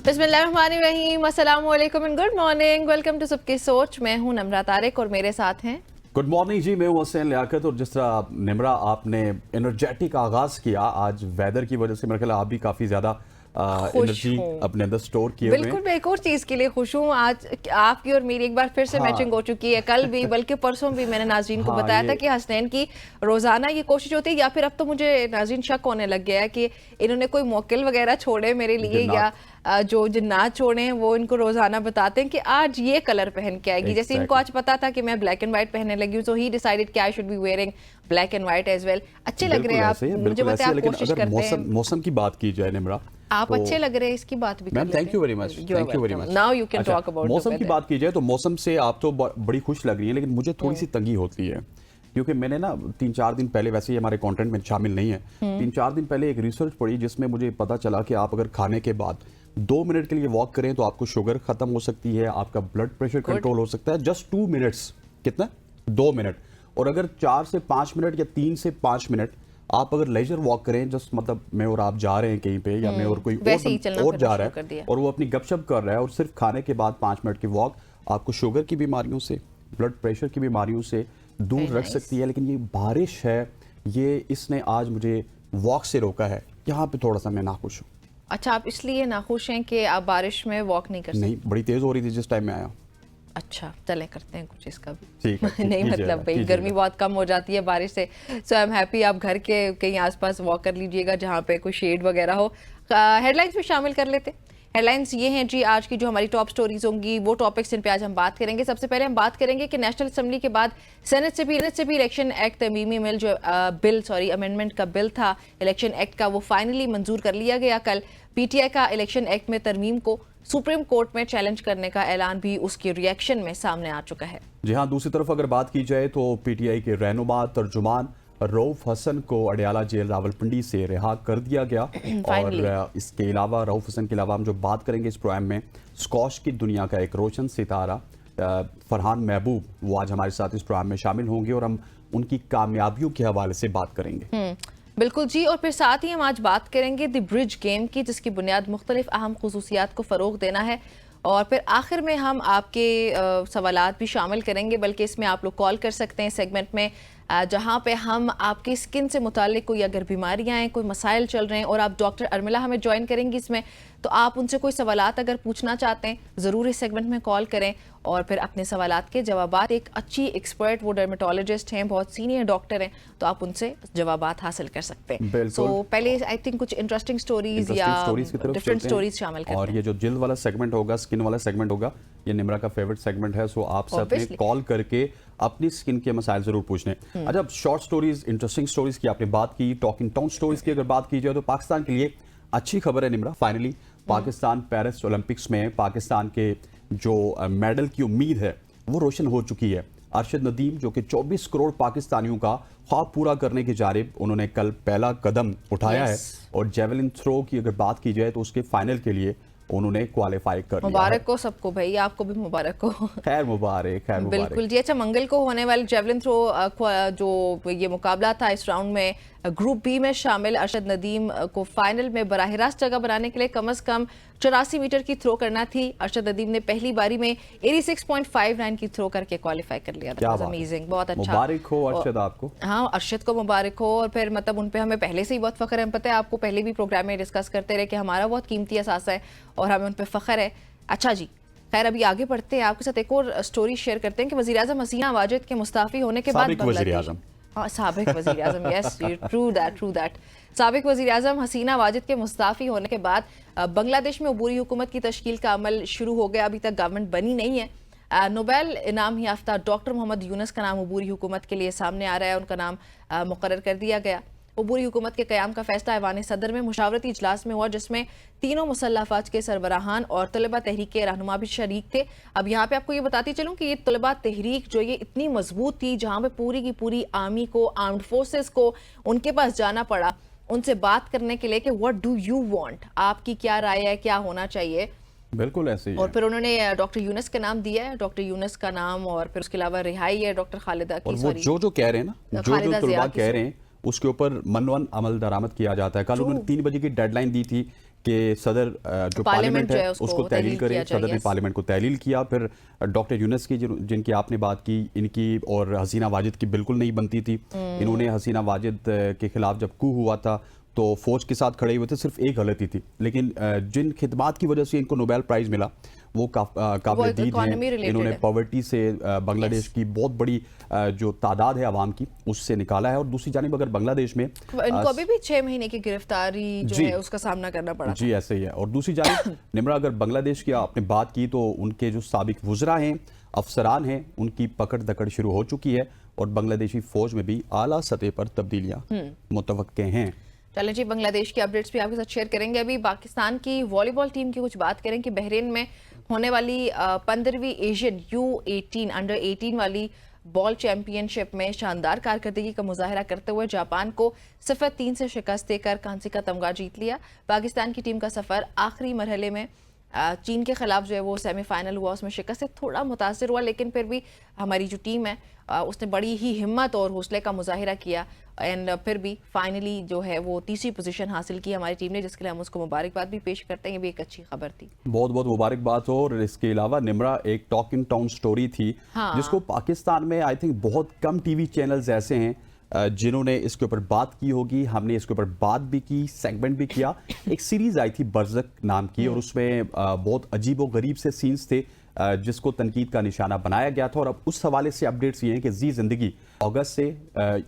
बिस्मिल्लाहिर्रहमानिर्रहीम, अस्सलाम वालेकुम and good morning. Welcome to सबकी सोच। मैं हूं निम्रा तारिक और मेरे साथ हैं गुड मॉर्निंग जी, मैं हूं हसैन लियाकत। और जिस तरह निम्रा आपने एनर्जेटिक आगाज किया आज वेदर की वजह से, मेरे ख्याल आप भी काफी ज्यादा एनर्जी अपने अंदर स्टोर किए हुए हैं। बिल्कुल, मैं एक और चीज़ के लिए खुश हूँ। आज आपकी और मेरी एक बार फिर से मैचिंग हो चुकी है। कल भी बल्कि परसों भी मैंने नाज़रीन को बताया था कि हसनैन की रोज़ाना ये कोशिश होती है, या फिर अब तो मुझे नाज़रीन शक होने लग गया है कि इन्होंने कोई मौकिल वगैरह छोड़े मेरे लिए, या जो जिन्नात छोड़े हैं वो इनको रोज़ाना बताते हैं कि आज ये कलर पहन के आएगी। जैसे इनको आज पता था कि मैं ब्लैक एंड व्हाइट पहनने लगी हूँ, सो ही डिसाइडेड कि I should be wearing black and white as well. अच्छे लग रहे हैं आप, मुझे पता है आप कोशिश करते हैं। मौसम की बात की जाए निम्रा, आप अच्छे लग रहे हैं, इसकी बात भी ma'am thank you very much, thank you very much. Now you can talk about मौसम की बात की जाए तो मौसम से आप तो बड़ी खुश लग रही है, लेकिन मुझे थोड़ी सी तंगी होती है क्योंकि मैंने ना 3-4 दिन पहले, वैसे ही हमारे कंटेंट में शामिल नहीं है, 3-4 दिन पहले एक रिसर्च पढ़ी जिसमें मुझे पता चला कि आप अगर खाने के बाद 2 मिनट के लिए वॉक करें तो आपको शुगर खत्म हो सकती है, आपका ब्लड प्रेशर कंट्रोल हो सकता है। जस्ट 2 मिनट्स, कितना 2 मिनट। और अगर 4 से 5 मिनट या 3 से 5 मिनट आप अगर लेजर वॉक करें, जस्ट मतलब मैं और आप जा रहे हैं कहीं पे, या मैं और कोई और जा रहा है और वो अपनी गपशप कर रहा है, और सिर्फ खाने के बाद 5 मिनट की वॉक आपको शुगर की बीमारियों से, ब्लड प्रेशर की बीमारियों से दूर रख सकती है। लेकिन ये बारिश है, ये इसने आज मुझे वॉक से रोका है। यहाँ पे थोड़ा सा मैं नाखुश हूँ। अच्छा, आप इसलिए नाखुश हैं कि आप बारिश में वॉक नहीं कर सकते? नहीं, बड़ी तेज हो रही थी जिस टाइम में आया। अच्छा, चले करते हैं कुछ इसका भी। ठीक है, नहीं मतलब भाई गर्मी बहुत कम हो जाती है बारिश से, सो आई एम हैप्पी आप घर के कहीं आसपास वॉक कर लीजिएगा जहाँ पे कोई शेड वगैरह हो। हेडलाइंस भी शामिल कर लेते। हेडलाइंस ये हैं जी, आज की जो हमारी टॉप स्टोरीज होंगी वो टॉपिक्स जिन पे आज हम बात करेंगे। सबसे पहले हम बात करेंगे कि नेशनल असेंबली के बाद सेनेट से भी इलेक्शन एक्ट तरमीमी बिल जो अमेंडमेंट का बिल था इलेक्शन एक्ट का, वो फाइनली मंजूर कर लिया गया। कल पीटीआई का इलेक्शन एक्ट में तरमीम को सुप्रीम कोर्ट में चैलेंज करने का ऐलान भी उसके रिएक्शन में सामने आ चुका है। जी हाँ, दूसरी तरफ अगर बात की जाए तो पीटीआई के रहनुमा तर्जुमान रऊफ हसन को अडियाला जेल रावलपिंडी से रिहा कर दिया गया। और इसके अलावा रऊफ हसन के अलावा हम जो बात करेंगे इस प्रोग्राम में, स्कॉश की दुनिया का एक रोशन सितारा फरहान महबूब, वो आज हमारे साथ इस प्रोग्राम में शामिल होंगे और हम उनकी कामयाबियों के हवाले से बात करेंगे। बिल्कुल जी। और फिर साथ ही हम आज बात करेंगे द ब्रिज गेम की, जिसकी बुनियाद मुख्तलिफ अहम खुसूसियात को फ़रोग देना है। और फिर आखिर में हम आपके सवालात भी शामिल करेंगे, बल्कि इसमें आप लोग कॉल कर सकते हैं सेगमेंट में, जहां पे हम आपकी स्किन से मुतालिक कोई अगर बीमारियां हैं, कोई मसाइल चल रहे हैं और आप डॉक्टर अर्मिला हमें ज्वाइन करेंगी इसमें, तो आप उनसे कोई सवालात अगर पूछना चाहते हैं ज़रूर इस सेगमेंट में कॉल करें और फिर अपने सवालात के जवाबात, एक अच्छी एक्सपर्ट, वो डर्मेटोलॉजिस्ट हैं, बहुत सीनियर डॉक्टर हैं, तो आप उनसे जवाबात हासिल कर सकते हैं। सो पहले आई थिंक कुछ इंटरेस्टिंग स्टोरीज या डिफरेंट स्टोरीज शामिल करते हैं। और ये जो जिल्द वाला सेगमेंट होगा, स्किन वाला सेगमेंट होगा, ये निम्रा का फेवरेट सेगमेंट है। सो आप सब ने कॉल करके अपनी स्किन के मसाइल जरूर पूछने। अच्छा, शॉर्ट स्टोरीज, इंटरेस्टिंग स्टोरीज की आपने बात की, टॉकिंग टाउन स्टोरीज की अगर बात की जाए तो पाकिस्तान के लिए अच्छी खबर है Nimra. Finally Pakistan Paris Olympics में पाकिस्तान के जो मेडल की उम्मीद है वो रोशन हो चुकी है। अरशद नदीम जो कि 24 करोड़ पाकिस्तानियों का ख्वाब पूरा करने की जानिब उन्होंने कल पहला कदम उठाया है। और जेवलिन थ्रो की अगर बात की जाए तो उसके फाइनल के लिए उन्होंने क्वालिफाई कर लिया। मुबारक हो सबको भाई, आपको भी मुबारक हो। खैर मुबारक, खैर मुबारक। बिल्कुल जी। अच्छा, मंगल को होने वाले जेवलिन थ्रो जो ये मुकाबला था, इस राउंड में ग्रुप बी में शामिल अरशद नदीम को फाइनल में बराह रास्त जगह बनाने के लिए कम से कम 84 मीटर की थ्रो करना थी। अरशद नदीम ने पहली बारी में 86.59 की थ्रो करके क्वालिफाई कर लिया था। अमेजिंग, बहुत अच्छा। मुबारक हो अरशद आपको। हाँ, अरशद को मुबारक हो। और फिर मतलब उन पे हमें पहले से ही बहुत फख्र है। हम पता है आपको पहले भी प्रोग्राम में डिस्कस करते रहे कि हमारा बहुत कीमती असासा है और हमें उन पर फख्र है। अच्छा जी, खैर अभी आगे बढ़ते हैं, आपके साथ एक और स्टोरी शेयर करते हैं कि वज़ीर-ए-आज़म हसीना वाजिद के मुस्ताफ़ी होने के बाद साबिक वज़ीर-ए-आज़म यस, ट्रू दैट। साबिक वज़ीर-ए-आज़म हसीना वाजिद के मुस्ताफ़ी होने के बाद बांग्लादेश में अबूरी हुकूमत की तश्कील का अमल शुरू हो गया। अभी तक गवर्नमेंट बनी नहीं है। नोबेल इनाम याफ्ता डॉक्टर मोहम्मद यूनुस का नाम अबूरी हुकूमत के लिए सामने आ रहा है। उनका नाम मुकर्रर कर दिया गया। अबूरी हुकूमत के क़याम का फैसला ऐवान सदर में मुशावरती इजलास में हुआ, जिसमें तीनों मुसल्लह अफ़वाज के सरबराहान और तलबा तहरीक के रहनुमा भी शरीक थे। अब यहाँ पे आपको ये बताती चलूँ कि ये तलबा तहरीक जो ये इतनी मजबूत थी, जहाँ पे पूरी की पूरी आर्मी को, आर्म्ड फोर्सेस को उनके पास जाना पड़ा उनसे बात करने के लिए कि व्हाट डू यू वांट, आपकी क्या राय है, क्या होना चाहिए। बिल्कुल ऐसे ही और फिर उन्होंने डॉक्टर यूनुस का नाम दिया है, डॉक्टर यूनुस का नाम, और फिर उसके अलावा रिहाई है डॉक्टर खालिदा की। और वो जो कह रहे हैं ना, जो तलबा कह रहे हैं उसके ऊपर मनवन अमल दरामद किया जाता है। कल उन्होंने 3 बजे की डेडलाइन दी थी کہ صدر جو پارلیمنٹ ہے اس کو تحلیل کرے. صدر نے پارلیمنٹ کو تحلیل کیا. پھر ڈاکٹر یونس کی جن کی آپ نے بات کی, ان کی اور حسینہ واجد کی بالکل نہیں بنتی تھی. انہوں نے حسینہ واجد کے خلاف جب کو ہوا تھا تو فوج کے ساتھ کھڑے ہوئے تھے, صرف ایک غلطی تھی, لیکن جن خدمات کی وجہ سے ان کو نوبیل پرائز ملا وہ قابل دید ہیں. انہوں نے پاورٹی سے بنگلہ دیش کی بہت بڑی جو تعداد ہے عوام کی اس سے نکالا ہے. اور دوسری جانب اگر بنگلہ دیش میں ان کو ابھی بھی 6 مہینے کی گرفتاری جو ہے اس کا سامنا کرنا پڑا. جی ایسے ہی ہے. اور دوسری جانب نمرا اگر بنگلہ دیش کی آپ نے بات کی تو ان کے جو سابق وزراء ہیں, افسران ہیں, ان کی پکڑ دکڑ شروع ہو چکی ہے اور بنگلہ دیشی فوج میں بھی اعلیٰ سطح پر تبدیلیاں متوقع ہیں. چلیں جی, بنگلہ دیش کی اپڈیٹس بھی آپ کے ساتھ شیئر کریں گے. ابھی پاکستان کی والی بال ٹیم کی کچھ بات کریں کہ بحرین میں ہونے والی 15ویں ایشین U18 انڈر 18 والی بال چیمپئن شپ میں شاندار کارکردگی کا مظاہرہ کرتے ہوئے جاپان کو 0-3 سے شکست دے کر کانسی کا تمغہ جیت لیا. پاکستان کی ٹیم کا سفر آخری مرحلے میں چین کے خلاف جو ہے وہ سیمی فائنل ہوا, اس میں شکست سے تھوڑا متاثر ہوا, لیکن پھر بھی ہماری جو ٹیم ہے اس نے بڑی ہی ہمت اور حوصلے کا مظاہرہ کیا اینڈ پھر بھی فائنلی جو ہے وہ 3ری پوزیشن حاصل کی ہماری ٹیم نے, جس کے لیے ہم اس کو مبارکباد بھی پیش کرتے ہیں. یہ بھی ایک اچھی خبر تھی. بہت بہت مبارکباد ہو. اور اس کے علاوہ نمرا ایک ٹاک ان ٹاؤن سٹوری تھی جس کو پاکستان میں آئی تھنک بہت کم ٹی وی چینلز ایسے ہیں جنہوں نے اس کے اوپر بات کی ہوگی. ہم نے اس کے اوپر بات بھی کی, سیگمنٹ بھی کیا. ایک سیریز آئی تھی برزق نام کی اور اس میں بہت عجیب و غریب سے سینز تھے جس کو تنقید کا نشانہ بنایا گیا تھا. اور اب اس حوالے سے اپڈیٹس یہ ہیں کہ زی زندگی اگست سے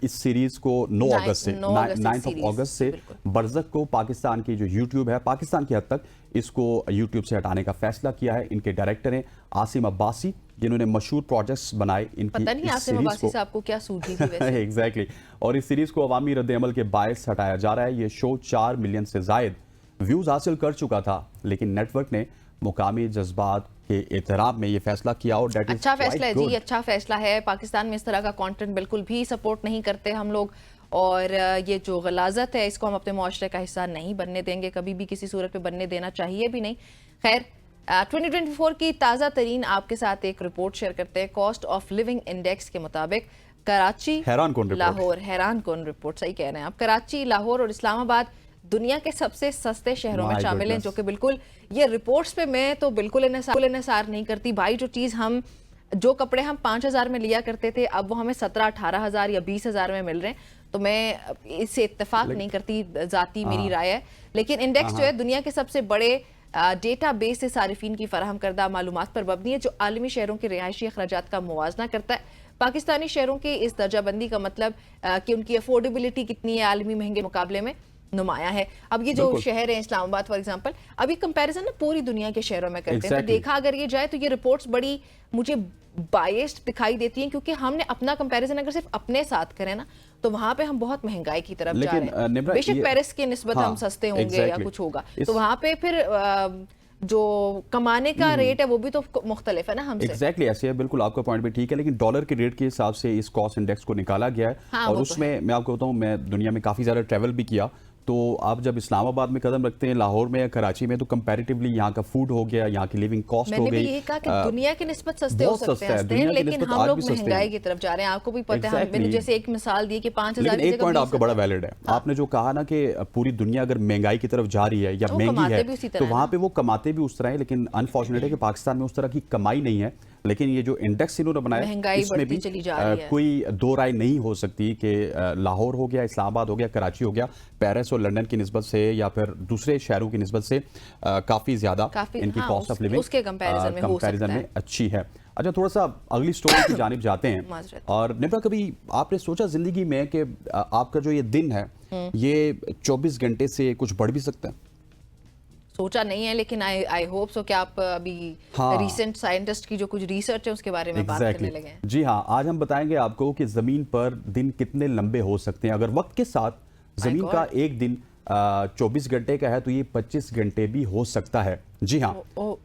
اس سیریز کو 9 اگست سے 9 اگست سے برزق کو پاکستان کی جو یوٹیوب ہے, پاکستان کی حد تک اس کو یوٹیوب سے ہٹانے کا فیصلہ کیا ہے. ان کے ڈائریکٹر ہیں عاصم عباسی, جنہوں نے مشہور پروجیکٹس بنائے. ان کی پتہ نہیں عاصم عباسی صاحب کو کیا سوجھی تھی ویسے. ایگزیکٹلی. اور اس سیریز کو عوامی رد عمل کے باعث ہٹایا جا رہا ہے. یہ شو 4 ملین سے زائد ویوز حاصل کر چکا تھا, لیکن نیٹ ورک نے مقامی جذبات کے احترام میں یہ فیصلہ کیا. اور اچھا فیصلہ ہے جی, اچھا فیصلہ ہے. پاکستان میں اس طرح کا کانٹینٹ بالکل بھی سپورٹ نہیں کرتے ہم لوگ, اور یہ جو غلاظت ہے اس کو ہم اپنے معاشرے کا حصہ نہیں بننے دیں گے, کبھی بھی کسی صورت پہ بننے دینا چاہیے بھی نہیں. خیر 2024 کی تازہ ترین آپ کے ساتھ ایک رپورٹ شیئر کرتے ہیں. کاسٹ آف لیونگ انڈیکس کے مطابق کراچی, لاہور, حیران کن رپورٹ, صحیح کہہ رہے ہیں آپ, کراچی, لاہور اور اسلام آباد دنیا کے سب سے سستے شہروں میں شامل ہیں, جو کہ بالکل یہ رپورٹس پہ میں تو بالکل انحصار نہیں کرتی. بھائی جو کپڑے ہم 5,000 میں لیا کرتے تھے اب وہ ہمیں 17-18,000 یا 20,000 میں مل رہے ہیں, تو میں اس سے اتفاق نہیں کرتی, ذاتی میری رائے ہے. لیکن انڈیکس جو ہے دنیا کے سب سے بڑے ڈیٹا بیس سے صارفین کی فراہم کردہ معلومات پر مبنی ہے, جو عالمی شہروں کے رہائشی اخراجات کا موازنہ کرتا ہے. پاکستانی شہروں کی اس درجہ بندی کا مطلب کہ ان کی افورڈیبلٹی کتنی ہے عالمی مہنگے مقابلے میں نمایاں ہے. اب یہ جو شہر ہیں اسلام آباد فار ایگزامپل, اب یہ کمپیریزن پوری دنیا کے شہروں میں کرتے ہیں, تو دیکھا اگر یہ جائے تو یہ رپورٹس بڑی مجھے بائسڈ دکھائی دیتی ہیں, کیونکہ ہم نے اپنا کمپیریزن اگر صرف اپنے ساتھ کریں نا تو وہاں پہ ہم بہت مہنگائی کی طرف جا رہے ہیں. بے شک پیرس کی نسبت ہم سستے ہوں گے یا کچھ ہوگا, تو وہاں پہ پھر جو کمانے کا ریٹ ہے وہ بھی تو مختلف ہے نا ہم سے. ایگزیکٹلی ایسے ہے, بالکل آپ کا پوائنٹ بھی ٹھیک ہے, لیکن ڈالر کے ریٹ کے حساب سے اس کاسٹ انڈیکس کو نکالا گیا ہے. اور اس میں آپ کو بتاؤں, میں دنیا میں کافی زیادہ ٹریول بھی کیا, تو آپ جب اسلام آباد میں قدم رکھتے ہیں, لاہور میں یا کراچی میں, تو کمپیریٹیولی یہاں کا فوڈ ہو گیا, یہاں کی لیونگ کاسٹ ہو گئی. میں نے بھی یہی کہا کہ دنیا کی نسبت سستے ہو سکتے ہیں, لیکن ہم لوگ مہنگائی کی طرف جا رہے ہیں. آپ کو بھی پتہ ہے, میں نے جیسے ایک مثال دی کہ 5,000. لیکن ایک پوائنٹ آپ کا بڑا ویلڈ ہے, آپ نے جو کہا نا کہ پوری دنیا اگر مہنگائی کی طرف جا رہی ہے یا مہنگی ہے, تو وہاں پہ وہ کماتے بھی اس طرح ہیں, لیکن انفارچونیٹ ہے کہ پاکستان میں اس طرح کی کمائی نہیں ہے. لیکن یہ جو انڈیکس انہوں نے بنایا اس میں بھی کوئی دو رائے نہیں ہو سکتی کہ لاہور ہو گیا, اسلام آباد ہو گیا, کراچی ہو گیا, پیرس اور لنڈن کی نسبت سے یا پھر دوسرے شہروں کی نسبت سے کافی زیادہ ان کی کاسٹ آف لیونگ کمپیریزن میں اچھی ہے. اچھا, تھوڑا سا اگلی سٹوری کی جانب جاتے ہیں. اور نبرا, کبھی آپ نے سوچا زندگی میں کہ آپ کا جو یہ دن ہے یہ 24 گھنٹے سے کچھ بڑھ بھی سکتا ہے؟ سوچا نہیں ہے, لیکن آئی ہوپ سو کہ آپ ابھی ریسنٹ سائنٹسٹ کی جو کچھ ریسرچ ہے اس کے بارے میں بات کرنے لگے ہیں. جی ہاں, آج ہم بتائیں گے آپ کو کہ زمین پر دن کتنے لمبے ہو سکتے ہیں. اگر وقت کے ساتھ زمین کا ایک دن 24 گھنٹے کا ہے تو یہ 25 گھنٹے بھی ہو سکتا ہے. جی ہاں,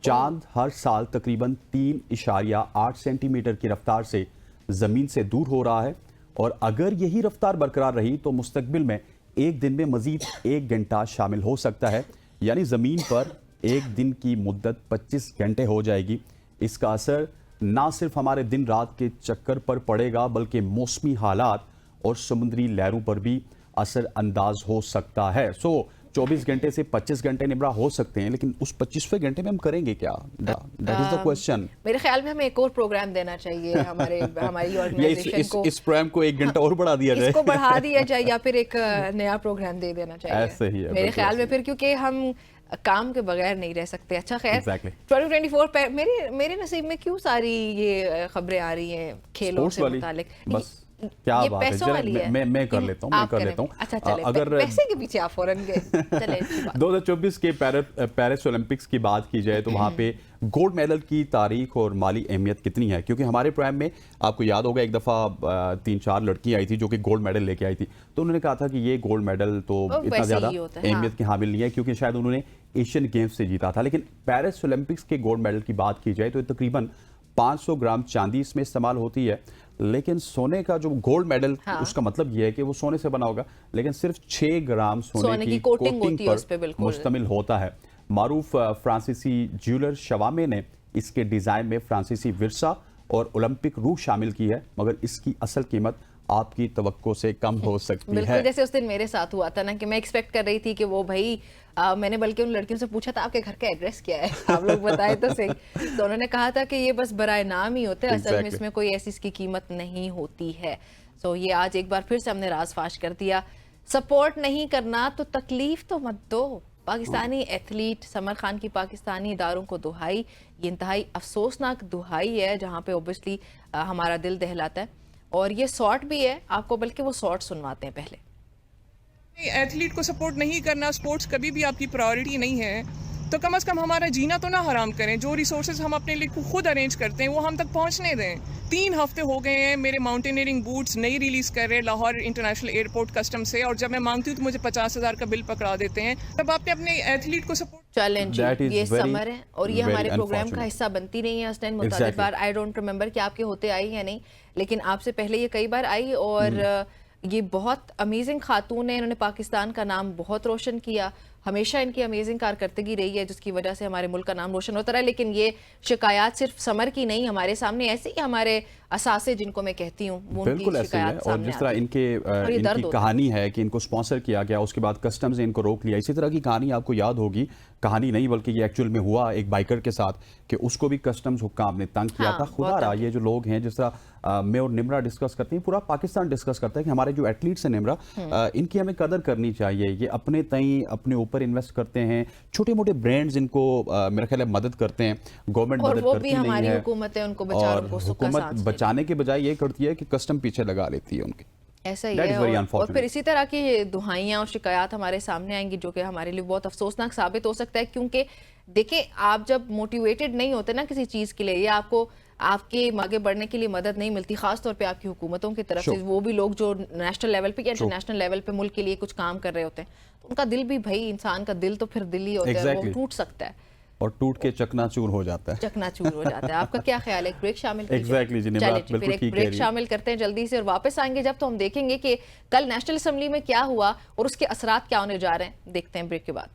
چاند ہر سال تقریباً 3.8 سینٹی میٹر کی رفتار سے زمین سے دور ہو رہا ہے, اور اگر یہی رفتار برقرار رہی تو مستقبل میں ایک دن میں مزید 1 گھنٹہ شامل ہو سکتا ہے. یعنی زمین پر ایک دن کی مدت 25 گھنٹے ہو جائے گی. اس کا اثر نہ صرف ہمارے دن رات کے چکر پر پڑے گا, بلکہ موسمی حالات اور سمندری لہروں پر بھی اثر انداز ہو سکتا ہے. 24 घंटे से 25 घंटे निमरा हो सकते हैं, लेकिन उस 25वें घंटे में हम करेंगे क्या? That is the question. मेरे ख्याल में हमें एक और प्रोग्राम देना चाहिए हमारी ऑर्गेनाइजेशन को, इस प्रोग्राम को 1 घंटा और बढ़ा दिया जाए, इसको बढ़ा दिया जाए, या फिर एक नया प्रोग्राम दे देना चाहिए। ऐसे ही है मेरे ख्याल में, फिर क्योंकि हम काम के बगैर नहीं रह सकते। अच्छा खैर, Exactly. 2024 मेरे नसीब में क्यों सारी ये खबरें आ रही हैं खेलों से मुतालिक? बस क्या ये बात है, पैसों वाली है। मैं कर लेता हूँ। अच्छा चले, अगर पैसे के पीछे आप फौरन गए, चले अच्छी बात। 2024 के पेरिस ओलंपिक्स की बात की जाए तो वहाँ पे गोल्ड मेडल की तारीख और माली अहमियत कितनी है, क्योंकि हमारे प्रोग्राम में आपको याद होगा एक दफ़ा 3-4 लड़कियां आई थी जो कि गोल्ड मेडल लेके आई थी, तो उन्होंने कहा था कि ये गोल्ड मेडल तो इतना ज़्यादा अहमियत के हामिल नहीं है क्योंकि शायद उन्होंने एशियन गेम्स से जीता था। लेकिन पेरिस ओलंपिक्स के गोल्ड मेडल की बात की जाए तो तकरीबन 500 ग्राम चांदी इसमें इस्तेमाल होती है, लेकिन सोने का जो गोल्ड मेडल, उसका मतलब ये है कि वो सोने से बना होगा, लेकिन सिर्फ 6 ग्राम सोने की कोटिंग पर मुश्तमिल होता है। मारूफ फ्रांसीसी ज्वेलर शवामे ने इसके डिजाइन में फ्रांसीसी विरसा और ओलंपिक रूह शामिल की है, मगर इसकी असल कीमत आपकी तवक्को से कम हो सकती है। बिल्कुल, जैसे उस दिन मेरे साथ हुआ था ना कि मैं एक्सपेक्ट कर रही थी कि वो भाई मैंने बल्कि उन लड़कियों से पूछा था आपके घर का एड्रेस क्या है, आप लोग बताए तो सही। तो उन्होंने कहा था कि ये बस बराए नाम ही होते हैं, असल में इसमें कोई ऐसी इसकी कीमत नहीं होती है। सो ये आज एक बार फिर से हमने राज फाश कर दिया। सपोर्ट नहीं करना तो तकलीफ तो मत दो। पाकिस्तानी एथलीट समर खान की पाकिस्तानी इदारों को दुहाई, ये इंतहाई अफसोसनाक दुहाई है जहाँ पे ओबियसली हमारा दिल दहलाता है, और ये शॉर्ट भी है, आपको बल्कि वो शॉर्ट सुनवाते हैं पहले। एथलीट को सपोर्ट नहीं करना, स्पोर्ट्स कभी भी आपकी प्रायोरिटी नहीं है तो कम से कम हमारा जीना तो ना हराम करें। जो रिसोर्सेज हम अपने लिए खुद अरेंज करते हैं वो हम तक पहुंचने दें। 3 हफ्ते हो गए हैं मेरे माउंटेनियरिंग बूट्स नहीं रिलीज कर रहे लाहौर इंटरनेशनल एयरपोर्ट कस्टम से, और जब मैं मांगती हूँ तो मुझे 50,000 का बिल पकड़ा देते हैं। तब आपने अपने एथलीट को सपोर्ट चैलेंज, ये समर है और ये हमारे प्रोग्राम का हिस्सा बनती नहीं है हसनैन मुतालिब बार। आई डोंट रिमेंबर कि आपके होते आई या नहीं, लेकिन आपसे पहले ये कई बार आई, और ये बहुत अमेजिंग खातून है, इन्होंने पाकिस्तान का नाम बहुत रोशन किया, हमेशा इनकी अमेजिंग कारकर्दगी रही है जिसकी वजह से हमारे मुल्क का नाम रोशन होता रहा। लेकिन ये शिकायत सिर्फ समर की नहीं, हमारे सामने ऐसे ही हमारे असासे जिनको मैं कहती हूँ बिल्कुल ऐसे है। और जिस तरह इनकी कहानी है कि इनको स्पॉन्सर किया गया, उसके बाद कस्टम्स ने इनको रोक लिया, इसी तरह की कहानी आपको याद होगी, कहानी नहीं बल्कि ये एक्चुअल में हुआ एक बाइकर के साथ कि उसको भी कस्टम्स हुक्काम ने तंग किया था। खुदा रहा ये जो लोग हैं, जिस तरह मैं और निमरा डिस्कस करते हैं, पूरा पाकिस्तान डिस्कस करता है कि हमारे जो एथलीट्स हैं निमरा, इनकी हमें कदर करनी चाहिए। ये अपने तई अपने ऊपर इन्वेस्ट करते हैं, छोटे मोटे ब्रांड्स इनको मेरा ख्याल है मदद करते हैं, गवर्नमेंट मदद करती नहीं है, हुकूमत है उनको बेचारों को हुकूमत बचाने के बजाय ये करती है कि कस्टम पीछे लगा लेती है उनके। ऐसा ही है, और फिर इसी तरह की दुहाइयाँ और शिकायत हमारे सामने आएंगी जो कि हमारे लिए बहुत अफसोसनाक साबित हो सकता है। क्योंकि देखिए, आप जब मोटिवेटेड नहीं होते ना किसी चीज़ के लिए, या आपको आपके आगे बढ़ने के लिए मदद नहीं मिलती, खास तौर पे आपकी हुकूमतों की तरफ से, वो भी लोग जो नेशनल लेवल पे या इंटरनेशनल लेवल पे मुल्क के लिए कुछ काम कर रहे होते हैं, तो उनका दिल भी, भाई इंसान का दिल तो फिर दिल ही होता है, वो टूट सकता है और टूट के चकनाचूर हो जाता है, चकनाचूर हो जाता है। आपका क्या ख्याल है? एक ब्रेक शामिल कीजिए। एग्जैक्टली जी, फिर एक ब्रेक शामिल करते हैं जल्दी से, और वापस आएंगे जब तो हम देखेंगे कि कल नेशनल असेंबली में क्या हुआ और उसके असरात क्या होने जा रहे हैं। देखते हैं ब्रेक के बाद।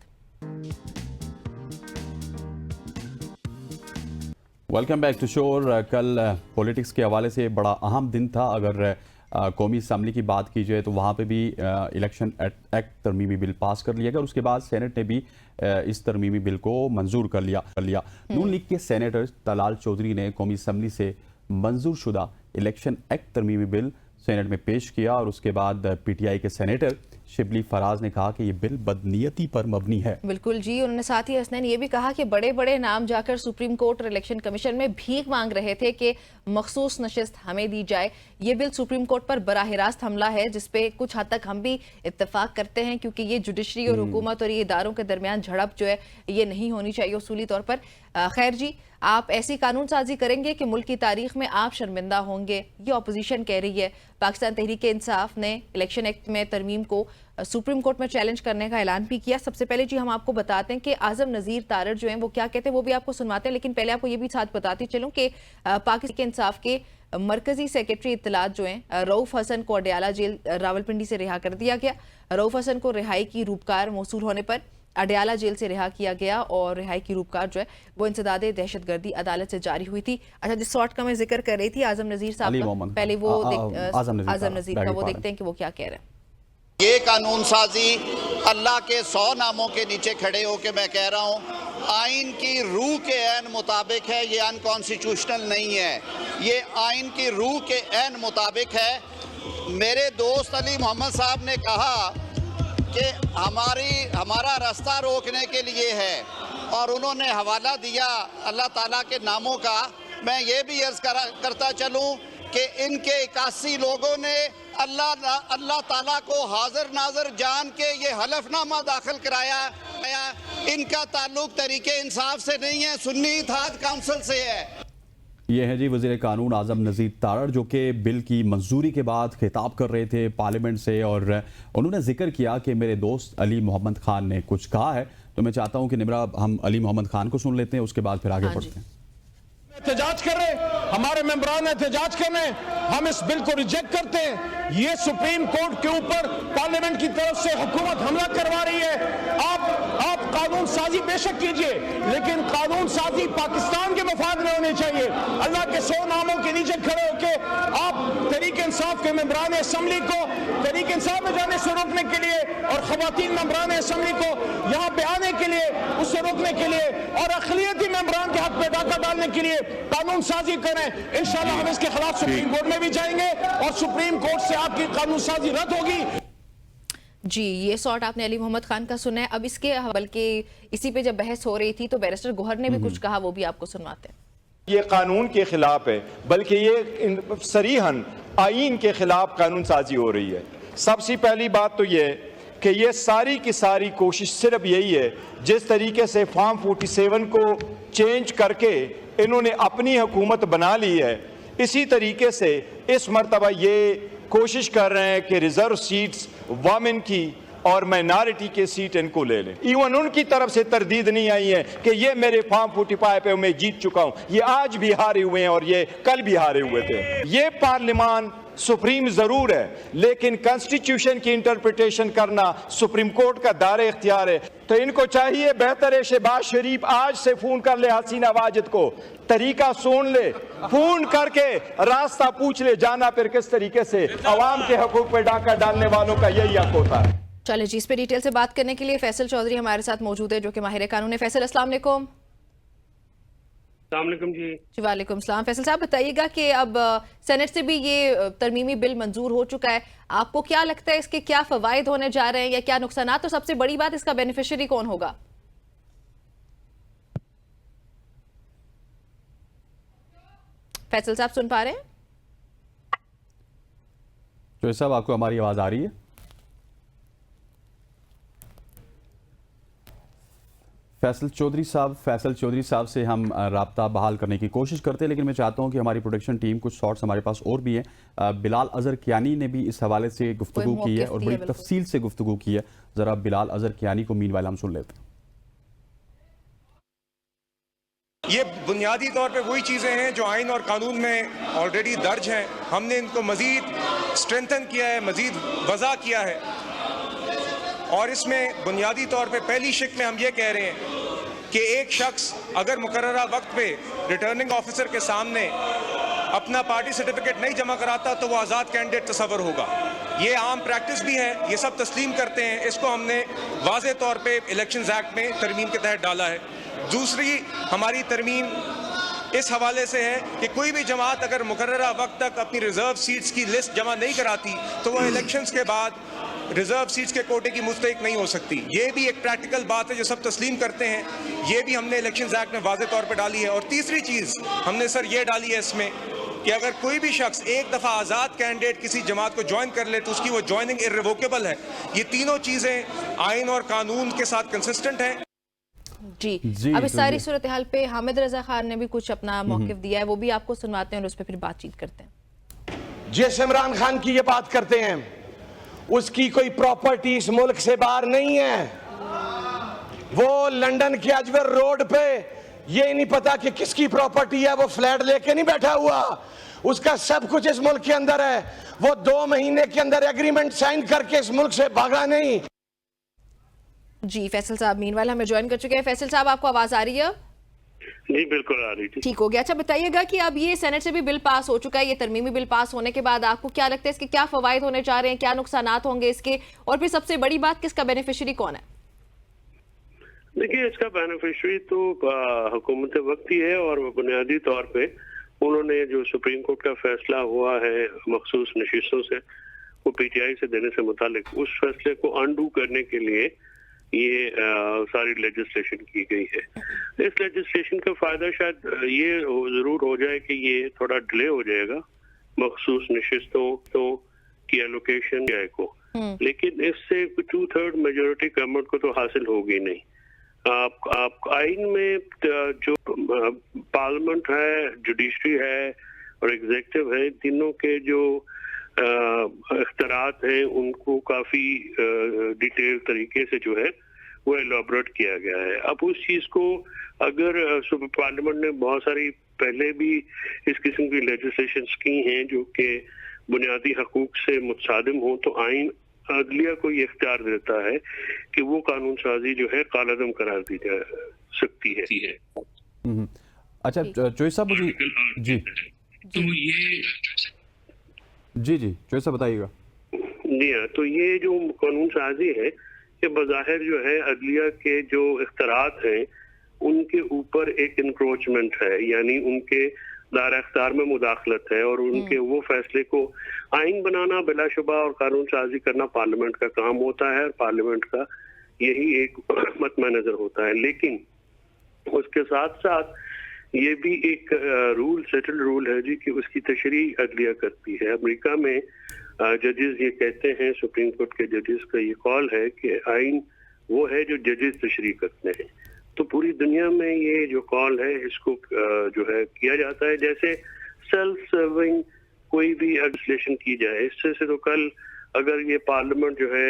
वेलकम बैक टू शोर। कल पॉलिटिक्स के हवाले से बड़ा अहम दिन था। अगर कौमी असम्बली की बात की जाए तो वहाँ पे भी इलेक्शन एक्ट तरमीमी बिल पास कर लिया गया, और उसके बाद सेनेट ने भी इस तरमीमी बिल को मंजूर कर लिया। नून लीग के सेनेटर तलाल चौधरी ने कौमी असम्बली से मंजूर शुदा इलेक्शन एक्ट तरमीमी बिल सेनेट में पेश किया, और उसके बाद पीटीआई के सेनेटर शिबली फराज ने कहा कि ये बिल बदनीयती पर मबनी है। बिल्कुल जी, उन्होंने साथ ही हसनैन ये भी कहा कि बड़े बड़े नाम जाकर सुप्रीम कोर्ट और इलेक्शन कमीशन में भीख मांग रहे थे कि मखसूस नशिस्त हमें दी जाए। ये बिल सुप्रीम कोर्ट पर बराह रास्त हमला है, जिसपे कुछ हद तक हम भी इत्तेफाक करते हैं, क्योंकि ये जुडिशरी और हुकूमत और ये इदारों के दरमियान झड़प जो है ये नहीं होनी चाहिए उसूली तौर पर। खैर जी, आप ऐसी कानून साजी करेंगे कि मुल्क की तारीख में आप शर्मिंदा होंगे, ये अपोजिशन कह रही है। पाकिस्तान तहरीक इंसाफ ने इलेक्शन एक्ट में तरमीम को सुप्रीम कोर्ट में चैलेंज करने का ऐलान भी किया। सबसे पहले जी हम आपको बताते हैं कि आजम नज़ीर तारड़ जो हैं वो क्या कहते हैं, वो भी आपको सुनवाते हैं, लेकिन पहले आपको ये भी साथ बताती चलूं कि पाकिस्तान के इंसाफ के मरकजी सेक्रेटरी इत्तलात जो हैं रऊफ हसन को अडयाला जेल रावलपिंडी से रिहा कर दिया गया। रऊफ हसन को रिहाई की रूपकार मौसूल होने पर अडयाला जेल से रिहा किया गया, और रिहाई की रूपकार जो है वो इंसदादे दहशतगर्दी अदालत से जारी हुई थी। अच्छा, जिस शॉट का मैं जिक्र कर रही थी आजम नज़ीर साहब का, पहले वो आजम नज़ीर का वो देखते हैं कि वो क्या कह रहे हैं। یہ قانون سازی اللہ کے 100 ناموں کے نیچے کھڑے ہو کے میں کہہ رہا ہوں آئین کی روح کے عین مطابق ہے، یہ ان کانسٹیٹیوشنل نہیں ہے، یہ آئین کی روح کے عین مطابق ہے۔ میرے دوست علی محمد صاحب نے کہا کہ ہمارا راستہ روکنے کے لیے ہے، اور انہوں نے حوالہ دیا اللہ تعالیٰ کے ناموں کا۔ میں یہ بھی عرض کرتا چلوں کہ ان کے 81 لوگوں نے اللہ تعالیٰ کو حاضر ناظر جان کے یہ حلف نامہ داخل کرایا۔ ان کا تعلق تحریک انصاف سے نہیں ہے، سنی اتحاد کونسل سے ہے۔ یہ ہے جی وزیر قانون اعظم نذیر تارڑ، جو کہ بل کی منظوری کے بعد خطاب کر رہے تھے پارلیمنٹ سے، اور انہوں نے ذکر کیا کہ میرے دوست علی محمد خان نے کچھ کہا ہے۔ تو میں چاہتا ہوں کہ نمرہ ہم علی محمد خان کو سن لیتے ہیں، اس کے بعد پھر آگے بڑھتے ہیں۔ احتجاج کر رہے ہیں، ہمارے ممبران احتجاج کر رہے ہیں، ہم اس بل کو ریجیکٹ کرتے ہیں۔ یہ سپریم کورٹ کے اوپر پارلیمنٹ کی طرف سے حکومت حملہ کروا رہی ہے۔ آپ قانون سازی بے شک کیجئے، لیکن قانون سازی پاکستان کے مفاد میں ہونی چاہیے۔ اللہ کے 100 ناموں کے نیچے کھڑے ہو کے آپ تحریک انصاف کے ممبران اسمبلی کو تحریک انصاف میں جانے سے روکنے کے لیے، اور خواتین ممبران اسمبلی کو یہاں پہ آنے کے لیے، اس سے روکنے کے لیے، اور اقلیتی ممبران کے حق پہ ڈاکہ ڈالنے کے لیے قانون سازی کریں۔ انشاءاللہ ہم اس کے خلاف سپریم کورٹ میں بھی جائیں گے، اور سپریم کورٹ سے آپ کی قانون سازی رد ہوگی۔ جی، یہ سارٹ آپ نے علی محمد خان کا سنا ہے۔ اب اس کے بلکہ اسی پہ جب بحث ہو رہی تھی تو بیرسٹر گوہر نے بھی کچھ کہا، وہ بھی آپ کو سنواتے ہیں۔ یہ قانون کے خلاف ہے، بلکہ یہ صریحاً آئین کے خلاف قانون سازی ہو رہی ہے۔ سب سے پہلی بات تو یہ کہ یہ ساری کی ساری کوشش صرف یہی ہے، جس طریقے سے فارم 47 کو چینج کر کے انہوں نے اپنی حکومت بنا لی ہے، اسی طریقے سے اس مرتبہ یہ کوشش کر رہے ہیں کہ ریزرو سیٹس وومن کی اور مائنارٹی کے سیٹ ان کو لے لیں۔ ایون ان کی طرف سے تردید نہیں آئی ہے کہ یہ میرے فارم 45 پہ میں جیت چکا ہوں، یہ آج بھی ہارے ہوئے ہیں اور یہ کل بھی ہارے ہوئے تھے۔ یہ پارلیمان سپریم ضرور ہے، لیکن کانسٹیٹیوشن کی انٹرپریٹیشن کرنا سپریم کورٹ کا دار اختیار ہے۔ تو ان کو چاہیے بہتر ہے شہباز شریف آج سے فون کر لے حسینہ واجد کو، طریقہ سن لے، فون کر کے راستہ پوچھ لے، جانا پھر کس طریقے سے عوام کے حقوق پہ ڈاکہ ڈالنے والوں کا یہی حق ہوتا ہے۔ چلے جی، اس پہ ڈیٹیل سے بات کرنے کے لیے فیصل چودھری ہمارے ساتھ موجود ہے، جو کہ ماہر قانون ہے۔ فیصل السلام علیکم۔ السلام علیکم جی۔ وعلیکم السلام۔ فیصل صاحب بتائیے گا کہ اب سینٹ سے بھی یہ ترمیمی بل منظور ہو چکا ہے، آپ کو کیا لگتا ہے اس کے کیا فوائد ہونے جا رہے ہیں یا کیا نقصانات، اور سب سے بڑی بات اس کا بینیفیشری کون ہوگا؟ فیصل صاحب سن پا رہے ہیں؟ چودھری صاحب آپ کو ہماری آواز آ رہی ہے؟ فیصل چودھری صاحب سے ہم رابطہ بحال کرنے کی کوشش کرتے ہیں، لیکن میں چاہتا ہوں کہ ہماری پروڈکشن ٹیم کچھ شارٹس ہمارے پاس اور بھی ہیں۔ بلال اظہر کیانی نے بھی اس حوالے سے گفتگو کی ہے اور بڑی تفصیل سے گفتگو کی ہے، ذرا بلال اظہر کیانی کو مین وائل ہم سن لیتے ہیں۔ یہ بنیادی طور پہ وہی چیزیں ہیں جو آئین اور قانون میں آلریڈی درج ہیں، ہم نے ان کو مزید اسٹرینتھن کیا ہے، مزید وضع کیا ہے، اور اس میں بنیادی طور پہ پہلی شق میں ہم یہ کہہ رہے ہیں کہ ایک شخص اگر مقررہ وقت پہ ریٹرننگ آفیسر کے سامنے اپنا پارٹی سرٹیفکیٹ نہیں جمع کراتا تو وہ آزاد کینڈیڈیٹ تصور ہوگا۔ یہ عام پریکٹس بھی ہے، یہ سب تسلیم کرتے ہیں، اس کو ہم نے واضح طور پہ الیکشنز ایکٹ میں ترمیم کے تحت ڈالا ہے۔ دوسری ہماری ترمیم اس حوالے سے ہے کہ کوئی بھی جماعت اگر مقررہ وقت تک اپنی ریزرو سیٹس کی لسٹ جمع نہیں کراتی تو وہ الیکشنز کے بعد ریزرو سیٹس کے کوٹے کی مستحق نہیں ہو سکتی۔ یہ بھی ایک پریکٹیکل بات ہے جو سب تسلیم کرتے ہیں، یہ بھی ہم نے الیکشنز ایکٹ میں واضح طور پہ ڈالی ہے۔ اور تیسری چیز ہم نے سر یہ ڈالی ہے اس میں کہ اگر کوئی بھی شخص ایک دفعہ آزاد کینڈیڈیٹ کسی جماعت کو جوائن کر لے تو اس کی وہ جوائننگ irrevocable ہے۔ یہ تینوں چیزیں آئین اور قانون کے ساتھ کنسسٹنٹ ہیں۔ جی اب اس ساری صورتحال پہ حامد رضا خان نے بھی کچھ اپنا موقف دیا ہے، وہ بھی آپ کو سنواتے ہیں اور اس پہ پھر بات چیت کرتے ہیں۔ جس عمران خان کی یہ بات کرتے ہیں اس کی کوئی پراپرٹی اس ملک سے باہر نہیں ہے، وہ لنڈن کے اجور روڈ پہ یہ نہیں پتا کہ کس کی پراپرٹی ہے، وہ فلیٹ لے کے نہیں بیٹھا ہوا، اس کا سب کچھ اس ملک کے اندر ہے، وہ 2 مہینے کے اندر ایگریمنٹ سائن کر کے اس ملک سے بھاگا نہیں۔ جی فیصل صاحب مین وائل ہمیں جوائن کر چکے ہیں۔ فیصل صاحب آپ کو آواز آ رہی ہے؟ जी बिल्कुल आ रही थी। ठीक हो गया। अच्छा बताइएगा कि अब ये सेनेट से भी बिल पास हो चुका है, ये तरमीमी बिल पास होने के बाद आपको क्या लगता है इसके क्या फवायद होने जा रहे हैं, क्या नुकसानात होंगे इसके, और फिर सबसे बड़ी बात किसका बेनिफिशियरी कौन है? देखिए इसका बेनिफिशियरी तो हुकूमत वक्त ही है, और बुनियादी तौर पे उन्होंने जो सुप्रीम कोर्ट का फैसला हुआ है मखसूस नशिस्तों से वो पीटीआई से देने से मुतालिक, उस फैसले को अनडू करने के लिए ये सारी लेजिस्लेशन की गई है। इस लेजिस्लेशन का फायदा शायद ये जरूर हो जाए कि ये थोड़ा डिले हो जाएगा मखसूस नशिस्तों की एलोकेशन को, लेकिन इससे 2/3 मेजोरिटी गवर्नमेंट को तो हासिल होगी नहीं। आप आइन में जो पार्लियामेंट है, जुडिशरी है और एग्जीक्यूटिव है, तीनों के जो इख्तियारात हैं उनको काफी डिटेल तरीके से जो है वो एलॉबरेट किया गया है। अब उस चीज को अगर पार्लियामेंट ने बहुत सारी पहले भी इस किस्म की लेजिस्लेशन की हैं जो कि बुनियादी हकूक से मुतसादिम हो, तो आइन अदलिया को ये इख्तियार देता है कि वो कानून साजी जो है कालादम करार दी जा सकती है। अच्छा चोई साहब मुझे जी तो ये जी चोई साहब बताइएगा। जी हाँ, तो ये जो कानून साजी है ये बज़ाहिर जो है अदलिया के जो इख्तियारात हैं उनके ऊपर एक इंक्रोचमेंट है, यानी उनके दायरा इख्तियार में मुदाखलत है, और उनके वो फैसले को आइन बनाना बिलाशुबा और कानून साजी करना पार्लियामेंट का काम होता है, और पार्लियामेंट का यही एक मतमा नजर होता है। लेकिन उसके साथ साथ ये भी एक रूल, सेटल रूल है जी कि उसकी तशरीह अदलिया करती है। अमेरिका में जजेस ये कहते हैं, सुप्रीम कोर्ट के जजेस का ये कॉल है कि आइन वो है जो जजेस तशरीह करते हैं। तो पूरी दुनिया में ये जो कॉल है इसको जो है किया जाता है। जैसे सेल्फ सर्विंग कोई भी लेजिस्लेशन की जाए, इससे से तो कल अगर ये पार्लियामेंट जो है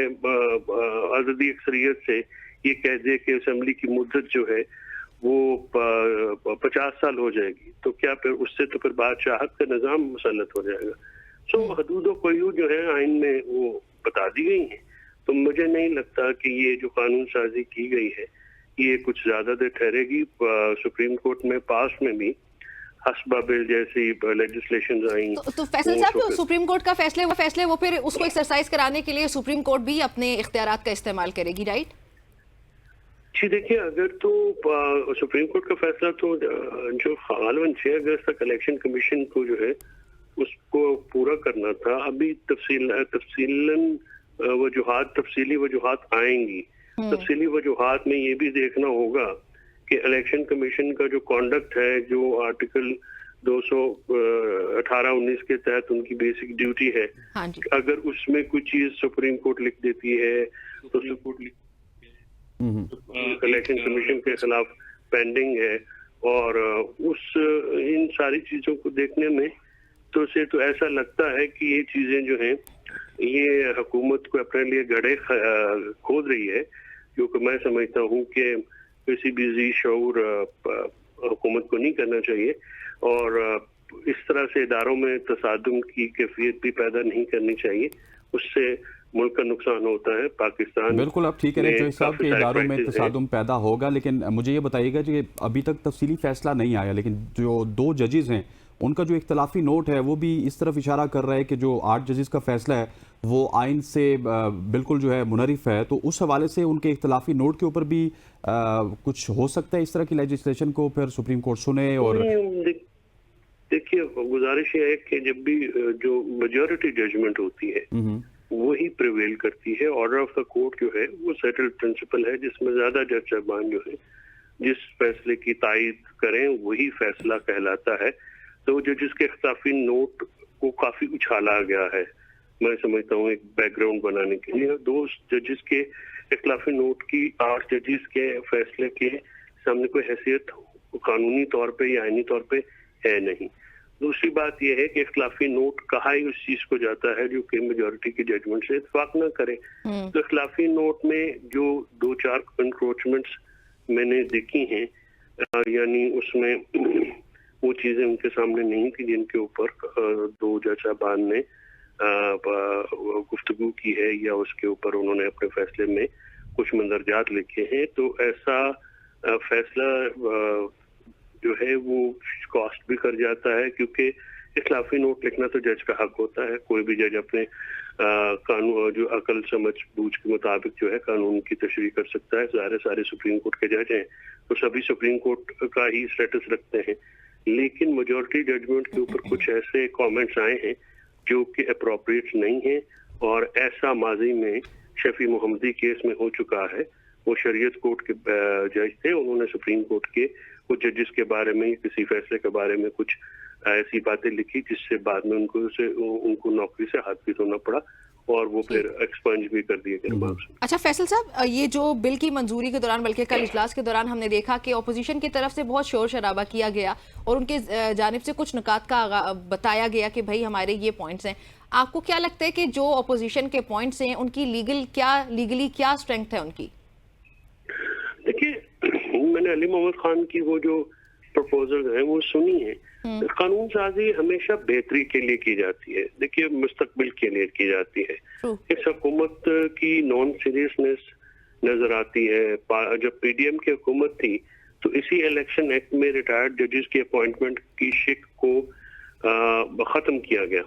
आज़ादी अक्सरियत से ये कह दे कि असेंबली की मुद्दत जो है वो 50 साल हो जाएगी, तो क्या फिर उससे तो फिर बादशाहत का निज़ाम मुसल्लत हो जाएगा। सो हदूद व क़यूद जो है आइन में वो बता दी गई हैं। तो मुझे नहीं लगता कि ये जो कानून साजी की गई है ये कुछ ज्यादा देर ठहरेगी। सुप्रीम कोर्ट में पास में भी हस्बा बिल जैसी लेजिस्लेशन आई। तो फैसल साहब, तो सुप्रीम कोर्ट का फैसले वो फिर उसको एक्सरसाइज कराने के लिए सुप्रीम कोर्ट भी अपने इख्तियारात का इस्तेमाल करेगी, राइट? जी देखिए, अगर तो सुप्रीम कोर्ट का फैसला तो जो गालिबन 6 अगस्त तक इलेक्शन कमीशन को जो है उसको पूरा करना था। अभी तफसीली वजूहात आएंगी। तफसीली वजूहात में ये भी देखना होगा कि इलेक्शन कमीशन का जो कॉन्डक्ट है, जो आर्टिकल 218-19 के तहत उनकी बेसिक ड्यूटी है, अगर उसमें कोई चीज सुप्रीम कोर्ट लिख देती है तो इलेक्शन कमीशन के खिलाफ पेंडिंग है, और इन सारी चीजों को देखने में तो ऐसा लगता है कि ये चीजें जो हैं ये हुकूमत को अपने लिए गड्ढे खोद रही है, जो कि मैं समझता हूँ कि किसी भी ज़ी शऊर हुकूमत को नहीं करना चाहिए, और इस तरह से इदारों में तसादुम की कैफियत भी पैदा नहीं करनी चाहिए। उससे मुल्क का नुकसान होता है। पाकिस्तान बिल्कुल आप ठीक कह रहे हैं साहब के इदारों में तसादुम पैदा होगा, लेकिन मुझे ये बताइएगा कि अभी तक तफसीली फैसला नहीं आया, लेकिन जो 2 जजेस हैं उनका जो इख्तलाफी नोट है वो भी इस तरफ इशारा कर रहा है कि जो 8 जजेस का फैसला है वो आइन से बिल्कुल जो है मुनरिफ है। तो उस हवाले से उनके इख्तलाफी नोट के ऊपर भी कुछ हो सकता है इस तरह की लेजिस्लेशन को फिर सुप्रीम कोर्ट सुने। और देखिए, गुजारिश है कि जब भी जो मेजॉरिटी जजमेंट होती है वही प्रिवेल करती है। ऑर्डर ऑफ द कोर्ट जो है वो सेटल्ड प्रिंसिपल है, जिसमें ज्यादा जज साहबान जो है जिस फैसले की तायद करें वही फैसला कहलाता है। तो जजेस के इख्तलाफी नोट को काफी उछाला गया है, मैं समझता हूँ, एक बैकग्राउंड बनाने के लिए। 2 जजेस के इख्तलाफी नोट की 8 जजेस के फैसले के सामने कोई हैसियत कानूनी तौर पे या आईनी तौर पे है नहीं। दूसरी बात यह है कि इख्तलाफी नोट कहा ही उस चीज को जाता है जो कि मेजॉरिटी की जजमेंट से इत्तेफाक न करे। तो इख्तलाफी नोट में जो 2-4 इंक्रोचमेंट्स मैंने देखी हैं, यानी उसमें वो चीजें उनके सामने नहीं थी जिनके ऊपर 2 जज साहबान ने गुफ्तगू की है या उसके ऊपर उन्होंने अपने फैसले में कुछ मंदरजात लिखे हैं। तो ऐसा फैसला جو ہے وہ کاسٹ بھی کر جاتا ہے، کیونکہ اخلافی نوٹ لکھنا تو جج کا حق ہوتا ہے. کوئی بھی جج اپنے قانون جو عقل سمجھ بوجھ کے مطابق جو ہے قانون کی تشریح کر سکتا ہے. ظاہر سارے سپریم کورٹ کے جج ہیں تو سبھی سپریم کورٹ کا ہی اسٹیٹس رکھتے ہیں، لیکن میجورٹی ججمنٹ کے اوپر کچھ ایسے کامنٹس آئے ہیں جو کہ اپروپریٹ نہیں ہیں، اور ایسا ماضی میں شفیع محمدی کیس میں ہو چکا ہے. وہ شریعت کورٹ کے جج تھے، انہوں نے سپریم کورٹ کے کچھ ججز کے بارے میں کسی فیصلے کے بارے میں کچھ ایسی باتیں لکھی جس سے بعد میں ان کو نوکری سے ہاتھ بھی دھونا پڑا اور وہ پھر ایکسپنج بھی کر دیے گئے. اچھا فیصل صاحب، یہ جو بل کی منظوری کے دوران بلکہ کل اجلاس کے دوران ہم نے دیکھا کہ اپوزیشن کی طرف سے بہت شور شرابہ کیا گیا اور ان کی جانب سے کچھ نکات کا بتایا گیا کہ بھائی ہمارے یہ پوائنٹس ہیں. آپ کو کیا لگتا ہے کہ جو اپوزیشن کے پوائنٹس ہیں ان کی لیگلی کیا اسٹرینتھ ہے ان کی؟ دیکھیے، میں نے علی محمد خان کی وہ جو پروپوزل ہیں وہ سنی ہے. قانون سازی ہمیشہ بہتری کے لیے کی جاتی ہے. دیکھیے، مستقبل کے لیے کی جاتی ہے. اس حکومت کی نان سیریسنس نظر آتی ہے. جب پی ڈی ایم کی حکومت تھی تو اسی الیکشن ایکٹ میں ریٹائرڈ ججز کی اپوائنٹمنٹ کی شک کو ختم کیا گیا.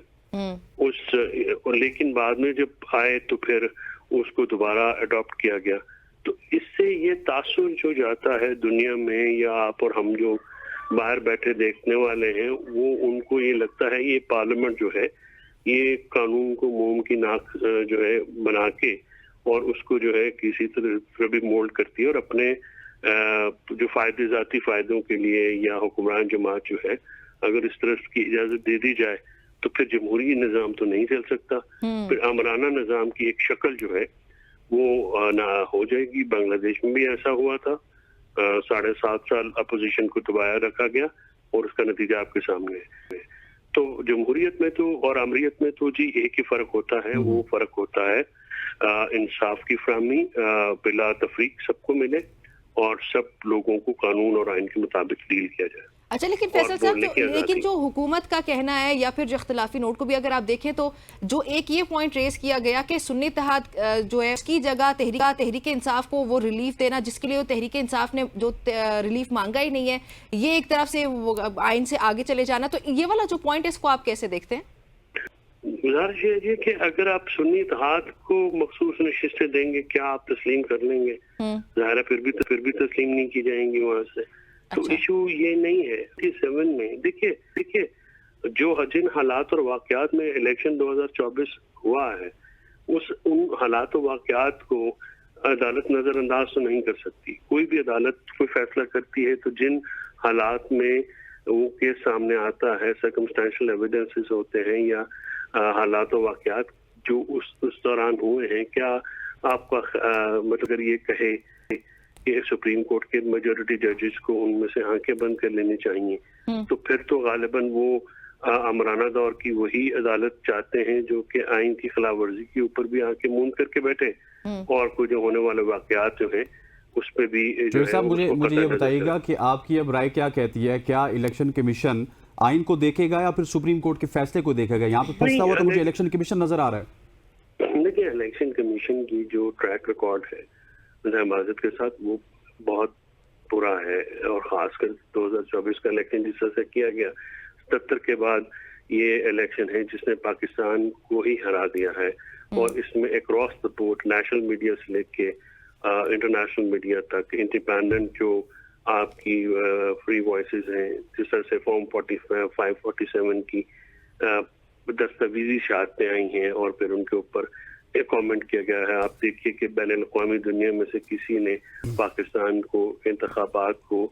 لیکن بعد میں جب آئے تو پھر اس کو دوبارہ اڈاپٹ کیا گیا. تو اس سے یہ تاثر جو جاتا ہے دنیا میں، یا آپ اور ہم جو باہر بیٹھے دیکھنے والے ہیں، وہ ان کو یہ لگتا ہے یہ پارلیمنٹ جو ہے یہ قانون کو موم کی ناک جو ہے بنا کے اور اس کو جو ہے کسی طرح بھی مولڈ کرتی ہے، اور اپنے جو ذاتی فائدوں کے لیے یا حکمران جماعت جو ہے اگر اس طرح کی اجازت دے دی جائے تو پھر جمہوری نظام تو نہیں چل سکتا. پھر آمرانہ نظام کی ایک شکل جو ہے وہ نہ ہو جائے گی. بنگلہ دیش میں بھی ایسا ہوا تھا. 7.5 سال اپوزیشن کو دبایا رکھا گیا اور اس کا نتیجہ آپ کے سامنے ہے. تو جمہوریت میں تو اور امریت میں تو جی ایک ہی فرق ہوتا ہے، وہ فرق ہوتا ہے انصاف کی فراہمی بلا تفریق سب کو ملے اور سب لوگوں کو قانون اور آئین کے مطابق ڈیل کیا جائے. اچھا لیکن فیصل صاحب، لیکن جو حکومت کا کہنا ہے یا پھر جو اختلافی نوٹ کو بھی اگر آپ دیکھیں تو جو ایک یہ پوائنٹ ریز کیا گیا کہ سنی اتحاد جو ہے اس کی جگہ تحریک انصاف کو وہ ریلیف دینا جس کے لیے وہ تحریک انصاف نے جو ریلیف مانگا ہی نہیں ہے، یہ ایک طرف سے آئین سے آگے چلے جانا، تو یہ والا جو پوائنٹ ہے اس کو آپ کیسے دیکھتے ہیں؟ گزارش یہ ہے کہ اگر آپ سنی اتحاد کو مخصوص نشستیں دیں گے کیا آپ تسلیم کر لیں گے؟ ظاہر ہے پھر بھی تسلیم نہیں کی جائیں گی وہاں سے. تو ایشو یہ نہیں ہے. 7 میں دیکھیے جو جن حالات اور واقعات میں الیکشن 2024 ہوا ہے ان حالات و واقعات کو عدالت نظر انداز تو نہیں کر سکتی. کوئی بھی عدالت کوئی فیصلہ کرتی ہے تو جن حالات میں وہ کیس سامنے آتا ہے، سرکمسٹینشل ایویڈنسز ہوتے ہیں یا حالات و واقعات جو اس دوران ہوئے ہیں، کیا آپ کا مطلب اگر یہ کہے کہ سپریم کورٹ کے میجورٹی ججز کو ان میں سے آنکھیں بند کر لینی چاہیے، تو پھر تو غالباً وہ آمرانہ دور کی وہی عدالت چاہتے ہیں جو کہ آئین کی خلاف ورزی کے اوپر بھی آنکھیں موند کر کے بیٹھے اور کوئی جو ہونے والے واقعات جو ہیں اس پہ بھی. صاحب مجھے یہ بتائیے گا کہ آپ کی اب رائے کیا کہتی ہے؟ کیا الیکشن کمیشن آئین کو دیکھے گا یا پھر سپریم کورٹ کے فیصلے کو دیکھے گا؟ یہاں پہ پھنستا ہوا تو مجھے الیکشن کمیشن نظر آ رہا ہے. دیکھیں، الیکشن کمیشن کی جو ٹریک ریکارڈ ہے معذرت کے ساتھ وہ بہت برا ہے، اور خاص کر 2024 کا الیکشن جس طرح سے کیا گیا 77 کے بعد یہ الیکشن ہے جس نے پاکستان کو ہی ہرا دیا ہے. اور اس میں across the board national media سے لے کے انٹرنیشنل میڈیا تک انڈیپینڈنٹ جو آپ کی فری وائسز ہیں، جس طرح سے فارم 547 کی دستاویزی شہادتیں آئی ہیں اور پھر ان کے اوپر ایک کامنٹ کیا گیا ہے. آپ دیکھیے کہ بین الاقوامی دنیا میں سے کسی نے پاکستان کو انتخابات کو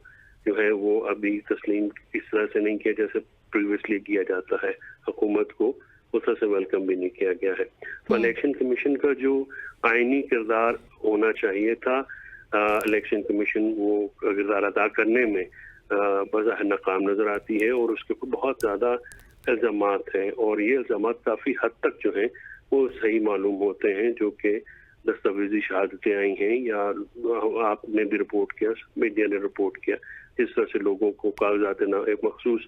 جو ہے وہ ابھی تسلیم اس طرح سے نہیں کیا جیسے پریویسلی کیا جاتا ہے. حکومت کو اس طرح سے ویلکم بھی نہیں کیا گیا ہے. تو الیکشن کمیشن کا جو آئینی کردار ہونا چاہیے تھا، الیکشن کمیشن وہ کردار ادا کرنے میں بظاہر ناکام نظر آتی ہے، اور اس کے اوپر بہت زیادہ الزامات ہیں، اور یہ الزامات کافی حد تک جو ہیں وہ صحیح معلوم ہوتے ہیں، جو کہ دستاویزی شہادتیں آئی ہیں یا آپ نے بھی رپورٹ کیا، میڈیا نے رپورٹ کیا، اس طرح سے لوگوں کو کاغذات ایک مخصوص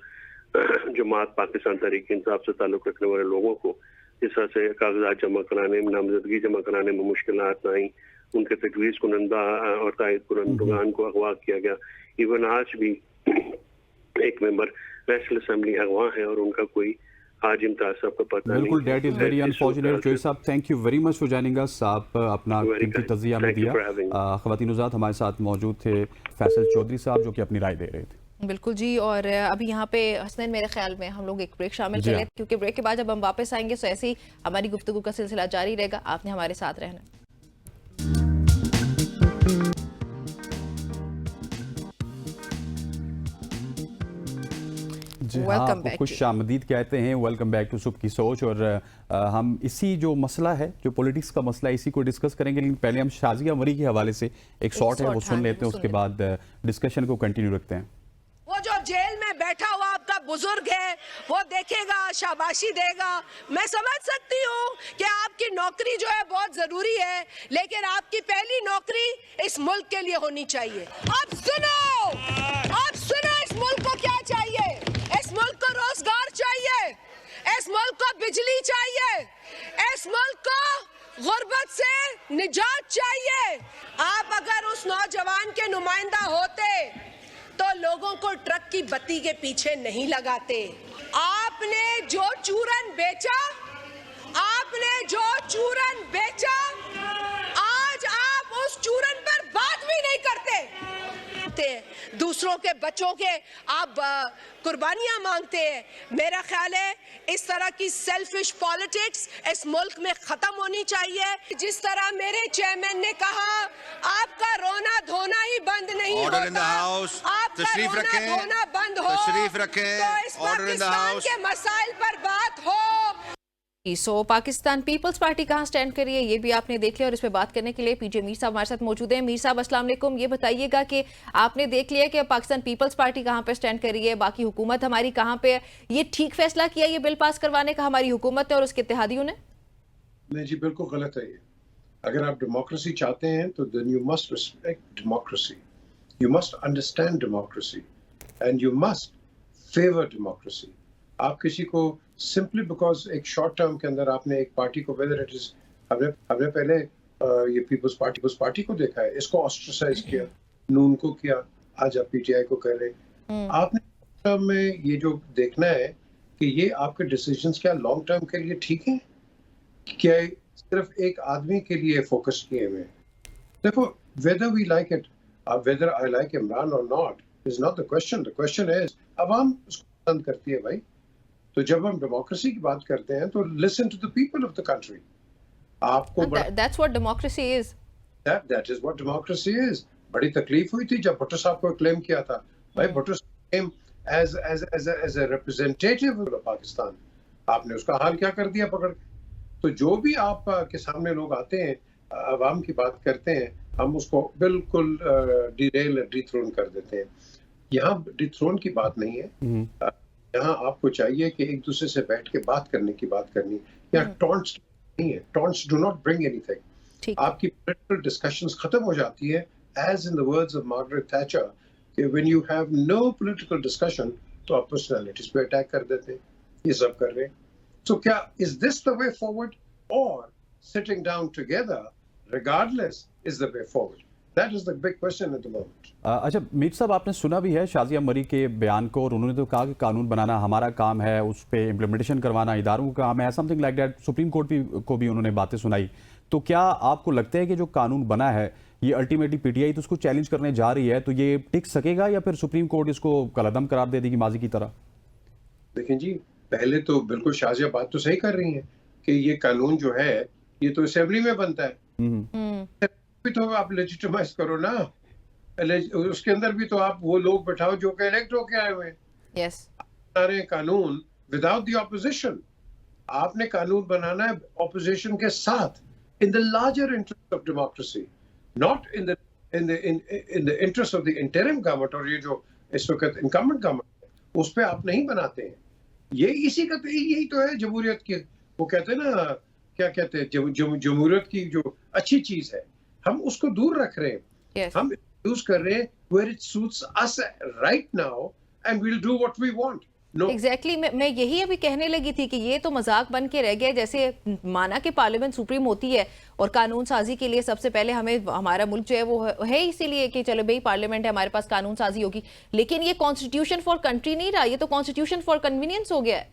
جماعت پاکستان تحریک انصاف سے تعلق رکھنے والے لوگوں کو اس طرح سے کاغذات جمع کرانے میں، نامزدگی جمع کرانے میں مشکلات آئیں، ان کے تجویز کنندہ اور تائید کنندگان کو اغوا کیا گیا. ایون آج بھی ایک ممبر نیشنل اسمبلی اغوا ہیں اور ان کا کوئی آج امتیاز صاحب کا پتہ نہیں. بالکل that is very unfortunate. Joey صاحب thank you very much for joining us. آپ اپنا قیمتی تجزیہ ہمیں دیا. خواتین حضرات ہمارے ساتھ موجود تھے فیصل چودھری صاحب جو کہ اپنی رائے دے رہے تھے. بالکل جی. اور ابھی یہاں پہ حسنین میرے خیال میں ہم لوگ ایک بریک شامل کر لیتے کیونکہ بریک کے بعد جب ہم واپس آئیں گے تو ایسی ہماری گفتگو کا سلسلہ جاری رہے گا. آپ نے ہمارے ساتھ رہنا. جی ہاں, آپ کو خوش آمدید کہتے ہیں. ویلکم بیک ٹو صبح کی سوچ. اور ہم اسی جو مسئلہ ہے جو پولیٹکس کا مسئلہ ہے اسی کو ڈسکس کریں گے, لیکن پہلے ہم شازیہ مری کے حوالے سے ایک شارٹ ہے وہ سن لیتے ہیں, اس کے بعد ڈسکشن کو کنٹینیو رکھتے ہیں. وہ جو جیل میں بیٹھا ہوا آپ کا بزرگ ہے وہ دیکھے گا, شاباشی دے گا. میں سمجھ سکتی ہوں کہ آپ کی نوکری جو ہے بہت ضروری ہے, لیکن آپ کی پہلی نوکری اس ملک کے لیے ہونی چاہیے. اب سنو اس ملک کو کیا چاہیے. اس ملک کو روزگار چاہیے, اس ملک کو بجلی چاہیے, اس ملک کو غربت سے نجات چاہیے. آپ اگر اس نوجوان کے نمائندہ ہوتے تو لوگوں کو ٹرک کی بتی کے پیچھے نہیں لگاتے. آپ نے جو چورن بیچا آج آپ اس چورن پر بات بھی نہیں کرتے. دوسروں کے بچوں کے آپ قربانیاں مانگتے ہیں. میرا خیال ہے اس طرح کی سیلفش پالیٹکس اس ملک میں ختم ہونی چاہیے. جس طرح میرے چیئرمین نے کہا آپ کا رونا دھونا ہی بند نہیں ہوتا, آپ کا رونا دھونا بند ہو تو اس پاکستان کے مسائل پر بات ہو. سو پاکستان پیپلز پارٹی کہاں سٹینڈ کر رہی ہے یہ بھی آپ نے دیکھ لیا, اور اس پہ بات کرنے کے لیے پی جے میر صاحب ہمارے ساتھ موجود ہیں. میر صاحب السلام علیکم. یہ بتائیے گا کہ آپ نے دیکھ لیا کہ پاکستان پیپلز پارٹی کہاں پہ سٹینڈ کر رہی ہے, باقی حکومت ہماری کہاں پہ ہے. یہ ٹھیک فیصلہ کیا یہ بل پاس کروانے کا ہماری حکومت نے اور اس کے اتحادیوں نے؟ نہیں جی, بالکل غلط ہے یہ. اگر آپ ڈیموکریسی چاہتے ہیں تو then you must respect democracy. You must understand democracy. And you must favor democracy. آپ کسی کو سمپلی بیکاز ایک شارٹ ٹرم کے اندر آپ نے ایک پارٹی کو ویدر اٹ از ہم نے پہلے یہ پیپلز پارٹی کو دیکھا ہے, اس کو آسٹرسائز کیا, نون کو کیا, آج آپ پی ٹی آئی کو کہہ رہے ہیں. آپ نے ٹرم میں یہ جو دیکھنا ہے کہ یہ آپ کے ڈیسیجنز کیا لانگ ٹرم کے لیے ٹھیک ہیں, کیا صرف ایک آدمی کے لیے فوکس کیے ہوئے. دیکھو whether we like it, whether I like Imran or not is not the question. The question is عوام اس کو پسند کرتی ہے بھائی. تو جب ہم ڈیموکریسی کی بات کرتے ہیں تو listen to the people of the country. آپ کو That's what democracy is. That is what democracy is. بڑی تکلیف ہوئی تھی جب بھٹو صاحب کو کلیم کیا تھا. بھائی بھٹو صاحب کلیم as a representative of Pakistan. آپ نے اس کا حال کیا کر دیا پکڑ. تو جو بھی آپ کے سامنے لوگ آتے ہیں عوام کی بات کرتے ہیں ہم اس کو بالکل ڈی تھرون کر دیتے ہیں. یہاں ڈی تھرون کی بات نہیں ہے. یہاں آپ کو چاہیے کہ ایک دوسرے سے بیٹھ کے بات کرنے کی بات کرنی. یہاں ٹونٹس نہیں ہے. ٹونٹس ڈو ناٹ برنگ اینی تھنگ. آپ کی پولیٹیکل ڈسکشنز ختم ہو جاتی ہے as in the words of Margaret Thatcher کہ when you have no political discussion تو آپ پرسنالٹیز پہ اٹیک کر دیتے ہیں. یہ سب کر رہے ہیں. So کیا is this the way forward or sitting down together regardless is the way forward? That is the big question at the moment. اچھا میر صاحب آپ نے سنا بھی ہے شازیہ مری کے بیان کو, اور انہوں نے تو کہا کہ قانون بنانا ہمارا کام ہے, اس پہ امپلیمنٹیشن کروانا اداروں کا کام ہے, some thing like that. Supreme court کو بھی انہوں نے باتیں سنائی. تو کیا آپ کو لگتا ہے کہ جو قانون بنا ہے یہ الٹیمیٹلی پی ٹی آئی تو اس کو چیلنج کرنے جا رہی ہے, تو یہ ٹک سکے گا یا پھر سپریم کورٹ اس کو کالعدم قرار دے دے گی ماضی کی طرح؟ دیکھیں جی, پہلے تو بالکل شازیہ بات تو صحیح کر رہی ہیں کہ یہ قانون جو ہے یہ تو اسمبلی میں بنتا ہے. تو آپ لیجیٹیمائز کرو نا, اس کے اندر بھی تو آپ وہ لوگ بٹھاؤ جو کہ الیکٹ ہو کے آئے ہوئے ہیں. قانون وداؤٹ دی اپوزیشن. آپ نے قانون بنانا ہے اپوزیشن کے ساتھ in the larger interest of democracy, not in the interest of the interim government. اور یہ جو اس وقت انکمبنٹ گورنمنٹ ہے اس پہ آپ نہیں بناتے ہیں. یہ اسی کا یہی تو ہے جمہوریت کی. وہ کہتے ہیں نا کیا کہتے ہیں جمہوریت کی جو اچھی چیز ہے ہم اس کو دور رکھ رہے ہیں. ہم یوز کر رہے ہیں where it suits us right now and we'll do what we want. Exactly میں یہی ابھی کہنے لگی تھی کہ یہ تو مذاق بن کے رہ گیا، جیسے مانا کہ پارلیمنٹ سپریم ہوتی ہے اور قانون سازی کے لیے سب سے پہلے ہمارا ملک جو ہے وہ ہے اسی لیے کہ چلو بھئی پارلیمنٹ ہے، ہمارے پاس قانون سازی ہوگی، لیکن یہ کانسٹیٹیوشن فار کنٹری نہیں رہا، یہ تو کانسٹیٹیوشن فار کنوینئنس ہو گیا ہے.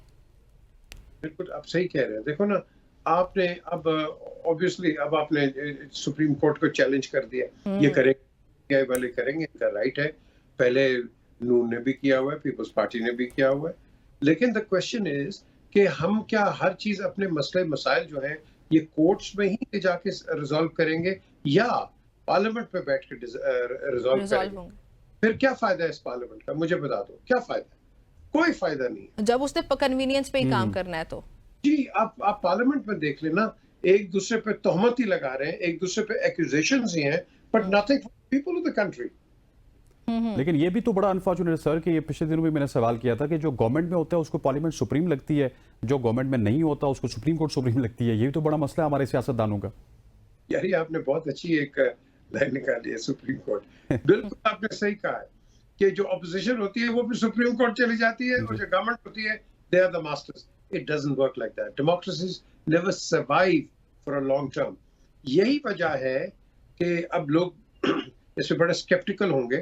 بالکل آپ صحیح کہہ رہے ہیں. دیکھو نا، آپ نے اب obviously اب آپ نے سپریم کورٹ کو چیلنج کر دیا، یہ کریں گے والے کریں گے، ان کا رائٹ ہے. پہلے نون نے بھی کیا ہوا ہے، پیپلز پارٹی نے بھی کیا ہوا ہے. لیکن دا کوشچن از کہ ہم کیا ہر چیز اپنے مسئلے مسائل جو ہیں یہ کورٹس میں ہی جا کے ریزالو کریں گے یا پارلیمنٹ پہ بیٹھ کے ریزالو کریں گے؟ پھر کیا فائدہ ہے اس پارلیمنٹ کا؟ مجھے بتا دو کیا فائدہ ہے؟ کوئی فائدہ نہیں ہے جب اس نے کنوینئنس پہ ہی کام کرنا ہے تو. جی آپ پارلیمنٹ میں دیکھ لینا، ایک دوسرے پہ تہمت ہی لگا رہے ہیں، ایک دوسرے پہ ایکوزیشنز ہی ہیں، but nothing for people of the country. لیکن یہ بھی تو بڑا انفارچونیٹ ہے سر کہ یہ پچھلے دنوں بھی میں نے سوال کیا تھا کہ جو گورنمنٹ میں ہوتا ہے اس کو پارلیمنٹ سپریم لگتی ہے، جو گورنمنٹ میں نہیں ہوتا اس کو سپریم کورٹ سپریم لگتی ہے. یہ بھی تو بڑا مسئلہ ہے ہمارے سیاستدانوں کا. یاری آپ نے بہت اچھی ایک لائن نکالی ہے، سپریم کورٹ. بالکل آپ نے صحیح کہا ہے کہ جو اپوزیشن ہوتی ہے وہ بھی سپریم کورٹ چلی جاتی ہے اور جو گورنمنٹ ہوتی ہے they are the masters. It doesn't work like that. Democracies never survive for a long term. یہی وجہ ہے کہ اب لوگ اس سے بڑے سکیپٹیکل ہوں گے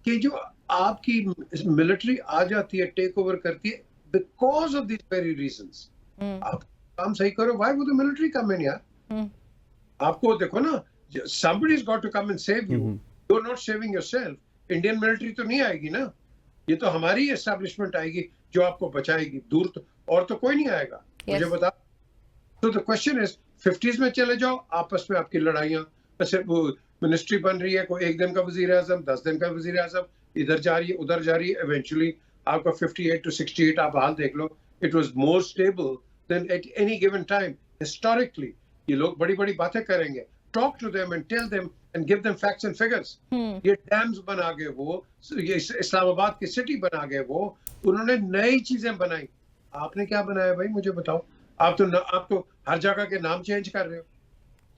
کہ جو آپ کی ملٹری آ جاتی ہے، ٹیک اوور کرتی ہے because of these very reasons. آپ کام صحیح کرو، وائی وڈ دی ملٹری کم ان یار؟ آپ کو دیکھو نا، somebody has got to come and save you. You're not saving yourself. Indian military تو نہیں آئے گی نا، یہ تو ہماری اسٹیبلشمنٹ آئے گی جو آپ کو بچائے گی. دور تو اور تو کوئی نہیں آئے گا، مجھے بتا. تو the question is 50s میں چلے جاؤ، آپس میں آپ کی لڑائیاں، وہ منسٹری بن رہی ہے، کوئی ایک دن کا وزیر اعظم، 10 دن کا وزیر اعظم، ادھر جا رہی ہے ادھر جا رہی ہے. ایونچولی آپ کا 58 to 68 آپ حال دیکھ لو. It was more stable than at any given time historically. یہ لوگ بڑی بڑی باتیں کریں گے. Talk to them and tell them and give them facts and figures. یہ ڈیمز بنا گئے، وہ یہ اسلام آباد کی سٹی بنا گئے، وہ انہوں نے نئی چیزیں بنائی. آپ نے کیا بنایا بھائی مجھے بتاؤ؟ آپ تو ہر جگہ کے نام چینج کر رہے ہو.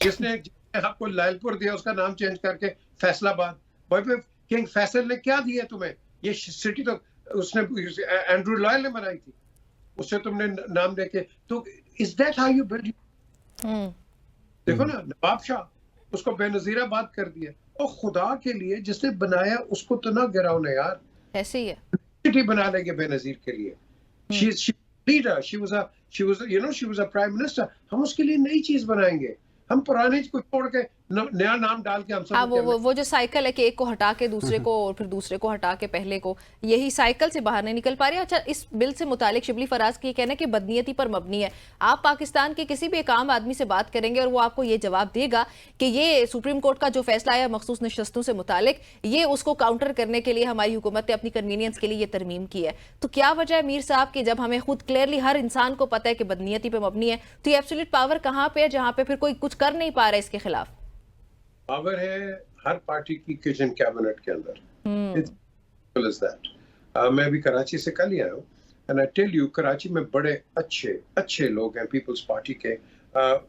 جس نے آپ کو لائل پور دیا اس کا نام چینج کر کے فیصل آباد. بھائی کنگ فیصل نے کیا دیا تمہیں؟ یہ سٹی تو اس نے اینڈرو لائل نے بنائی تھی، اس سے تم نے نام دے کے. تو is that how you build? دیکھو نا، نواب شاہ اس کو بے نظیرہ بات کر دیا. اور خدا کے لیے جس نے بنایا اس کو تو نہ گراؤ نا یار. ایسے ہی ہے، سٹی بنا لیں گے بے نظیر کے لیے. she was a prime minister. ہم اس کے لیے نئی چیز بنائیں گے. ہم پرانے کو چھوڑ کے نیا نام ڈال کے ہم سب وہ جو سائیکل ہے کہ ایک کو ہٹا کے دوسرے کو اور پھر دوسرے کو ہٹا کے پہلے کو، یہی سائیکل سے باہر نہیں نکل پا رہی. اچھا، اس بل سے متعلق شبلی فراز کی یہ کہنا ہے کہ بدنیتی پر مبنی ہے. آپ پاکستان کے کسی بھی ایک عام آدمی سے بات کریں گے اور وہ آپ کو یہ جواب دے گا کہ یہ سپریم کورٹ کا جو فیصلہ ہے مخصوص نشستوں سے متعلق، یہ اس کو کاؤنٹر کرنے کے لیے ہماری حکومت نے اپنی کنوینئنس کے لیے یہ ترمیم کی ہے. تو کیا وجہ ہے میر صاحب کہ جب ہمیں خود کلیئرلی ہر انسان کو پتہ ہے کہ بدنیتی پہ مبنی ہے، تو یہ ایبسولوٹ پاور کہاں پہ ہے جہاں پہ پھر کوئی کچھ کر نہیں پا رہا ہے اس کے خلاف؟ پاور ہے ہر پارٹی کی کچن کیبنٹ کے اندر. میں بھی کراچی سے کل ہی آیا ہوں. And I tell you, Karachi میں بڑے اچھے لوگ ہیں پیپلز پارٹی کے,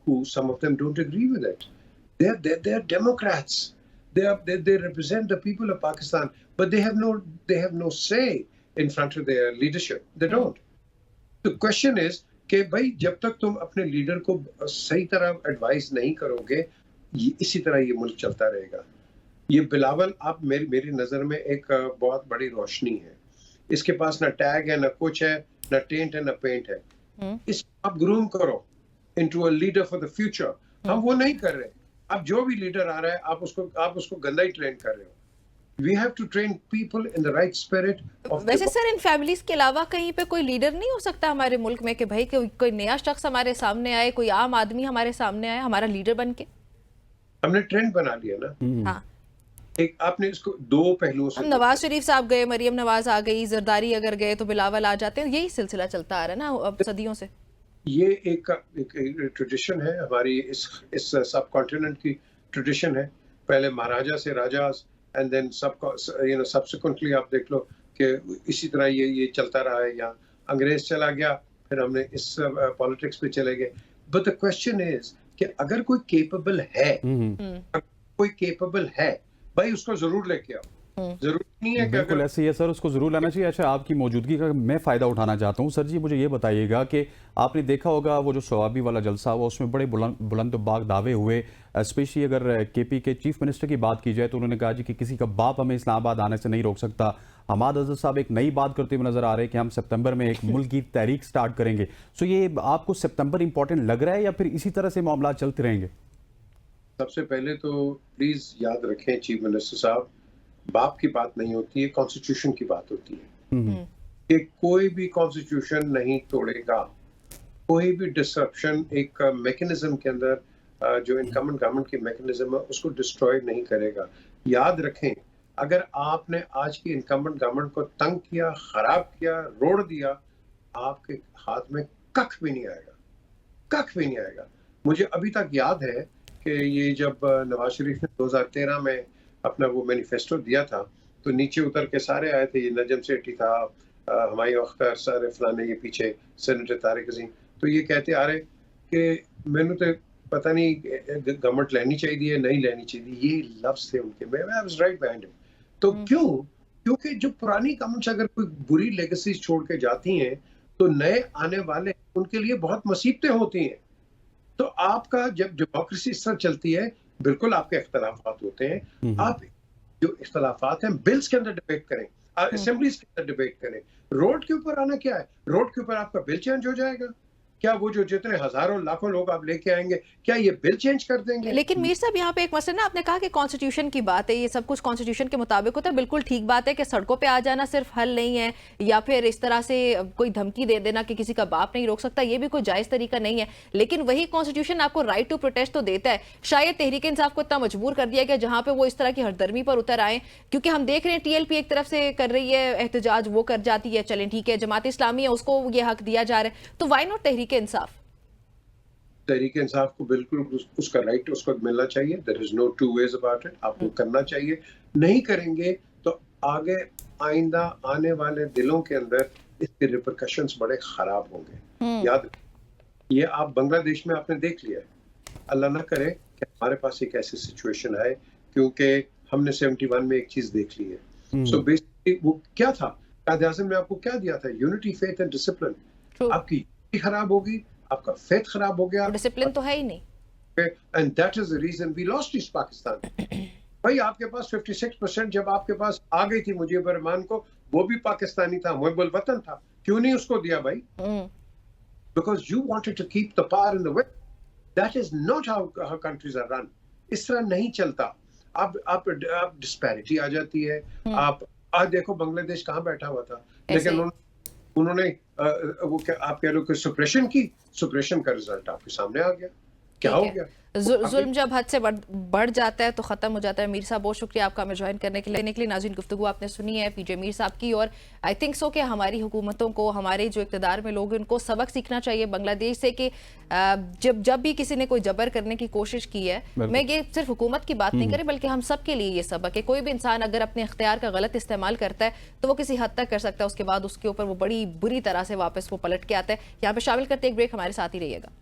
who some of them don't agree with it. They are Democrats. They represent the people of Pakistan, but they have no say in front of their leadership. They don't. The question is کہ بھائی جب تک تم اپنے leader کو صحیح طرح advise نہیں کرو گے, اسی طرح یہ ملک چلتا رہے گا. یہ بلاول آپ میری نظر میں ایک بہت بڑی روشنی ہے. اس کے پاس نہ ٹیگ ہے, نہ کچھ ہے, نہ ٹینٹ ہے, نہ پینٹ ہے. اس کو آپ گروم کرو into a leader for the future. ہم وہ نہیں کر رہے. اب جو بھی لیڈر آ رہا ہے آپ اس کو گندا ہی ٹرین کر رہے ہو. We have to train people in the right spirit. ویسے سر ان فیملیز کے علاوہ کہیں پہ کوئی لیڈر نہیں ہو سکتا ہمارے ملک میں کہ بھائی کوئی نیا شخص ہمارے سامنے آئے, کوئی عام آدمی ہمارے سامنے آئے ہمارا لیڈر بن کے؟ ہم نے ٹرینڈ بنا لیا نا. ہاں, ایک آپ نے اس کو دو پہلوؤں سے, نواز شریف صاحب گئے, مریم نواز آ گئی, زرداری اگر گئے تو بلاول آ جاتے ہیں. یہی سلسلہ چلتا آ رہا ہے نا اب صدیوں سے. یہ ایک ٹریڈیشن ہے ہماری, اس سب کانٹیننٹ کی ٹریڈیشن ہے. پہلے مہاراجا سے راجاز, اینڈ دین سبسیکوئنٹلی آپ دیکھ لو کہ اسی طرح یہ چلتا رہا ہے. یا انگریز چلا گیا, پھر ہم نے اس پالیٹکس پہ چلے گئے. بٹ دا کوشچن از کہ اگر کوئی کیپیبل ہے, بھائی اس کو ضرور لے کے آؤ. जरूरी नहीं है कि बिल्कुल अगर ऐसे ही है सर, उसको जरूर लाना चाहिए। अच्छा, आपकी मौजूदगी का मैं फ़ायदा उठाना चाहता हूँ सर जी। मुझे ये बताइएगा कि आपने देखा होगा वो जो शवाबी वाला जलसा हुआ, उसमें बड़े बुलंद बाग दावे हुए। स्पेशली अगर केपी के चीफ मिनिस्टर की बात की जाए तो उन्होंने कहा जी कि किसी का बाप हमें इस्लामाबाद आने से नहीं रोक सकता। हमाद अजहर साहब एक नई बात करते हुए नजर आ रहे हैं कि हम सितंबर में एक मुल्क की तहरीक स्टार्ट करेंगे। सो ये आपको सितंबर इंपॉर्टेंट लग रहा है या फिर इसी तरह से मामला चलते रहेंगे? सबसे पहले तो प्लीज याद रखें चीफ मिनिस्टर साहब, बाप की बात नहीं होती है, कॉन्स्टिट्यूशन की बात होती है कि कोई भी कॉन्स्टिट्यूशन नहीं तोड़ेगा, कोई भी डिसरप्शन एक मैकेनिज्म के अंदर जो इनकमेंट गवर्नमेंट की मैकेनिज्म है उसको डिस्ट्रॉय नहीं करेगा। याद रखें, अगर आपने आज की इनकमेंट गवर्नमेंट को तंग किया, खराब किया, रोड़ दिया, आपके हाथ में कख भी नहीं आएगा, कख भी नहीं आएगा। मुझे अभी तक याद है कि ये जब नवाज शरीफ ने 2013 में अपना वो मैनिफेस्टो दिया था तो नीचे उतर के सारे आए थे, ये नजम सेठी था, हमायूं अख्तर, सारे फलाने, ये पीछे सेनेटर तारिक अजीम, तो ये कहते आ रहे कि मैंने तो पता नहीं गवर्नमेंट लेनी चाहिए नहीं लेनी चाहिए, ये लफ्ज थे उनके। मैं I was right behind him. तो क्यों? क्योंकि जो पुरानी गवर्नमेंट्स अगर कोई बुरी लेगेसीज छोड़ के जाती हैं तो नए आने वाले उनके लिए बहुत मुसीबतें होती हैं। तो आपका जब डेमोक्रेसी इस तरह चलती है, बिल्कुल आपके इख्तलाफात होते हैं, आप जो इख्तलाफात हैं बिल्स के अंदर डिबेट करें, असेंबलीज के अंदर डिबेट करें। रोड के ऊपर आना क्या है? रोड के ऊपर आपका बिल चेंज हो जाएगा क्या? वो जो जितने हजारों लाखों लोग आप लेके आएंगे, क्या ये बिल चेंज कर देंगे? लेकिन मीर साहब यहाँ पे एक मसला ना, आपने कहा कि कॉन्स्टिट्यूशन की बात है, ये सब कुछ कॉन्स्टिट्यूशन के मुताबिक होता है, बिल्कुल ठीक बात है कि सड़कों पे आ जाना सिर्फ हल नहीं है, या फिर इस तरह से कोई धमकी दे देना कि किसी का बाप नहीं रोक सकता, ये भी कोई जायज़ तरीका नहीं है। लेकिन वही कॉन्स्टिट्यूशन आपको राइट टू प्रोटेस्ट तो देता है। शायद तहरीक इंसाफ को इतना मजबूर कर दिया गया जहाँ पे वो इस तरह की हरदर्मी पर उतर आए, क्योंकि हम देख रहे हैं TLP एक तरफ से कर रही है एहतजाज, वो कर जाती है, चलें ठीक है, जमात इस्लामी है उसको ये हक दिया जा रहा है, तो वाई नॉट तहरीक इंसाफ? तहरीक इंसाफ को बिल्कुल उसका राइट उसको मिलना चाहिए। There is no two ways about it. आपको करना चाहिए, नहीं करेंगे तो आगे आइंदा आने वाले दिलों के अंदर इसके रिपरकशंस बड़े खराब होंगे। याद, ये आप बांग्लादेश में आपने देख लिया है। अल्लाह ना करे कि हमारे पास एक ऐसी सिचुएशन आए, क्योंकि हमने 71 में एक चीज देख ली है। सो बेसिकली वो क्या था, कायद आज़म ने आपको क्या दिया था? Unity, faith and discipline. आपकी यूनिटी खराब होगी, आपका फेथ खराब हो गया, डिसिप्लिन तो है ही नहीं, and that is the reason we lost East Pakistan. भाई आपके पास 56% जब आपके पास आ गई थी मुजीब रहमान को, वो भी पाकिस्तानी था, मुहिब्बुल वतन था, क्यों नहीं उसको दिया भाई? Because you wanted to keep the power in the West. That is not how countries are run. इस तरह नहीं चलता। आप डिस्पैरिटी आ जाती है। आप आज देखो बांग्लादेश कहाँ बैठा हुआ था, लेकिन उन्होंने वो क्या आप कह लो कि सुप्रेशन की, सुप्रेशन का रिजल्ट आपके सामने आ गया। क्या हो गया? जुल्म जब हद से बढ़ जाता है तो ख़त्म हो जाता है। मीर साहब बहुत शुक्रिया आपका हमें ज्वाइन करने के लिए। नाज़रीन, गुफ्तगू आपने सुनी है PJ मीर साहब की, और आई थिंक सो कि हमारी हुकूमतों को, हमारे जो इक़्तिदार में लोग हैं, उनको सबक सीखना चाहिए बांग्लादेश से कि जब भी किसी ने कोई जबर करने की कोशिश की है, मैं ये सिर्फ हुकूमत की बात नहीं करी बल्कि हम सब के लिए ये सबक है। कोई भी इंसान अगर अपने इख्तियार का गलत इस्तेमाल करता है तो वो किसी हद तक कर सकता है, उसके बाद उसके ऊपर वो बड़ी बुरी तरह से वापस वो पलट के आता है। यहाँ पे शामिल करते एक ब्रेक, हमारे साथ ही रहिएगा।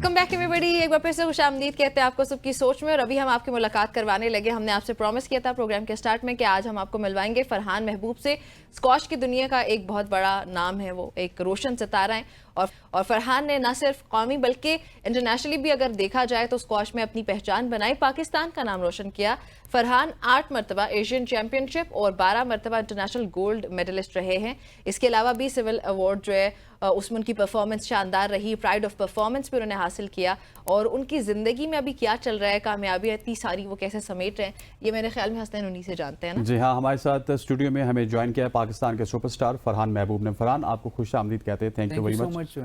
कम बैक एवरीबॉडी, एक बार फिर से खुशामदीद कहते हैं आपको सबकी सोच में। और अभी हम आपकी मुलाकात करवाने लगे। हमने आपसे प्रॉमिस किया था प्रोग्राम के स्टार्ट में कि आज हम आपको मिलवाएंगे फरहान महबूब से। स्क्वाश की दुनिया का एक बहुत बड़ा नाम है, वो एक रोशन सितारा है, और फरहान ने न सिर्फ कौमी बल्कि इंटरनेशनली भी अगर देखा जाए तो स्क्वाश में अपनी पहचान बनाई, पाकिस्तान का नाम रोशन किया। फरहान 8 मरतबा एशियन चैम्पियनशिप और 12 मरतबा इंटरनेशनल गोल्ड मेडलिस्ट रहे हैं। इसके अलावा भी सिविल अवार्ड जो है उसमें उनकी परफॉर्मेंस शानदार रही, प्राइड ऑफ परफॉर्मेंस भी उन्होंने हासिल किया। और उनकी ज़िंदगी में अभी क्या चल रहा है, कामयाबी इतनी सारी वो कैसे समेट रहे हैं, ये मेरे ख्याल में हसनैन उन्हीं से जानते हैं ना। जी हाँ, हमारे साथ स्टूडियो में हमें ज्वाइन किया है पाकिस्तान के सुपरस्टार फरहान महबूब ने। फरहान, आपको खुश आमदीद कहते हैं, थैंक यू वेरी मच।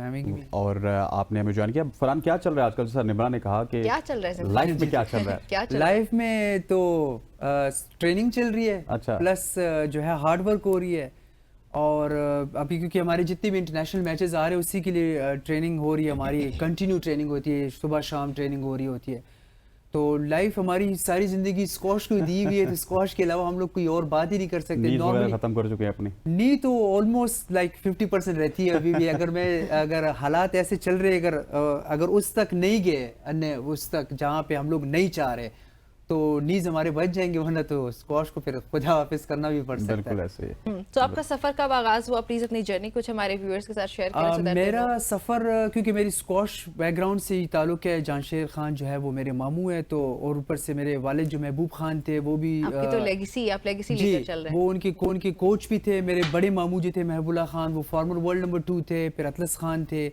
और आपने हमें ज्वाइन किया। फरहान, क्या चल रहा है आजकल? सर निमरा ने कहा कि क्या चल रहा है लाइफ में, क्या चल रहा है? लाइफ में तो ट्रेनिंग चल रही है, अच्छा, प्लस जो है हार्ड वर्क हो रही है। और अभी क्योंकि हमारे जितने भी इंटरनेशनल मैचेस आ रहे हैं उसी के लिए ट्रेनिंग हो रही है, हमारी कंटिन्यू ट्रेनिंग होती है, सुबह शाम ट्रेनिंग हो रही होती है। तो लाइफ हमारी सारी जिंदगी स्क्वाश को दी हुई है, तो स्क्वाश के अलावा हम लोग कोई और बात ही नहीं कर सकते। नॉर्मली खत्म कर चुके हैं अपनी नी, तो ऑलमोस्ट लाइक 50% रहती है अभी भी। अगर हालात ऐसे चल रहे, अगर उस तक नहीं गए, अन्य उस तक जहाँ पे हम लोग नहीं चाह रहे, تو نیز ہمارے بچ جائیں گے, ورنہ تو اسکواش کو پھر خدا واپس کرنا بھی پڑ سکتا ہے. بالکل ایسے ہی. تو آپ کا سفر کب آغاز ہوا؟ پلیز اپنی جرنی کچھ ہمارے ویورز کے ساتھ شیئر کریں. میرا سفر کیونکہ میری اسکواش بیک گراؤنڈ سے ہی تعلق ہے, جانشیر خان جو ہے وہ میرے ماموں ہیں, تو اور اوپر سے میرے والد جو محبوب خان تھے وہ بھی آپ کی تو لیگیسی, آپ لیگیسی لے کر چل رہے ہیں. وہ ان کے کوچ بھی تھے. میرے بڑے ماموں جو تھے محب اللہ خان, وہ فارمر ورلڈ نمبر 2 تھے. پھر اطلس خان تھے.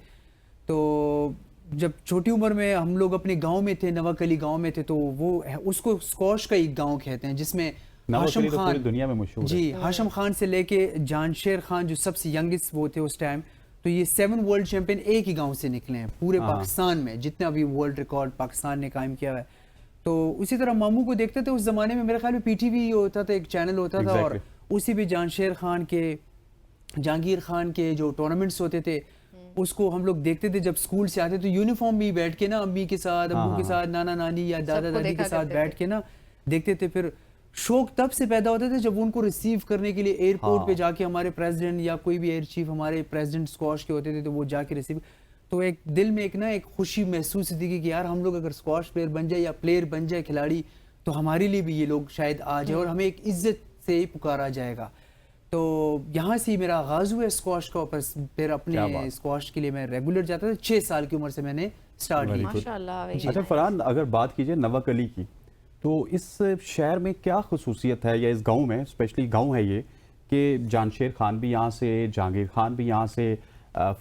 تو جب چھوٹی عمر میں ہم لوگ اپنے گاؤں میں تھے, نواکلی گاؤں میں تھے, تو وہ اس کو اسکواش کا ایک گاؤں کہتے ہیں, جس میں ہاشم خان, دنیا میں مشہور ہے. جی, ہاشم خان سے لے کے جانشیر خان جو سب سے ینگسٹ وہ تھے اس ٹائم, تو یہ 7 ورلڈ چیمپئن ایک ہی گاؤں سے نکلے ہیں پورے پاکستان میں, جتنا بھی ورلڈ ریکارڈ پاکستان نے قائم کیا ہے. تو اسی طرح ماموں کو دیکھتے تھے اس زمانے میں, میرے خیال میں پی ٹی وی ہوتا تھا, ایک چینل ہوتا تھا, اور اسی بھی جانشیر خان کے, جہانگیر خان کے جو ٹورنامنٹس ہوتے تھے اس کو ہم لوگ دیکھتے تھے. جب اسکول سے آتے تو یونیفارم بھی بیٹھ کے نا, امی کے ساتھ, ابو کے ساتھ, نانا نانی یا دادا دادی کے ساتھ بیٹھ کے نا دیکھتے تھے. پھر شوق تب سے پیدا ہوتے تھے جب ان کو ریسیو کرنے کے لیے ایئرپورٹ پہ جا کے ہمارے پریزیڈنٹ یا کوئی بھی ایئر چیف, ہمارے پریزیڈنٹ اسکواش کے ہوتے تھے, تو وہ جا کے ریسیو, تو ایک دل میں ایک خوشی محسوس ہوتی کہ یار ہم لوگ اگر اسکواش پلیئر بن جائے یا پلیئر بن جائے کھلاڑی, تو ہمارے لیے بھی یہ لوگ شاید آ جائے اور ہمیں ایک عزت سے پکارا جائے گا. تو یہاں سے میرا آغاز ہوا اسکواش کا. پھر اپنے اسکواش کے لیے میں ریگولر جاتا تھا, 6 سال کی عمر سے میں نے سٹارٹ کی. ماشاءاللہ. اچھا فرحان, اگر بات کیجئے نواکلی کی, تو اس شہر میں کیا خصوصیت ہے, یا اس گاؤں میں, اسپیشلی گاؤں ہے یہ, کہ جانشیر خان بھی یہاں سے, جہانگیر خان بھی یہاں سے,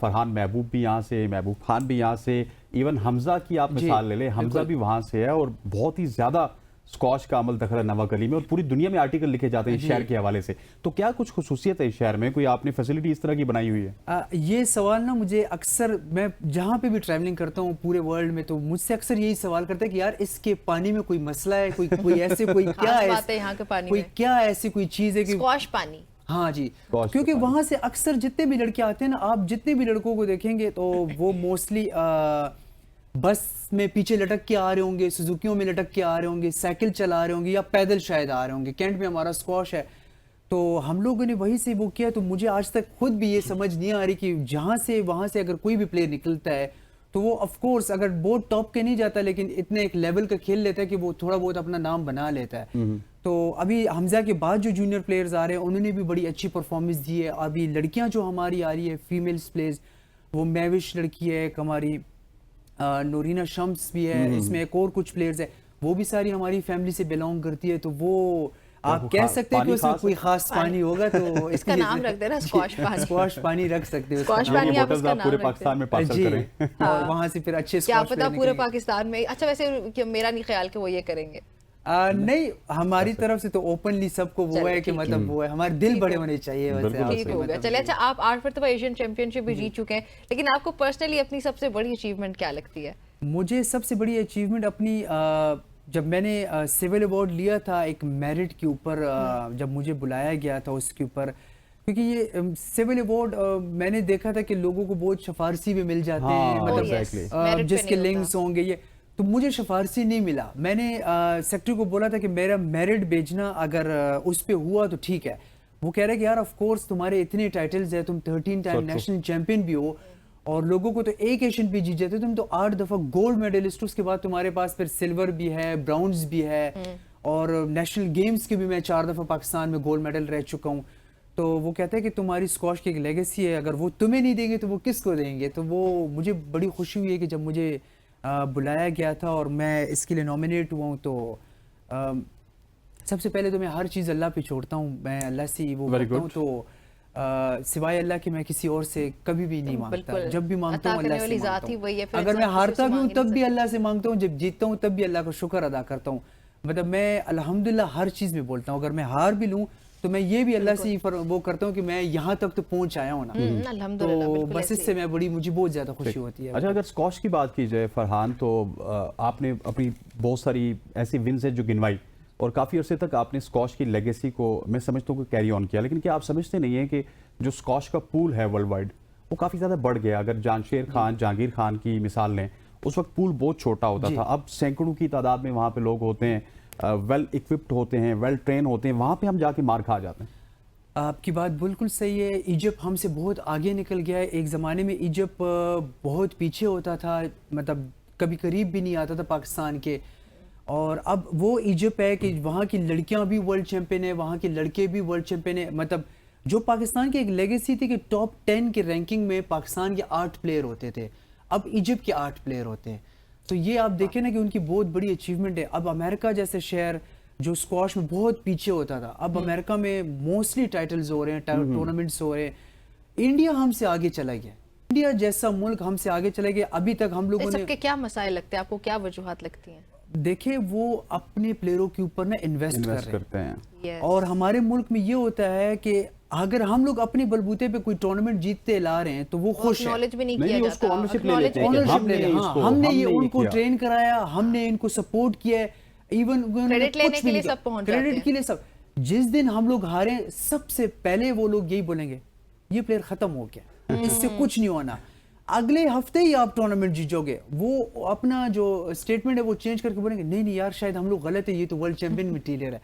فرحان محبوب بھی یہاں سے, محبوب خان بھی یہاں سے, ایون حمزہ کی آپ مثال لے لیں, حمزہ بھی وہاں سے ہے, اور بہت ہی زیادہ اسکواش کا عمل دخل ہے نواکلی میں, اور پوری دنیا میں آرٹیکل لکھے جاتے ہیں اس شہر کے حوالے سے. تو کیا کچھ خصوصیت ہے اس شہر میں, کوئی آپ نے فیسلٹی اس طرح کی بنائی ہوئی ہے؟ یہ سوال نا مجھے اکثر, میں جہاں پہ بھی ٹریولنگ کرتا ہوں پورے ورلڈ میں, تو مجھ سے اکثر یہی سوال کرتا ہے کہ یار اس کے پانی میں کوئی مسئلہ ہے, کوئی ایسے کوئی کیا ایسی کوئی چیز ہے کہ اسکواش پانی. ہاں جی, کیونکہ وہاں سے اکثر جتنے بھی لڑکے آتے ہیں نا, آپ جتنے بھی لڑکوں کو دیکھیں گے تو وہ موسٹلی بس میں پیچھے لٹک کے آ رہے ہوں گے, سوزوکیوں میں لٹک کے آ رہے ہوں گے, سائیکل چلا رہے ہوں گے, یا پیدل شاید آ رہے ہوں گے. کینٹ میں ہمارا اسکواش ہے, تو ہم لوگوں نے وہی سے وہ کیا. تو مجھے آج تک خود بھی یہ سمجھ نہیں آ رہی کہ جہاں سے وہاں سے اگر کوئی بھی پلیئر نکلتا ہے تو وہ آف کورس اگر بہت ٹاپ کے نہیں جاتا, لیکن اتنے ایک لیول کا کھیل لیتا ہے کہ وہ تھوڑا بہت اپنا نام بنا لیتا ہے. تو ابھی حمزہ کے بعد جو جونیئر پلیئرز آ رہے ہیں انہوں نے بھی بڑی اچھی پرفارمنس دی ہے. ابھی لڑکیاں جو ہماری آ رہی ہے فیمیلز پلیئرز, وہ میوش لڑکی ہے, ایک ہماری نورینا شمس بھی ہے, اس میں ایک اور کچھ پلیئرز ہیں, وہ بھی ساری ہماری فیملی سے بیلانگ کرتی ہے. تو وہ آپ کہہ سکتے ہیں کہ اس میں کوئی خاص پانی ہوگا, تو اس کا نام رکھ دینا اسکواش پانی. اسکواش پانی رکھ سکتے ہیں, اسکواش پانی آپ اس کا نام پورے پاکستان میں پارسل کریں, اور وہاں سے پھر اچھے کیا پتا پورے پاکستان میں. اچھا ویسے میرا نہیں خیال کہ وہ یہ کریں گے. نہیں, ہماری طرف سے تو اوپنلی سب کو وہ ہے کہ مطلب وہ ہے, ہمارے دل بڑے ہونے چاہیے. ٹھیک ہو گیا. چلے, اچھا آپ 8 مرتبہ ایشین چیمپئن شپ بھی جیت چکے ہیں, لیکن آپ کو پرسنلی اپنی سب سے بڑی اچیومنٹ کیا لگتی ہے؟ مجھے سب سے بڑی اچیومنٹ اپنی, جب میں نے سول ایوارڈ لیا تھا ایک میرٹ کے اوپر, جب مجھے بلایا گیا تھا اس کے اوپر, کیونکہ یہ سول ایوارڈ میں نے دیکھا تھا کہ لوگوں کو بہت شفارسی بھی مل جاتے ہیں, مطلب جس کے لنکس ہوں گے یہ, تو مجھے شفارسی نہیں ملا. میں نے سیکٹری کو بولا تھا کہ میرا میرٹ بھیجنا, اگر اس پہ ہوا تو ٹھیک ہے. وہ کہہ رہے کہ یار آف کورس تمہارے اتنے ٹائٹلز ہیں, تم 13 ٹائم نیشنل چیمپئن بھی ہو, اور لوگوں کو تو ایک ایشین پہ جیت جاتے, تم تو 8 دفعہ گولڈ میڈلسٹ, اس کے بعد تمہارے پاس پھر سلور بھی ہے, براؤنز بھی ہے, اور نیشنل گیمز کے بھی میں 4 دفعہ پاکستان میں گولڈ میڈل رہ چکا ہوں. تو وہ کہتا ہے کہ تمہاری اسکواش کی ایک لیگیسی ہے, اگر وہ تمہیں نہیں دیں گے تو وہ کس کو دیں گے. تو وہ مجھے بڑی خوشی ہوئی ہے کہ جب مجھے بلایا گیا تھا اور میں اس کے لیے نامینیٹ ہوا ہوں, تو سب سے پہلے تو میں ہر چیز اللہ پہ چھوڑتا ہوں, میں اللہ سے وہ کرتا ہوں, تو سوائے اللہ کے میں کسی اور سے کبھی بھی نہیں مانگتا. جب بھی مانگتا ہوں اللہ سے مانگتا ہوں, اگر میں ہارتا بھی ہوں تب بھی اللہ سے مانگتا ہوں, جب جیتتا ہوں تب بھی اللہ کا شکر ادا کرتا ہوں. مطلب میں الحمدللہ ہر چیز میں بولتا ہوں, اگر میں ہار بھی لوں تو میں یہ بھی اللہ سے وہ کرتا ہوں کہ میں یہاں تک تو پہنچ آیا ہوں نا, تو بس اس سے میں مجھے بہت زیادہ خوشی ہوتی ہے. اچھا, اگر اسکواش کی بات کی جائے فرحان, تو آپ نے اپنی بہت ساری ایسی ونز ہیں جو گنوائی, اور کافی عرصے تک آپ نے اسکواش کی لیگیسی کو میں سمجھتا ہوں کہ کیری آن کیا, لیکن کیا آپ سمجھتے نہیں ہیں کہ جو اسکواش کا پول ہے ورلڈ وائڈ وہ کافی زیادہ بڑھ گیا؟ اگر جانشیر خان, جہانگیر خان کی مثال لیں, اس وقت پول بہت چھوٹا ہوتا تھا, اب سینکڑوں کی تعداد میں وہاں پہ لوگ ہوتے ہیں, ویل اکوپڈ ہوتے ہیں, ویل ٹرین ہوتے ہیں, وہاں پہ ہم جا کے مار کھا جاتے ہیں. آپ کی بات بالکل صحیح ہے. ایجپٹ ہم سے بہت آگے نکل گیا ہے. ایک زمانے میں ایجپٹ بہت پیچھے ہوتا تھا, مطلب کبھی قریب بھی نہیں آتا تھا پاکستان کے, اور اب وہ ایجپٹ ہے کہ وہاں کی لڑکیاں بھی ورلڈ چیمپئن ہیں, وہاں کے لڑکے بھی ورلڈ چیمپئن ہیں. مطلب جو پاکستان کی ایک لیگیسی تھی کہ ٹاپ 10 کے رینکنگ میں پاکستان کے 8 پلیئر ہوتے تھے, اب ایجپٹ کے 8 پلیئر ہوتے ہیں. تو یہ آپ دیکھیں نا کہ ان کی بہت بڑی اچیومنٹ ہے. اب امریکہ جیسے شہر جو اسکواش میں بہت پیچھے ہوتا تھا, اب امریکہ میں موسٹلی ٹائٹلز ہو رہے ہیں, ٹورنامنٹس ہو رہے ہیں. انڈیا ہم سے آگے چلا گیا, انڈیا جیسا ملک ہم سے آگے چلے گیا. ابھی تک ہم لوگوں نے سب کے کیا مسائل لگتے ہیں آپ کو, کیا وجوہات لگتی ہیں؟ دیکھیں وہ اپنے پلیئروں کے اوپر نا انویسٹ کرتے ہیں, اور ہمارے ملک میں یہ ہوتا ہے کہ اگر ہم لوگ اپنے بلبوتے پہ کوئی ٹورنامنٹ جیتتے لا رہے ہیں تو وہ خوش ہیں, نالج بھی نہیں کیا اس کو جاتا, اونرشپ لے لیتے ہیں کہ ہم نے یہ ان کو ٹرین کرایا, ہم نے ان کو سپورٹ کیا ہے, ایون کریڈٹ لینے کے لیے سب پہنچ جاتے ہیں. کریڈٹ کے لیے سب. جس دن ہم لوگ ہارے سب سے پہلے وہ لوگ یہی بولیں گے یہ پلیئر ختم ہو گیا, اس سے کچھ نہیں ہونا, اگلے ہفتے ہی آپ ٹورنامنٹ جیتو گے. وہ اپنا جو اسٹیٹمنٹ ہے وہ چینج کر کے بولیں گے نہیں نہیں یار شاید ہم لوگ غلط ہے, یہ تو ورلڈ چیمپئن مٹیریل ہے.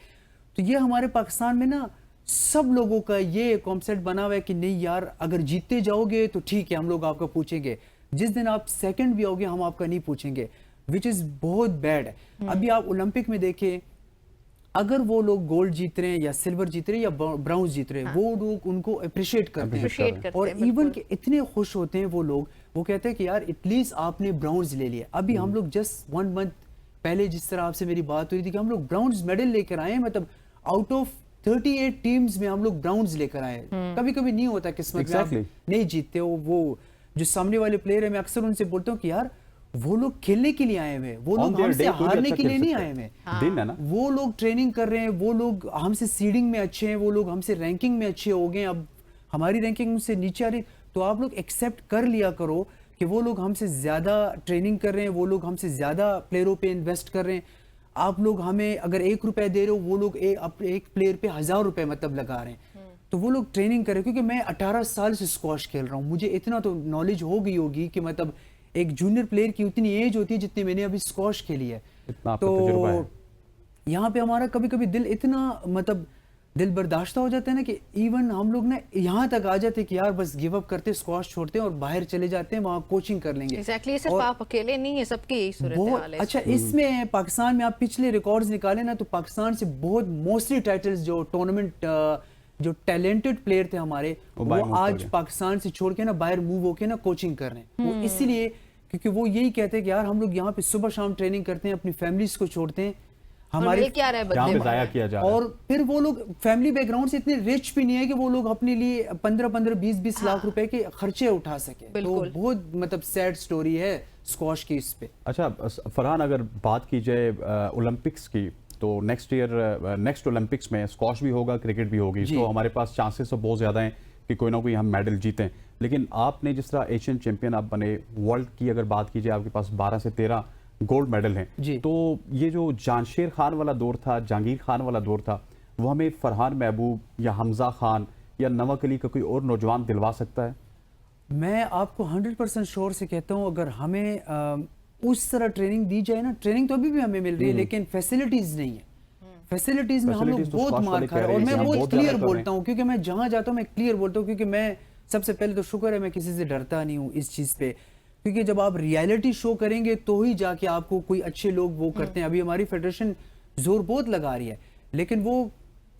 تو یہ ہمارے پاکستان میں نا سب لوگوں کا یہ کانسیپٹ بنا ہوا ہے کہ نہیں یار اگر جیتتے جاؤ گے تو ٹھیک ہے ہم لوگ آپ کا پوچھیں گے, جس دن آپ سیکنڈ بھی آؤ گے ہم آپ کا نہیں پوچھیں گے, وچ از بہت بیڈ ہے. ابھی آپ اولمپک میں دیکھیں اگر وہ لوگ گولڈ جیت رہے ہیں یا سلور جیت رہے ہیں یا برونز جیت رہے ہیں, وہ لوگ ان کو اپریشیٹ کرتے ہیں اور ایون کہ اتنے خوش ہوتے ہیں وہ لوگ, وہ کہتے ہیں کہ یار ایٹ لیسٹ آپ نے براؤنز لے لیا. ابھی ہم لوگ جسٹ 1 منتھ پہلے جس طرح آپ سے میری بات ہوئی تھی کہ ہم لوگ براؤنز میڈل لے کر آئے ہیں, مطلب آؤٹ آف 38 ٹیمز میں ہم لوگ براؤنز لے کر آئے ہیں. کبھی کبھی نہیں ہوتا قسمت میں آپ نہیں جیتتے ہو. وہ جو سامنے والے پلیئر ہیں میں اکثر ان سے بولتا ہوں کہ یار وہ لوگ کھیلنے کے لیے آئے ہوئے, وہ لوگ ہم سے ہارنے کے لیے نہیں آئے ہوئے. وہ لوگ ٹریننگ کر رہے ہیں, وہ لوگ ہم سے سیڈنگ میں اچھے ہیں, وہ لوگ ہم سے رینکنگ میں اچھے ہو گئے, اب ہماری رینکنگ ان سے نیچے آ رہی. تو آپ لوگ ایکسیپٹ کر لیا کرو کہ وہ لوگ ہم سے زیادہ ٹریننگ کر رہے ہیں, وہ لوگ ہم سے زیادہ پلیئروں پہ انویسٹ کر رہے ہیں. آپ لوگ ہمیں اگر 1 روپے دے رہے ہو, وہ لوگ ایک پلیئر پہ 1000 روپے مطلب لگا رہے ہیں. تو وہ لوگ ٹریننگ کر رہے ہیں, کیونکہ میں 18 سال سے اسکواش کھیل رہا ہوں, مجھے اتنا تو نالج ہو گئی ہوگی کہ مطلب ایک جونیئر پلیئر کی اتنی ایج ہوتی ہے جتنی میں نے ابھی اسکواش کھیلی ہے. تو یہاں پہ ہمارا کبھی کبھی دل اتنا مطلب دل برداشتہ ہو جاتا ہے نا کہ ایون ہم لوگ نا یہاں تک آ جاتے کہ یار بس گیو اپ کرتے, اسکواش چھوڑتے ہیں اور باہر چلے جاتے ہیں, وہاں کوچنگ کر لیں گے. ایگزیکٹلی, صرف آپ اکیلے نہیں ہیں, سب کی یہی صورتحال ہے. اچھا اس میں پاکستان میں آپ پچھلے ریکارڈز نکالیں نا تو پاکستان سے بہت موسٹلی ٹائٹلز جو ٹورنامنٹ جو ٹیلنٹڈ پلیئر تھے ہمارے وہ آج پاکستان سے چھوڑ کے نا باہر موو ہو کے نا کوچنگ کر رہے ہیں. وہ اسی لیے کیونکہ وہ یہی کہتے ہیں کہ یار ہم لوگ یہاں پہ صبح شام ٹریننگ کرتے ہیں, اپنی فیملیز کو چھوڑتے ہیں, ہمارے اور پھر وہ لوگ فیملی بیک گراؤنڈ سے اتنے رچ بھی نہیں ہے کہ وہ لوگ اپنے لیے 15-20 لاکھ روپے کے خرچے اٹھا سکیں. تو بہت مطلب سیڈ سٹوری ہے اسکواش کی اس پہ. اچھا فرحان, اگر بات کی جائے اولمپکس کی تو نیکسٹ اولمپکس میں اسکواش بھی ہوگا, کرکٹ بھی ہوگی, تو ہمارے پاس چانسز تو بہت زیادہ ہیں کہ کوئی نہ کوئی ہم میڈل جیتیں. لیکن آپ نے جس طرح ایشین چیمپئن آپ بنے, ورلڈ کی اگر بات کی جائے آپ کے پاس 12 سے 13 گولڈ میڈل ہیں, تو یہ جو جانشیر خان والا دور تھا, جہانگیر خان والا دور تھا, وہ ہمیں فرحان محبوب یا حمزہ خان یا نمک علی کا کوئی اور نوجوان دلوا سکتا ہے؟ میں آپ کو 100% شور سے کہتا ہوں اگر ہمیں اس طرح ٹریننگ دی جائے نا, ٹریننگ تو ابھی بھی ہمیں مل رہی ہے لیکن فیسلٹیز نہیں ہے. فیسلٹیز میں ہم لوگ بہت مار کھا رہے ہیں, اور میں بہت کلیئر بولتا ہوں کیونکہ میں جہاں جاتا ہوں میں کلیئر بولتا ہوں, کیونکہ میں سب سے پہلے تو شکر ہے میں کسی سے ڈرتا نہیں ہوں اس چیز پہ, کیونکہ جب آپ ریالٹی شو کریں گے تو ہی جا کے آپ کو کوئی اچھے لوگ وہ کرتے ہیں. ابھی ہماری فیڈریشن زور بہت لگا رہی ہے لیکن وہ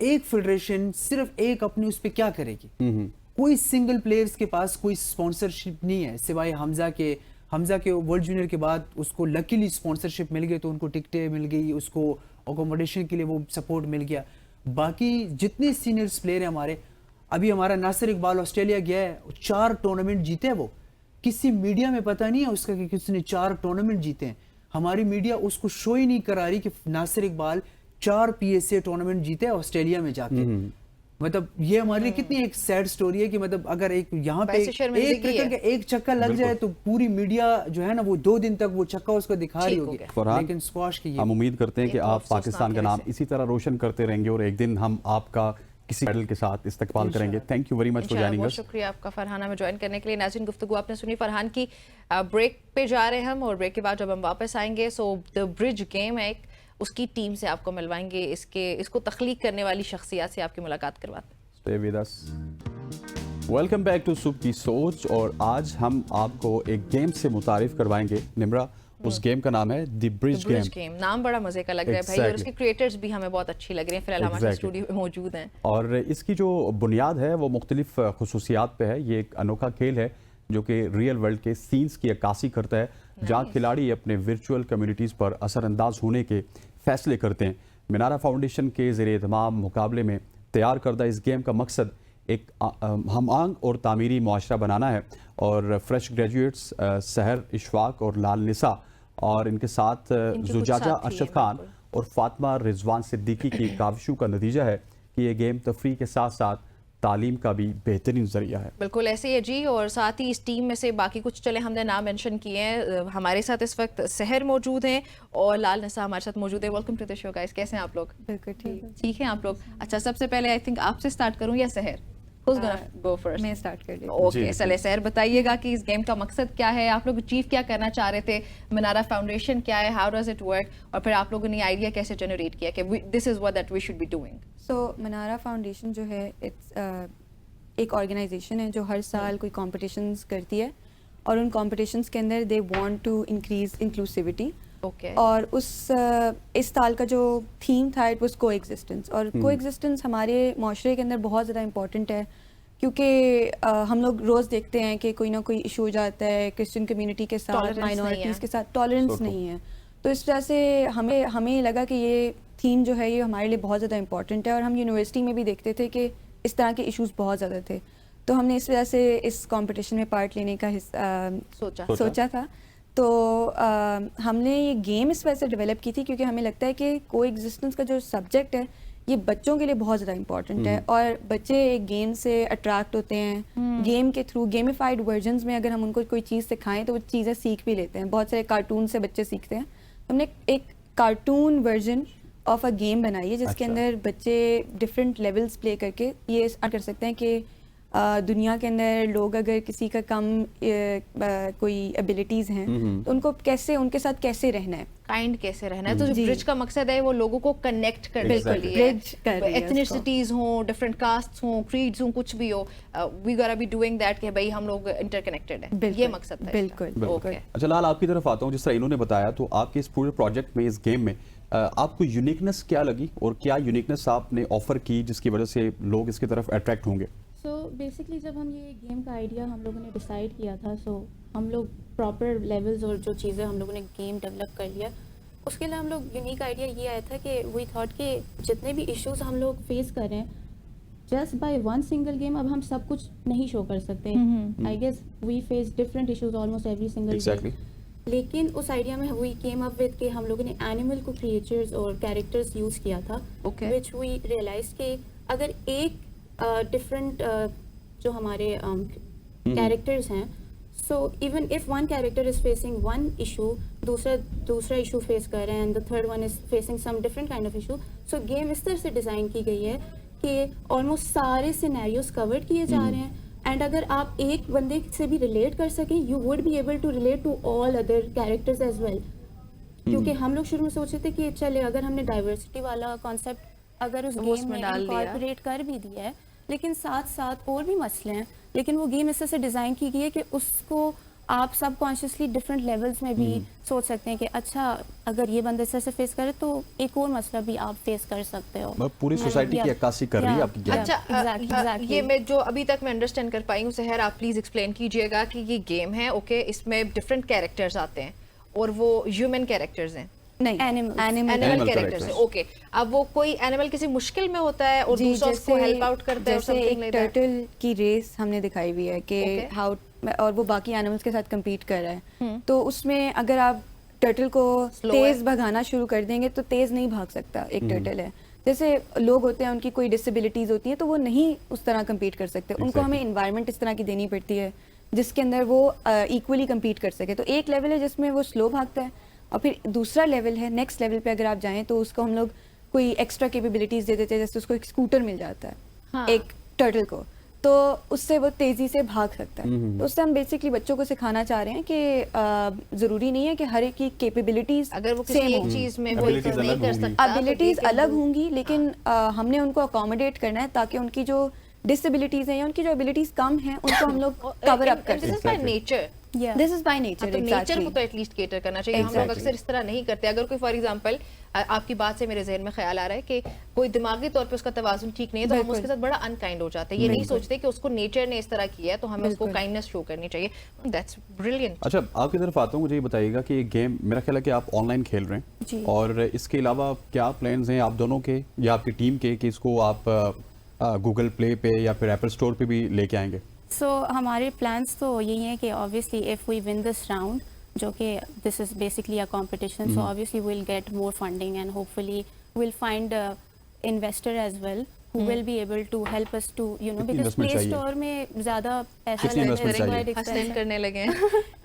ایک فیڈریشن صرف ایک اپنے اس پہ کیا کرے گی؟ کوئی سنگل پلیئرز کے پاس کوئی سپانسرشپ نہیں ہے سوائے حمزہ کے ورلڈ جونیئر کے بعد اس کو لکیلی سپانسرشپ مل گئی, تو ان کو ٹکٹیں مل گئی, اس کو اکوموڈیشن کے لیے وہ سپورٹ مل گیا. باقی جتنے سینئرز پلیئر ہیں ہمارے, ابھی ہمارا ناصر اقبال آسٹریلیا گیا ہے, 4 ٹورنامنٹ جیتے, وہ کسی میڈیا میں پتہ نہیں ہے اس کا کہ کس نے 4 ٹورنامنٹ جیتے ہیں. ہماری میڈیا اس کو شو ہی نہیں کرا رہی کہ ناصر اقبال 4 PSA ٹورنامنٹ جیتے آسٹریلیا میں جا کے. مطلب یہ ہمارے لیے کتنی ایک سیڈ سٹوری ہے کہ مطلب اگر ایک یہاں پہ ایک کرکٹ کا ایک چکا لگ جائے تو پوری میڈیا جو ہے نا وہ 2 دن تک وہ چکا اس کو دکھا رہی ہوگی. لیکن اسکواش کی ہم امید کرتے ہیں کہ آپ پاکستان کا نام اسی طرح روشن کرتے رہیں گے اور ایک دن ہم آپ کا کسی میڈل کے ساتھ استقبال کریں گے. Thank you very much for joining us. شکریہ آپ کا فرحانہ میں جوائن کرنے کے لیے. ناظرین گفتگو آپ نے سنی فرحان کی. بریک پہ جا رہے ہیں ہم, اور بریک کے بعد جب ہم واپس آئیں گے سو دا برج گیم ہے ایک, اس کی ٹیم سے آپ کو ملوائیں گے, اس کو تخلیق کرنے والی شخصیات سے آپ کی ملاقات کرواتے ہیں. Stay with us. Welcome back to صبح کی سوچ, اور آج ہم آپ کو ایک گیم سے متعارف کروائیں گے. نمرا, उस गेम का नाम है the bridge bridge game. Game, नाम बड़ा मजे का लग रहा है भाई, और Exactly. उसके क्रिएटर्स भी हमें बहुत अच्छी लग रही हैं, फिलहाल हमारे Exactly. स्टूडियो में मौजूद हैं। और इसकी जो बुनियाद है वो मुख्तलिफ खसूसियात पे है। ये एक अनोखा खेल है जो कि रियल वर्ल्ड के सीन्स की अक्कासी करता है, जहाँ खिलाड़ी अपने वर्चुअल कम्युनिटीज़ पर असरअंदाज होने के फैसले करते हैं। मिनारा फाउंडेशन के ज़ेरे एहतमाम मुकाबले में तैयार करदा इस गेम का मकसद एक हम-आहंग और तामीरी मुआशरा बनाना है, और फ्रेश ग्रेजुएट्स सहर इशफाक और लाल निसा और इनके साथ कुछ जुजाजा साथी हैं, अरशद खान और फातिमा रिजवान सिद्दीकी की काविशों का नतीजा है कि ये गेम तफरीह के साथ साथ तालीम का भी बेहतरीन जरिया है। बिल्कुल ऐसे ही है जी, और साथ ही इस टीम में से बाकी कुछ चले हमने नाम मेंशन किए हैं। हमारे साथ इस वक्त सहर मौजूद हैं और लाल निसा हमारे साथ मौजूद है। Welcome to the show guys, कैसे हैं आप लोग? बिल्कुल ठीक। ठीक है आप लोग? अच्छा, सबसे पहले आई थिंक आपसे स्टार्ट करूं या सहर? Who's gonna go first? मैं स्टार्ट कर देती हूँ। ओके, चले सहर बताइएगा कि इस गेम का मकसद क्या है, आप लोग अचीव क्या करना चाह रहे थे, मिनारा फाउंडेशन क्या है, हाउ डज इट वर्क, और फिर आप लोगों ने आइडिया कैसे जनरेट किया कि this is what that we should be doing. So Manara foundation जो है इट्स एक ऑर्गेनाइजेशन है जो हर साल कोई कॉम्पिटिशन्स करती है, और उन कॉम्पिटिशन्स के अंदर they want to increase inclusivity. Okay, और इस साल का जो थीम था इट वाज कोएग्जिस्टेंस, और कोएग्जिस्टेंस हमारे माशरे के अंदर बहुत ज़्यादा इंपॉर्टेंट है, क्योंकि हम लोग रोज़ देखते हैं कि कोई ना कोई इशू हो जाता है क्रिश्चियन कम्युनिटी के साथ, Tolerance नहीं माइनॉरिटीज़ है। के साथ टॉलरेंस नहीं है। तो इस वजह से हमें लगा कि ये थीम जो है ये हमारे लिए बहुत ज़्यादा इंपॉर्टेंट है, और हम यूनिवर्सिटी में भी देखते थे कि इस तरह के इश्यूज बहुत ज़्यादा थे, तो हमने इस वजह से इस कंपटीशन में पार्ट लेने का सोचा था। तो हमने ये गेम इस वजह से डेवलप की थी क्योंकि हमें लगता है कि कोएग्जिस्टेंस का जो सब्जेक्ट है ये बच्चों के लिए बहुत ज़्यादा इंपॉर्टेंट है, और बच्चे एक गेम से अट्रैक्ट होते हैं। गेम के थ्रू गेमिफाइड वर्जन्स में अगर हम उनको कोई चीज़ सिखाएं तो वो चीज़ें सीख भी लेते हैं। बहुत सारे कार्टून से बच्चे सीखते हैं। हमने एक cartoon version of a game बनाई है जिसके अंदर बच्चे डिफरेंट लेवल्स प्ले करके ये कर सकते हैं कि दुनिया के अंदर लोग अगर किसी का कम कोई एबिलिटीज़ हैं तो उनको कैसे, उनके साथ कैसे रहना है, काइंड कैसे रहना है। तो जो ब्रिज का मकसद है वो लोगों को कनेक्ट करने के लिए, ब्रिज कर रही है एथनिसिटीज हों, डिफरेंट कास्ट्स हों, क्रीड्स हों, कुछ भी हो, वी गोटा बी डूइंग दैट कि भाई हम लोग इंटरकनेक्टेड हैं, ये मकसद है। बिल्कुल। ओके, अच्छा लाल, आपकी तरफ आता हूँ। जिस तरह इन्होंने बताया, तो आपके इस पूरे प्रोजेक्ट में, इस गेम में आपको यूनिकनेस क्या लगी, और क्या यूनिकनेस आपने ऑफर की जिसकी वजह से लोग इसकी तरफ अट्रैक्ट होंगे? सो बेसिकली जब हम ये गेम का आइडिया हम लोगों ने डिसाइड किया था, सो हम लोग प्रॉपर लेवल्स और जो चीज़ें हम लोगों ने गेम डेवलप कर लिया, उसके लिए हम लोग यूनिक आइडिया ये आया था कि वी थॉट कि जितने भी इश्यूज हम लोग फेस कर रहे हैं, just by one single game अब हम सब कुछ नहीं शो कर सकते। I guess we face different issues almost every single day, लेकिन उस आइडिया में वी केम अप विद कि हम लोगों ने एनिमल को क्रिएचर्स और कैरेक्टर्स यूज़ किया था, विच वी रियलाइज कि अगर एक डिफरेंट जो हमारे कैरेक्टर्स हैं, so even if one character is facing one issue, दूसरा इशू फेस कर रहे हैं, and the third one is facing some different kind of issue. So game इस तरह से डिज़ाइन की गई है कि ऑलमोस्ट सारे सिनेरियोज कवर किए जा रहे हैं, एंड अगर आप एक बंदे से भी रिलेट कर सकें, you would be able to relate to all other characters as well. क्योंकि हम लोग शुरू में सोचे थे कि चले अगर हमने डाइवर्सिटी वाला कॉन्सेप्ट अगर उस गेम में इनकॉर्पोरेट कर भी दिया है, लेकिन साथ साथ और भी मसले हैं, लेकिन वो गेम इस तरह से डिज़ाइन की गई है कि उसको आप सब कॉन्शियसली डिफरेंट लेवल्स में भी सोच सकते हैं कि अच्छा अगर ये बंदा इस तरह से फेस करे तो एक और मसला भी आप फेस कर सकते हो। पूरी सोसाइटी की अक्कासी कर रही है आपकी गेम। अच्छा, ये मैं जो अभी तक मैं अंडरस्टैंड कर पाई हूँ, सहर आप प्लीज एक्सप्लेन कीजिएगा कि ये गेम है, ओके, इसमें डिफरेंट कैरेक्टर्स आते हैं और वो ह्यूमन कैरेक्टर्स हैं? नहीं, एनिमल कैरेक्टर्स है। ओके, अब वो कोई एनिमल किसी मुश्किल में होता है और दूसरा उसको हेल्प आउट करता है, जैसे एक टर्टल की रेस हमने दिखाई हुई है कि हाउ, और वो बाकी एनिमल्स के साथ compete कर रहा है, तो उसमें अगर आप टर्टल को तेज भगाना शुरू कर देंगे तो तेज नहीं भाग सकता। एक टर्टल है, जैसे लोग होते हैं उनकी कोई डिसेबिलिटीज होती है तो वो नहीं उस तरह compete कर सकते, उनको हमें इन्वायरमेंट इस तरह की देनी पड़ती है जिसके अंदर वो इक्वली compete कर सके। तो एक लेवल है जिसमें वो स्लो भागता है, और फिर दूसरा लेवल है, नेक्स्ट लेवल पे अगर आप जाएं तो उसको हम लोग कोई एक्स्ट्रा कैपेबिलिटीज दे देते हैं, जैसे उसको एक स्कूटर मिल जाता है एक टर्टल को, तो उससे वो तेजी से भाग सकता है। तो उससे हम बेसिकली बच्चों को सिखाना चाह रहे हैं कि जरूरी नहीं है कि हर एक की कैपेबिलिटीज अगर वो किसी एक चीज में वो नहीं कर सकता, एबिलिटीज अलग होंगी, लेकिन हमने उनको अकोमोडेट करना है ताकि उनकी जो डिसेबिलिटीज हैं या उनकी जो एबिलिटीज कम हैं उनको हम लोग कवर अप कर सकें। Nature Yeah. This is by nature तो नेचर को तो एटलीस्ट केटर करना चाहिए. हम लोग Exactly. अक्सर इस तरह नहीं करते. अगर कोई फॉर एग्जांपल आपकी बात से मेरे जहन में ख्याल आ रहा है कि कोई दिमागी तौर पे उसका तवाज़ुन ठीक नहीं है, तो हम उसके साथ बड़ा अनकाइंड हो जाते हैं. ये नहीं सोचते कि उसको नेचर ने इस तरह किया है तो हमें उसको काइंडनेस शो करनी चाहिए. That's brilliant. अच्छा, आपकी तरफ आता हूँ, मुझे ये बताइएगा कि ये गेम मेरा ख्याल है कि आप ऑनलाइन खेल रहे हैं, और इसके अलावा क्या प्लान्स हैं आप दोनों के या आपकी टीम के कि इसको आप गूगल प्ले पे या फिर एप्पल स्टोर पे भी लेके आएंगे? सो हमारे प्लान्स तो यही हैं कि obviously if we win this round, जो कि this is basically a competition, so obviously will get more funding and hopefully will find investor as well who will be able to help us to, you know, because Play Store में ज़्यादा पैसा हसन करने लगे हैं.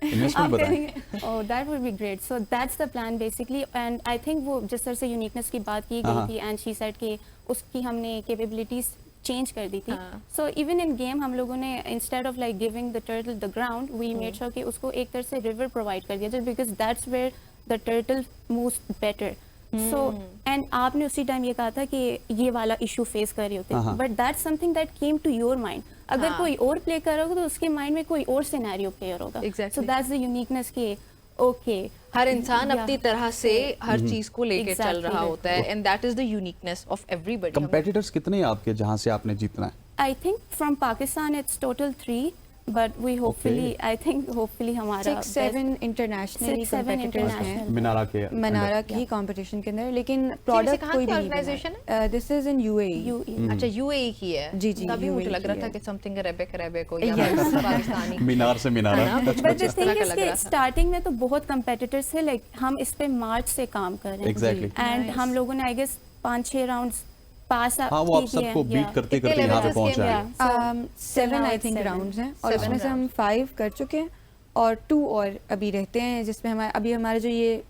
Investment बताएं. Oh, that would be great. So that's the plan basically, and I think वो जिस तरह से यूनिकनेस की बात की गई थी, and she said कि उसकी हमने capabilities चेंज कर दी थी. सो इवन इन गेम हम लोगों ने instead of like giving the turtle the ground, we made sure कि उसको एक तरह से रिवर प्रोवाइड कर दिया जाए, because that's where the turtle moves better. So and आपने उसी टाइम ये कहा था कि ये वाला इशू फेस कर रहे होते हैं, but that's something that came to your mind. अगर कोई और प्ले कर रहा होगा तो उसके माइंड में कोई और सिनेरियो प्लेयर होगा. सो दैट्स द यूनिकनेस के ओके हर इंसान अपनी तरह से हर चीज को लेके चल रहा होता है, and that is the uniqueness of everybody. Competitors कितने हैं आपके जहां से आपने जीतना है? I think from Pakistan it's total 3, but we hopefully I think hopefully हमारा 6-7 इंटरनेशनली कंपटीटर्स हैं मनारा की कंपटीशन के अंदर, लेकिन प्रोडक्ट कोई भी ऑर्गेनाइजेशन है. This is in UAE. अच्छा, यूएई की है. जी तभी मुझे लग रहा था कि समथिंग अरेबिक को या पाकिस्तानी मीनार से मीनारा. बट द थिंग इज कि स्टार्टिंग में तो बहुत कंपेटिटर्स थे, लाइक हम इस पे मार्च से काम कर रहे हैं. एग्जैक्टली. एंड हम लोगों ने आई गेस 5-6 राउंड्स पास वो आप सबको बीट करते करते यहाँ पे पहुंच आए. 7 आई थिंक राउंड्स हैं, और उसमें से हम 5 कर चुके हैं और 2 और अभी रहते हैं, जिसमें हमारा जो ये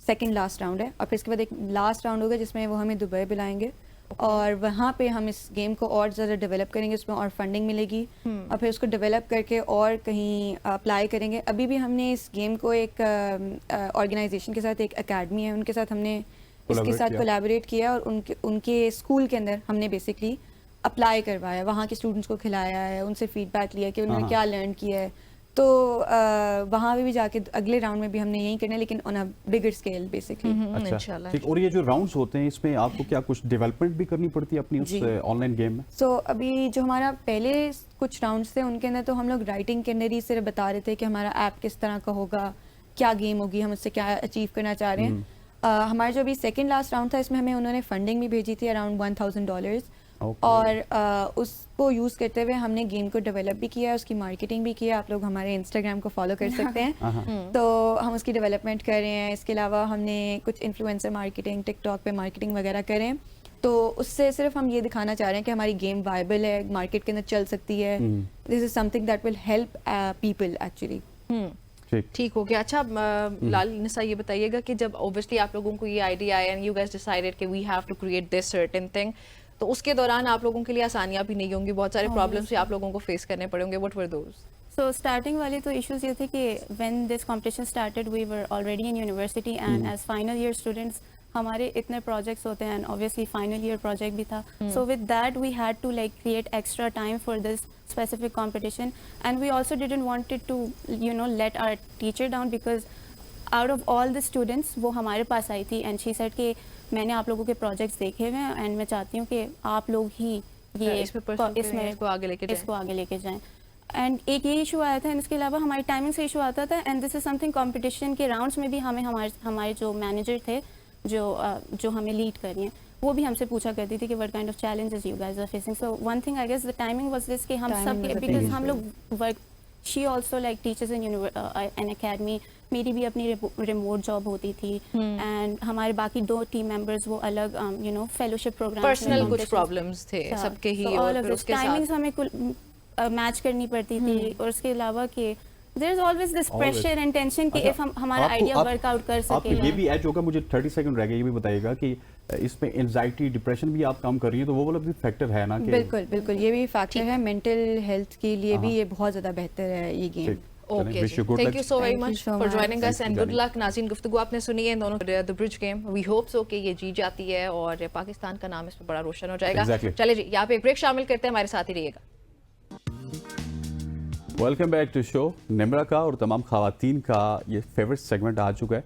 सेकंड लास्ट राउंड है, और फिर इसके बाद एक लास्ट राउंड होगा जिसमें वो हमें दुबई बुलाएंगे, और वहाँ पे हम इस गेम को और ज़्यादा डेवलप करेंगे, उसमें और फंडिंग मिलेगी, और फिर उसको डेवलप करके और कहीं अप्लाई करेंगे. अभी भी हमने इस गेम को एक ऑर्गेनाइजेशन के साथ, एक अकेडमी है उनके साथ हमने इसके साथ कोलैबोरेट किया, और उनके स्कूल के अंदर हमने बेसिकली अप्लाई करवाया, वहाँ के स्टूडेंट्स को खिलाया है, उनसे फीडबैक लिया कि उन्होंने क्या लर्न किया है. तो वहाँ भी जाके अगले राउंड में भी हमने यही करना है, लेकिन on a bigger scale basically. अच्छा, ठीक. और ये जो राउंड्स होते हैं इसमें आपको क्या कुछ डेवलपमेंट भी करनी पड़ती है अपनी उस ऑनलाइन गेम में? सो अभी जो हमारा पहले कुछ राउंड्स थे उनके अंदर तो हम लोग राइटिंग के अंदर ही सिर्फ बता रहे थे कि हमारा ऐप किस तरह का होगा, क्या गेम होगी, हम उससे क्या अचीव करना चाह रहे हैं. हमारा जो अभी सेकंड लास्ट राउंड था, इसमें हमें उन्होंने फंडिंग भी भेजी थी अराउंड $1,000, और उसको यूज़ करते हुए हमने गेम को डेवलप भी किया, उसकी मार्केटिंग भी किया. आप लोग हमारे इंस्टाग्राम को फॉलो कर सकते हैं. तो हम उसकी डेवलपमेंट कर रहे हैं. इसके अलावा हमने कुछ इन्फ्लुएंसर मार्केटिंग, टिकटॉक पे मार्केटिंग वगैरह कर रहे हैं. तो उससे सिर्फ हम ये दिखाना चाह रहे हैं कि हमारी गेम वायबल है, मार्केट के अंदर चल सकती है. This is something that will help people actually. ठीक हो गया. अच्छा, लाल निसा ये बताइएगा कि जब ऑब्वियसली आप लोगों को ये आइडिया आया एंड यू गाइस डिसाइडेड कि we have to create this certain thing, तो उसके दौरान आप लोगों के लिए आसानियां भी नहीं होंगी, बहुत सारे प्रॉब्लम्स भी आप लोगों को फेस करने पड़ेंगे. What were those? So starting वाले तो इश्यूज ये थे कि when this competition started we were already in university, and as final year students हमारे इतने प्रोजेक्ट्स होते हैं, and obviously final year project भी था. So with that we had to like create extra time for this specific competition, and we also didn't want it to, you know, let our teacher down, because out of all the students वो हमारे पास आई थी, and she said कि मैंने आप लोगों के projects देखे हुए हैं, and मैं चाहती हूँ कि आप लोग ही ये इसको आगे लेके जाएं. एंड एक ये इशू आया था, एंड इसके अलावा हमारी टाइमिंग से इशू आता था, and this is something competition के राउंड्स में भी हमें हमारे जो मैनेजर थे जो हमें लीड कर रही हैं, वो भी हमसे पूछा करती थी कि what kind of challenges you guys are facing. So one thing I guess the timing was this कि हम सब, बिकॉज हम लोग work, she also like teachers in an academy, मेरी भी अपनी रिमोट जॉब होती थी, एंड हमारे बाकी 2 टीम मेंबर्स वो अलग you know fellowship program, personal कुछ प्रॉब्लम्स थे सबके ही, और उसके टाइमिंग्स हमें मैच करनी पड़ती थी. और उसके अलावा कि there is always this pressure and tension कि if हम हमारा आइडिया वर्कआउट कर सके. आपको ये भी एज होगा, मुझे 30 सेकंड रह गए, ये भी बताइएगा कि इसमें एंजाइटी, डिप्रेशन भी आप काम कर रही हैं, तो वो वाला भी फैक्टर है ना? कि बिल्कुल ये भी फैक्टर है. मेंटल हेल्थ के लिए भी ये बहुत ज़्यादा बेहतर है ये game. Okay, thank you so very much for joining us and good luck. नाज़रीन, गुफ्तगू आपने सुनी है दोनों the bridge game. We hope so कि ये जीत जाती है और पाकिस्तान का नाम इस पर बड़ा रोशन हो जाएगा. चलिए जी, यहाँ पे एक ब्रेक शामिल करते हैं, हमारे साथ ही रहिएगा. Welcome back to show. Nimra का और तमाम खवातीन का ये फेवरेट सेगमेंट आ चुका है,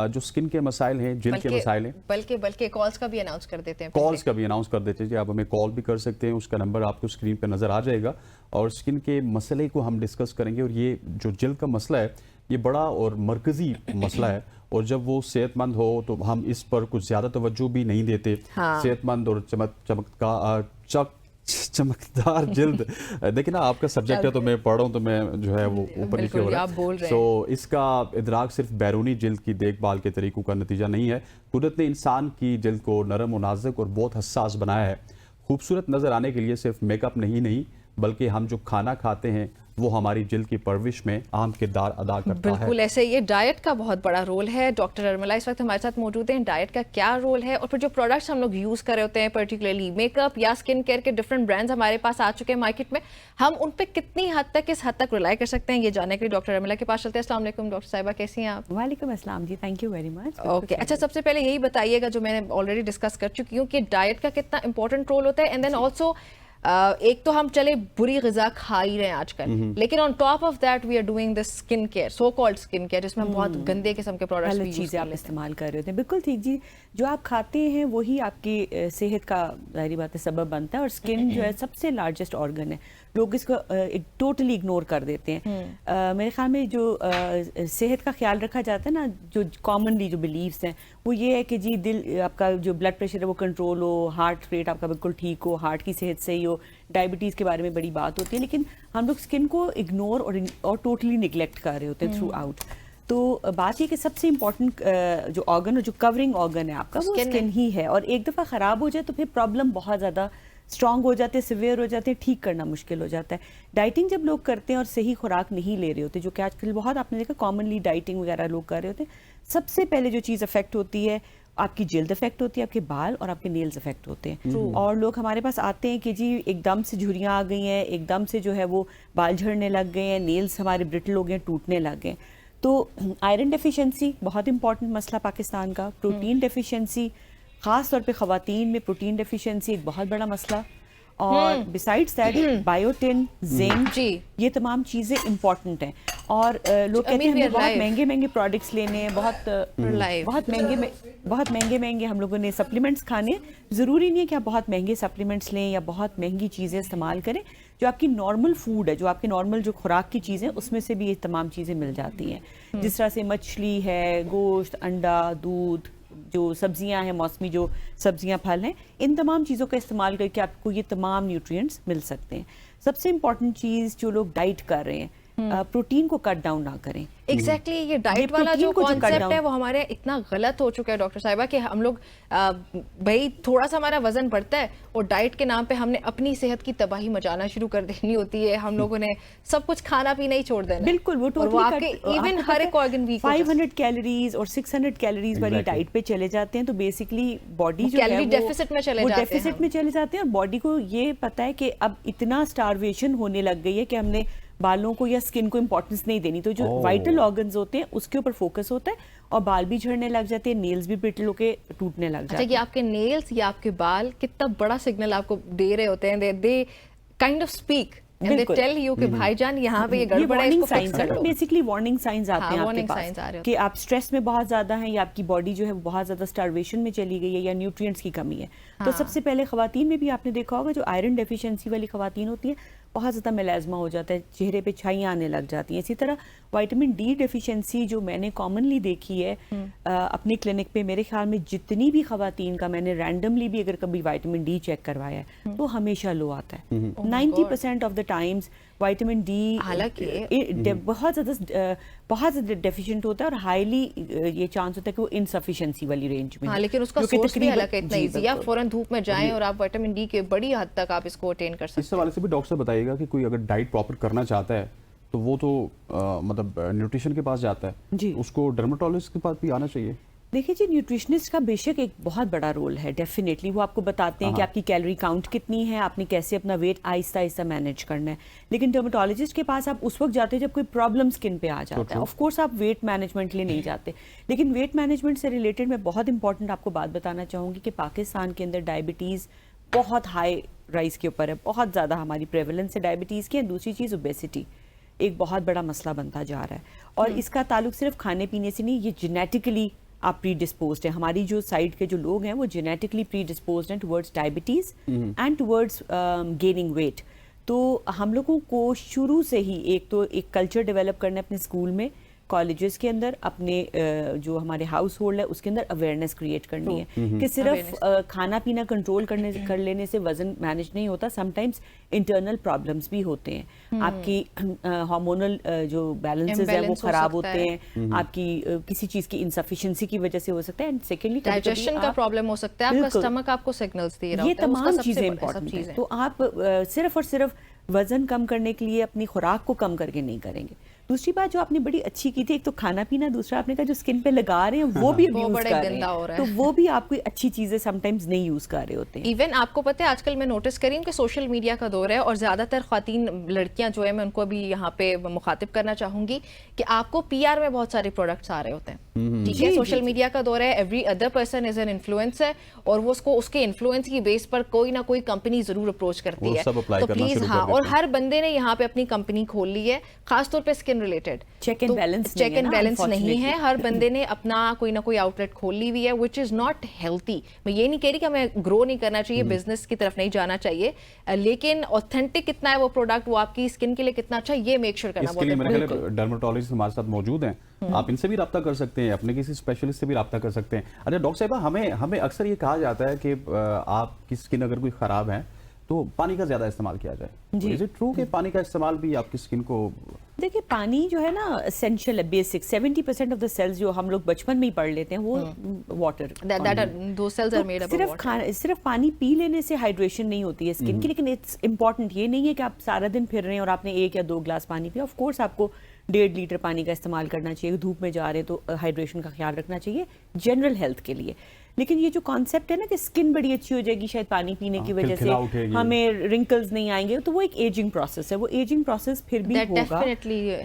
जो स्किन के मसाइल हैं, जिल्द के मसाइल हैं। बल्कि कॉल्स का भी अनाउंस कर देते हैं, कॉल्स का भी अनाउंस कर देते हैं जी। आप हमें कॉल भी कर सकते हैं, उसका नंबर आपको स्क्रीन पर नज़र आ जाएगा और स्किन के मसले को हम डिस्कस करेंगे। और ये जो जिल्द का मसला है ये बड़ा और मरकज़ी मसला है, और जब वो सेहतमंद हो तो हम इस पर कुछ ज़्यादा तवज्जो भी नहीं देते। हाँ। सेहतमंद और चमकदार जिल्द, देखिए ना आपका सब्जेक्ट है तो मैं पढ़ रहा हूँ तो मैं जो है वो ऊपर नीचे हो रहा है। तो इसका इदराक सिर्फ बैरूनी जिल्द की देखभाल के तरीकों का नतीजा नहीं है। कुदरत ने इंसान की जिल्द को नरम और नाजुक और बहुत हसास बनाया है। खूबसूरत नज़र आने के लिए सिर्फ मेकअप नहीं बल्कि हम जो खाना खाते हैं वो हमारी जिल्द की परवरिश में अहम किरदार अदा करता है। बिल्कुल ऐसे ये डाइट का बहुत बड़ा रोल है। डॉक्टर अर्मिला इस वक्त हमारे साथ मौजूद हैं। डाइट का क्या रोल है और फिर जो प्रोडक्ट्स हम लोग यूज़ कर रहे होते हैं, पर्टिकुलरली मेकअप या स्किन केयर के डिफरेंट ब्रांड्स हमारे पास आ चुके हैं मार्केट में, हम उन पे कितनी हद तक किस हद तक रिलाई कर सकते हैं, ये जानने के लिए डॉक्टर अर्मिला के पास चलते हैं। अस्सलाम वालेकुम डॉक्टर साहिबा, कैसी हैं आप? वालेकुम अस्सलाम जी, thank you very much. Okay, अच्छा सबसे पहले यही बताइएगा जो मैंने ऑलरेडी डिस्कस कर चुकी हूँ कि डाइट का कितना इंपॉर्टेंट रोल होता है, एंड देन ऑल्सो एक तो हम चले बुरी ग़िज़ा खा ही रहे हैं आजकल, लेकिन on top of that we are doing this skin care, so called skin care, जिसमें हम बहुत गंदे किस्म के प्रोडक्ट्स भी चीज़ें आप इस्तेमाल कर रहे होते हैं। बिल्कुल ठीक जी, जो आप खाते हैं वही आपकी सेहत का ज़ाहिर बात है सबब बनता है। और स्किन जो है सबसे लार्जेस्ट ऑर्गन है, लोग इसको टोटली इग्नोर कर देते हैं। मेरे ख्याल में जो सेहत का ख्याल रखा जाता है ना, जो कॉमनली जो बिलीव्स हैं वो ये है कि जी दिल आपका जो ब्लड प्रेशर है वो कंट्रोल हो, हार्ट रेट आपका बिल्कुल ठीक हो, हार्ट की सेहत सही हो, डायबिटीज़ के बारे में बड़ी बात होती है, लेकिन हम लोग स्किन को इग्नोर और टोटली निगलेक्ट कर रहे होते हैं थ्रू आउट। तो बात ये कि सबसे इम्पॉर्टेंट जो ऑर्गन और जो कवरिंग ऑर्गन है आपका वो स्किन ही है, और एक दफ़ा ख़राब हो जाए तो फिर प्रॉब्लम बहुत ज़्यादा स्ट्रॉन्ग हो जाते हैं, सिवियर हो जाते हैं, ठीक करना मुश्किल हो जाता है। डाइटिंग जब लोग करते हैं और सही खुराक नहीं ले रहे होते, जो कि आजकल बहुत आपने देखा कॉमनली डाइटिंग वगैरह लोग कर रहे होते हैं, सबसे पहले जो चीज़ अफेक्ट होती है आपकी जिल्द अफेक्ट होती है, आपके बाल और आपके नेल्स अफेक्ट होते हैं। और लोग हमारे पास आते हैं कि जी एकदम से झुर्रियाँ आ गई हैं, एकदम से जो है वो बाल झड़ने लग गए हैं, नेल्स हमारे ब्रिटल हो गए हैं, टूटने लग गए। तो आयरन डेफिशिएंसी बहुत इंपॉर्टेंट मसला पाकिस्तान का, प्रोटीन डेफिशिएंसी ख़ास तौर पे ख़वातीन में प्रोटीन डेफिशिएंसी एक बहुत बड़ा मसला, और बिसाइड्स दैट बायोटिन, जिंक, ये तमाम चीज़ें इंपॉर्टेंट हैं। और लोग कहते हैं हमें बहुत महंगे महंगे प्रोडक्ट्स लेने हैं, बहुत महंगे हम लोगों ने सप्लीमेंट्स खाने। ज़रूरी नहीं है कि आप बहुत महंगे सप्लीमेंट्स लें या बहुत महंगी चीज़ें इस्तेमाल करें। जो आपकी नॉर्मल फूड है, जो आपकी नॉर्मल जो खुराक की चीज़ें, उसमें से भी ये तमाम चीज़ें मिल जाती हैं। जिस तरह से मछली है, गोश्त, अंडा, दूध, जो सब्जियां हैं, मौसमी जो सब्जियां फल हैं, इन तमाम चीज़ों का इस्तेमाल करके आपको ये तमाम न्यूट्रिएंट्स मिल सकते हैं। सबसे इम्पॉर्टेंट चीज़ जो लोग डाइट कर रहे हैं, प्रोटीन को कट डाउन ना करें। एग्जैक्टली ये डाइट वाला जो कॉन्सेप्ट है वो हमारे इतना गलत हो चुका है डॉक्टर साहिबा कि हम लोग भाई थोड़ा सा हमारा वजन बढ़ता है और डाइट के नाम पे हमने अपनी सेहत की तबाही मचाना शुरू कर देनी होती है। हम लोगों ने सब कुछ खाना पीना ही छोड़ देना। बिल्कुल, वो टोटली इवन हर एक ऑर्गन वीक 500 कैलोरीज और 600 कैलोरीज वाली डाइट पे चले जाते हैं, तो बेसिकली बॉडी जो है डेफिसिट में चले जाते हैं और बॉडी को ये पता है कि अब इतना स्टारवेशन होने लग गई है कि हमने बालों को या स्किन को इंपॉर्टेंस नहीं देनी, तो जो वाइटल ऑर्गन्स होते हैं उसके ऊपर फोकस होता है और बाल भी झड़ने लग जाते हैं, नेल्स भी ब्रिटल होके टूटने लग जाते हैं। ये आपके नेल्स या आपके बाल कितना बड़ा सिग्नल आपको दे रहे होते हैं, they kind of speak and they tell you कि भाईजान यहाँ पे ये गड़बड़ है, इसको फिक्स कर लो। बेसिकली वार्निंग साइंस आते हैं आपके पास कि आप स्ट्रेस में बहुत ज्यादा हैं या आपकी बॉडी जो है वो बहुत ज्यादा स्टारवेशन में चली गई है या न्यूट्रिएंट्स की कमी है। तो सबसे पहले खवातीन में भी आपने देखा होगा जो आयरन डेफिशिएंसी वाली खवातीन होती है बहुत ज़्यादा मेलाज़मा हो जाता है, चेहरे पे छाइयाँ आने लग जाती हैं। इसी तरह विटामिन डी डेफिशिएंसी जो मैंने कॉमनली देखी है अपने क्लिनिक पे, मेरे ख्याल में जितनी भी खवातीन का मैंने रैंडमली भी अगर कभी विटामिन डी चेक करवाया है तो हमेशा लो आता है। 90% of the times vitamin D हालांकि बहुत ज़्यादा डेफिशिएंट होता है और हाईली ये चांस होता है कि वो इनसफिशिएंसी वाली रेंज में। हाँ, लेकिन उसका सोर्स भी अलग है, इतना इजी आप फौरन धूप में जाएं और आप विटामिन डी के बड़ी हद तक आप इसको अटेन कर सकते हैं। इस हवाले से भी डॉक्टर साहब बताइएगा कि कोई अगर डाइट प्रॉपर करना चाहता है तो वो तो मतलब न्यूट्रिशन के पास जाता है जी, उसको डर्मेटोलॉजिस्ट के पास भी आना चाहिए। देखिए जी, न्यूट्रिशनिस्ट का बेशक एक बहुत बड़ा रोल है, डेफिनेटली वो आपको बताते हैं कि आपकी कैलोरी काउंट कितनी है, आपने कैसे अपना वेट आहिस्ता आहिस्ता मैनेज करना है। लेकिन डर्मेटोलॉजिस्ट के पास आप उस वक्त जाते हैं जब कोई प्रॉब्लम स्किन पे आ जाता है। ऑफ कोर्स आप वेट मैनेजमेंट के लिए नहीं जाते, लेकिन वेट मैनेजमेंट से रिलेटेड मैं बहुत इंपॉर्टेंट आपको बात बताना चाहूँगी कि पाकिस्तान के अंदर डायबिटीज़ बहुत हाई राइज के ऊपर है, बहुत ज़्यादा हमारी प्रेवलेंस है डायबिटीज़ की। दूसरी चीज़ ओबेसिटी, ایک بہت بڑا مسئلہ بنتا جا رہا ہے. اور اس کا تعلق صرف کھانے پینے سے نہیں, یہ جینیٹیکلی آپ پری ڈسپوزڈ ہیں. ہماری جو سائڈ کے جو لوگ ہیں وہ جینیٹکلی پری ڈسپوزڈ ہیں towards diabetes and towards gaining weight. تو ہم لوگوں کو شروع سے ہی ایک کلچر ڈیولپ کرنا ہے اپنے اسکول میں, کالجز کے اندر, اپنے جو ہمارے ہاؤس ہولڈ ہے اس کے اندر اویئرنیس کریٹ کرنی ہے کہ صرف کھانا پینا کنٹرول کر لینے سے وزن مینج نہیں ہوتا. سم ٹائمز انٹرنل پرابلمس بھی ہوتے ہیں, آپ کی ہارمونل جو بیلنسز ہیں وہ خراب ہوتے ہیں, آپ کی کسی چیز کی انسفیشنسی کی وجہ سے ہو سکتا ہے. اینڈ سیکنڈلی ڈائجیشن کا پرابلم ہو سکتا ہے, آپ کا اسٹمک آپ کو سگنلز دے رہا ہوتا ہے, یہ تمام چیزیں امپورٹنٹ ہیں. تو آپ صرف اور صرف وزن کم کرنے کے لیے اپنی خوراک کو کم کر کے نہیں کریں گے. دوسری بات جو آپ نے بڑی اچھی کی تھی, ایک تو کھانا پینا, دوسرا آپ نے کہا جو اسکن پہ لگا رہے ہیں وہ بھی ابیوز کر رہے ہیں, تو وہ بھی آپ کوئی اچھی چیزیں سم ٹائمز نہیں یوز کر رہے ہوتے ہیں. ایون آپ کو پتہ ہے آج کل میں نوٹس کر رہی ہوں کہ سوشل میڈیا کا دور ہے, اور زیادہ تر خواتین لڑکیاں جو ہیں, میں ان کو بھی یہاں پہ مخاطب کرنا چاہوں گی کہ آپ کو پی آر میں بہت سارے پروڈکٹس آ رہے ہوتے ہیں, ٹھیک ہے, سوشل میڈیا کا دور ہے, every other person is an influencer, اور وہ اس کے انفلوئنس کی بیس پر کوئی نہ کوئی کمپنی ضرور اپروچ کرتی ہے. تو پلیز ہاں, اور ہر بندے نے یہاں پہ اپنی کمپنی کھول لی ہے, خاص طور پہ skin related. Check and balance نہیں ہے, ہر بندے نے اپنا کوئی نہ کوئی آؤٹ لیٹ کھول لی ہوئی ہے, وچ از ناٹ ہیلتھی. میں یہ نہیں کہہ رہی کہ ہمیں گرو نہیں کرنا چاہیے, بزنس کی طرف نہیں جانا چاہیے, لیکن اوتھینٹک کتنا ہے وہ پروڈکٹ, وہ آپ کی اسکن کے لیے کتنا اچھا, یہ میک شیور کرنا بہت امپورٹنٹ ہے. ڈرماٹولوجسٹ ہمارے ساتھ موجود ہیں, آپ ان سے بھی رابطہ کر سکتے ہیں, اپنے کسی اسپیشلسٹ سے بھی رابطہ کر سکتے ہیں. اچھا ڈاکٹر صاحبہ, ہمیں اکثر یہ کہا جاتا ہے کہ آپ کی اسکن اگر کوئی خراب ہے تو پانی کا زیادہ استعمال کیا جائے. از اٹ ٹرو کہ پانی کا استعمال بھی آپ کی اسکن کو؟ دیکھیں پانی جو ہے نا اسینشیل ہے, بیسک. 70% آف دا سیلز جو ہم لوگ بچپن میں ہی پڑھ لیتے ہیں وہ واٹر, صرف پانی پی لینے سے ہائیڈریشن نہیں ہوتی ہے اسکن کی. لیکن اٹس امپورٹنٹ, یہ نہیں ہے کہ آپ سارا دن پھر رہے ہیں اور آپ نے 1 یا 2 گلاس پانی پیا. آف کورس آپ کو 1.5 لیٹر پانی کا استعمال کرنا چاہیے, دھوپ میں جا رہے ہیں تو ہائیڈریشن کا خیال رکھنا چاہیے جنرل ہیلتھ کے لیے. لیکن یہ جو کانسیپٹ ہے نا کہ اسکن بڑی اچھی ہو جائے گی شاید پانی پینے کی وجہ سے, ہمیں رنکلز نہیں آئیں گے, تو وہ ایک ایجنگ پروسیس ہے. وہ ایجنگ پروسیس پھر بھی ہوگا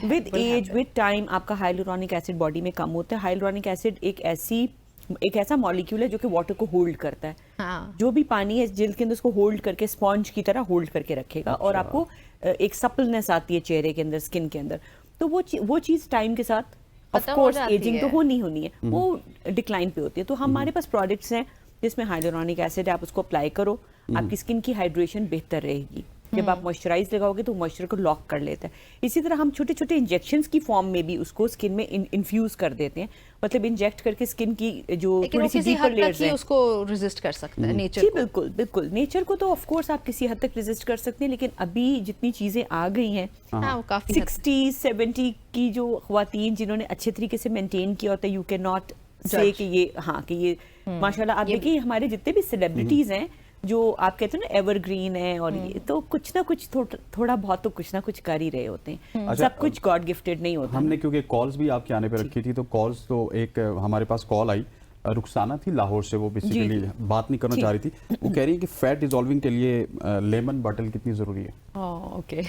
ود ایج, ود ٹائم. آپ کا ہائیلورونک ایسڈ باڈی میں کم ہوتا ہے. ہائیلورونک ایسڈ ایک ایسا مالیکیول ہے جو کہ واٹر کو ہولڈ کرتا ہے. جو بھی پانی ہے جلد کے اندر اس کو ہولڈ کر کے اسپونج کی طرح ہولڈ کر کے رکھے گا, اور آپ کو ایک سپلنس آتی ہے چہرے کے اندر, اسکن کے اندر. تو وہ چیز ٹائم کے ساتھ آف کورس ایجنگ تو ہونی ہے, وہ ڈکلائن پہ ہوتی ہے. تو ہمارے پاس پروڈکٹس ہیں جس میں ہائیلورونک ایسڈ ہے, آپ اس کو اپلائی کرو, آپ کی اسکن کی ہائیڈریشن بہتر رہے گی. جب آپ موئسچرائز لگاؤ گے تو موئسچر کو لاک کر لیتا ہے. اسی طرح ہم چھوٹے چھوٹے انجیکشنز کی فارم میں بھی اس کو اسکن میں انفیوز کر دیتے ہیں, مطلب انجیکٹ کر کے اسکن کی جو تھوڑی سی ڈیپر لیئرز ہیں اس کو ریزسٹ کر سکتا ہے نیچر. جی بالکل بالکل, نیچر کو تو آف کورس آپ کسی حد تک ریزسٹ کر سکتے ہیں, لیکن ابھی جتنی چیزیں آ گئی ہیں 60-70 کی جو خواتین جنہوں نے اچھے طریقے سے مینٹین کیا ہوتا ہے, یو کین ناٹ سے کہ یہ ماشاء اللہ. آپ دیکھیں ہمارے جتنے بھی سیلیبریٹیز ہیں جو آپ کہتے ہیں نا ایور گرین ہے, اور یہ تو کچھ نہ کچھ تھوڑا بہت تو کچھ نہ کچھ کر ہی رہے ہوتے ہیں. سب کچھ گاڈ گفٹڈ نہیں ہوتا. ہم نے کیونکہ کالز بھی آپ کے آنے پہ رکھی تھی, تو کالز تو ایک ہمارے پاس کال آئی, رخسانہ تھی لاہور سے, وہ بیسیکلی بات نہیں کرنا چاہ رہی تھی. وہ کہہ رہی ہے کہ فیٹ ڈیزالونگ کے لیے لیمن باٹل کتنی ضروری ہے. اوکے,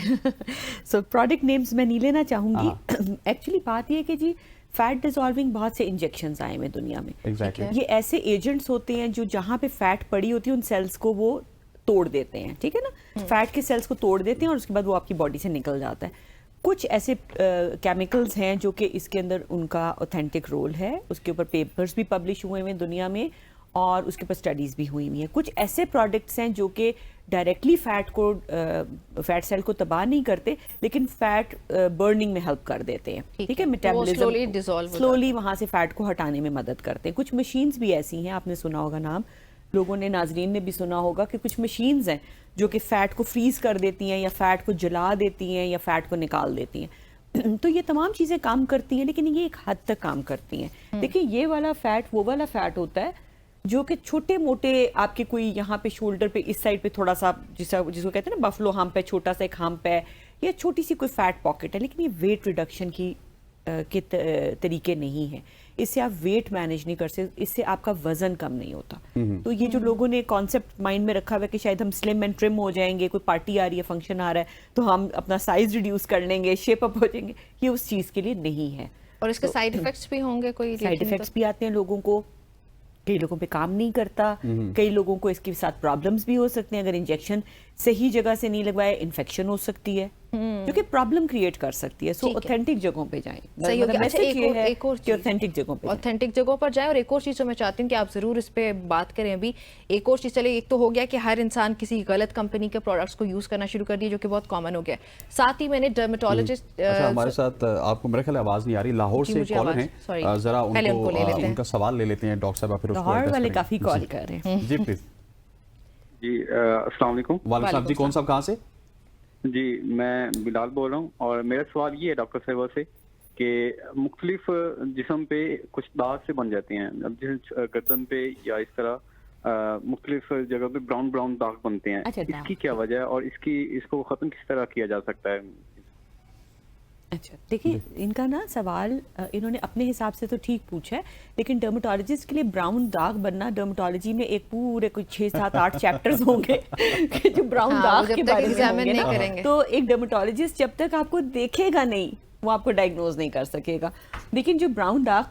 سو پروڈکٹ نیمز میں نہیں لینا چاہوں گی. ایکچولی بات یہ ہے کہ جی فیٹ ڈیزالونگ بہت سے انجیکشنز آئے ہوئے دنیا میں. یہ ایسے ایجنٹس ہوتے ہیں جو جہاں پہ فیٹ پڑی ہوتی ہے ان سیلز کو وہ توڑ دیتے ہیں, ٹھیک ہے نا, فیٹ کے سیلز کو توڑ دیتے ہیں اور اس کے بعد وہ آپ کی باڈی سے نکل جاتا ہے. کچھ ایسے کیمیکلز ہیں جو کہ اس کے اندر ان کا اوتھینٹک رول ہے, اس کے اوپر پیپرز بھی پبلش ہوئے ہوئے ہیں دنیا میں, اور اس کے اوپر اسٹڈیز بھی ہوئی ہوئی ہیں. کچھ ایسے پروڈکٹس ہیں جو کہ ڈائریکٹلی فیٹ سیل کو تباہ نہیں کرتے, لیکن فیٹ برننگ میں ہیلپ کر دیتے ہیں, ٹھیک ہے, میٹابولزم سلولی وہاں سے فیٹ کو ہٹانے میں مدد کرتے ہیں. کچھ مشینز بھی ایسی ہیں, آپ نے سنا ہوگا نام, لوگوں نے, ناظرین نے بھی سنا ہوگا کہ کچھ مشینز ہیں جو کہ فیٹ کو فریز کر دیتی ہیں, یا فیٹ کو جلا دیتی ہیں, یا فیٹ کو نکال دیتی ہیں. تو یہ تمام چیزیں کام کرتی ہیں, لیکن یہ ایک حد تک کام کرتی ہیں. دیکھیں یہ والا فیٹ وہ والا فیٹ ہوتا ہے جو کہ چھوٹے موٹے آپ کے کوئی یہاں پہ شولڈر پہ اس سائڈ پہ تھوڑا سا جس کو کہتے ہیں نا بفلو ہمپ ہے, چھوٹا سا ایک ہمپ ہے, یا چھوٹی سی کوئی فیٹ پاکٹ ہے, لیکن یہ ویٹ ریڈکشن کے طریقے نہیں ہیں. اس سے آپ ویٹ مینیج نہیں کر سکتے, اس سے آپ کا وزن کم نہیں ہوتا. تو یہ جو لوگوں نے کانسیپٹ مائنڈ میں رکھا ہوا ہے کہ شاید ہم سلم اینڈ ٹرم ہو جائیں گے, کوئی پارٹی آ رہی ہے, فنکشن آ رہا ہے, تو ہم اپنا سائز ریڈیوس کر لیں گے, شیپ اپ ہو جائیں گے, یہ اس چیز کے لیے نہیں ہے. اور اس کے سائیڈ ایفیکٹس بھی ہوں گے, کوئی سائیڈ ایفیکٹس بھی آتے ہیں لوگوں کو, کئی لوگوں پہ کام نہیں کرتا, کئی لوگوں کو اس کے ساتھ پرابلمز بھی ہو سکتے ہیں. اگر انجیکشن صحیح جگہ سے نہیں لگوائے انفیکشن ہو سکتی ہے, जो कि प्रॉब्लम क्रिएट कर सकती है. सो ऑथेंटिक जगहों पे जाएं. सही हो गया. अच्छा, एक और ऑथेंटिक जगहों पे, ऑथेंटिक जगहों पर जाएं. और एक और चीज़ जो मैं चाहती हूँ कि आप ज़रूर इस पे बात करें अभी. एक और चीज़, चले एक तो हो गया कि हर इंसान किसी गलत कंपनी के प्रोडक्ट्स को यूज़ करना शुरू कर दिया, जो कि बहुत कॉमन हो गया. साथ ही मैंने डर्मेटोलॉजिस्ट. अच्छा, हमारे साथ आपको मेरे ख्याल आवाज़ नहीं आ रही, लाहौर से कॉलर हैं, ज़रा उनका सवाल ले लेते हैं डॉक्टर साहब, फिर लाहौर वाले काफ़ी कॉल कर रहे हैं. जी प्लीज़. जी अस्सलाम वालेकुम. वालेकुम सलाम जी. कौन साहब कहाँ से? जी मैं बिलाल बोल रहा हूँ और मेरा सवाल ये है डॉक्टर साहब से कि मुख्तलिफ जिस्म पे कुछ दाग से बन जाते हैं. अब जिस गर्दन पे या इस तरह मुख्तलिफ जगह पे ब्राउन ब्राउन दाग बनते हैं. अच्छा, इसकी क्या वजह है और इसको ख़त्म किस तरह किया जा सकता है? अच्छा, देखिए इनका ना सवाल इन्होंने अपने हिसाब से तो ठीक पूछा है, लेकिन डर्मेटोलॉजिस्ट के लिए ब्राउन दाग बनना, डर्मेटोलॉजी में एक पूरे कुछ 6-7-8 चैप्टर्स होंगे कि जो ब्राउन दाग के बारे में होंगे ना. तो एक डर्मेटोलॉजिस्ट जब तक आपको देखेगा नहीं, वो आपको डायग्नोज नहीं कर सकेगा. लेकिन जो ब्राउन दाग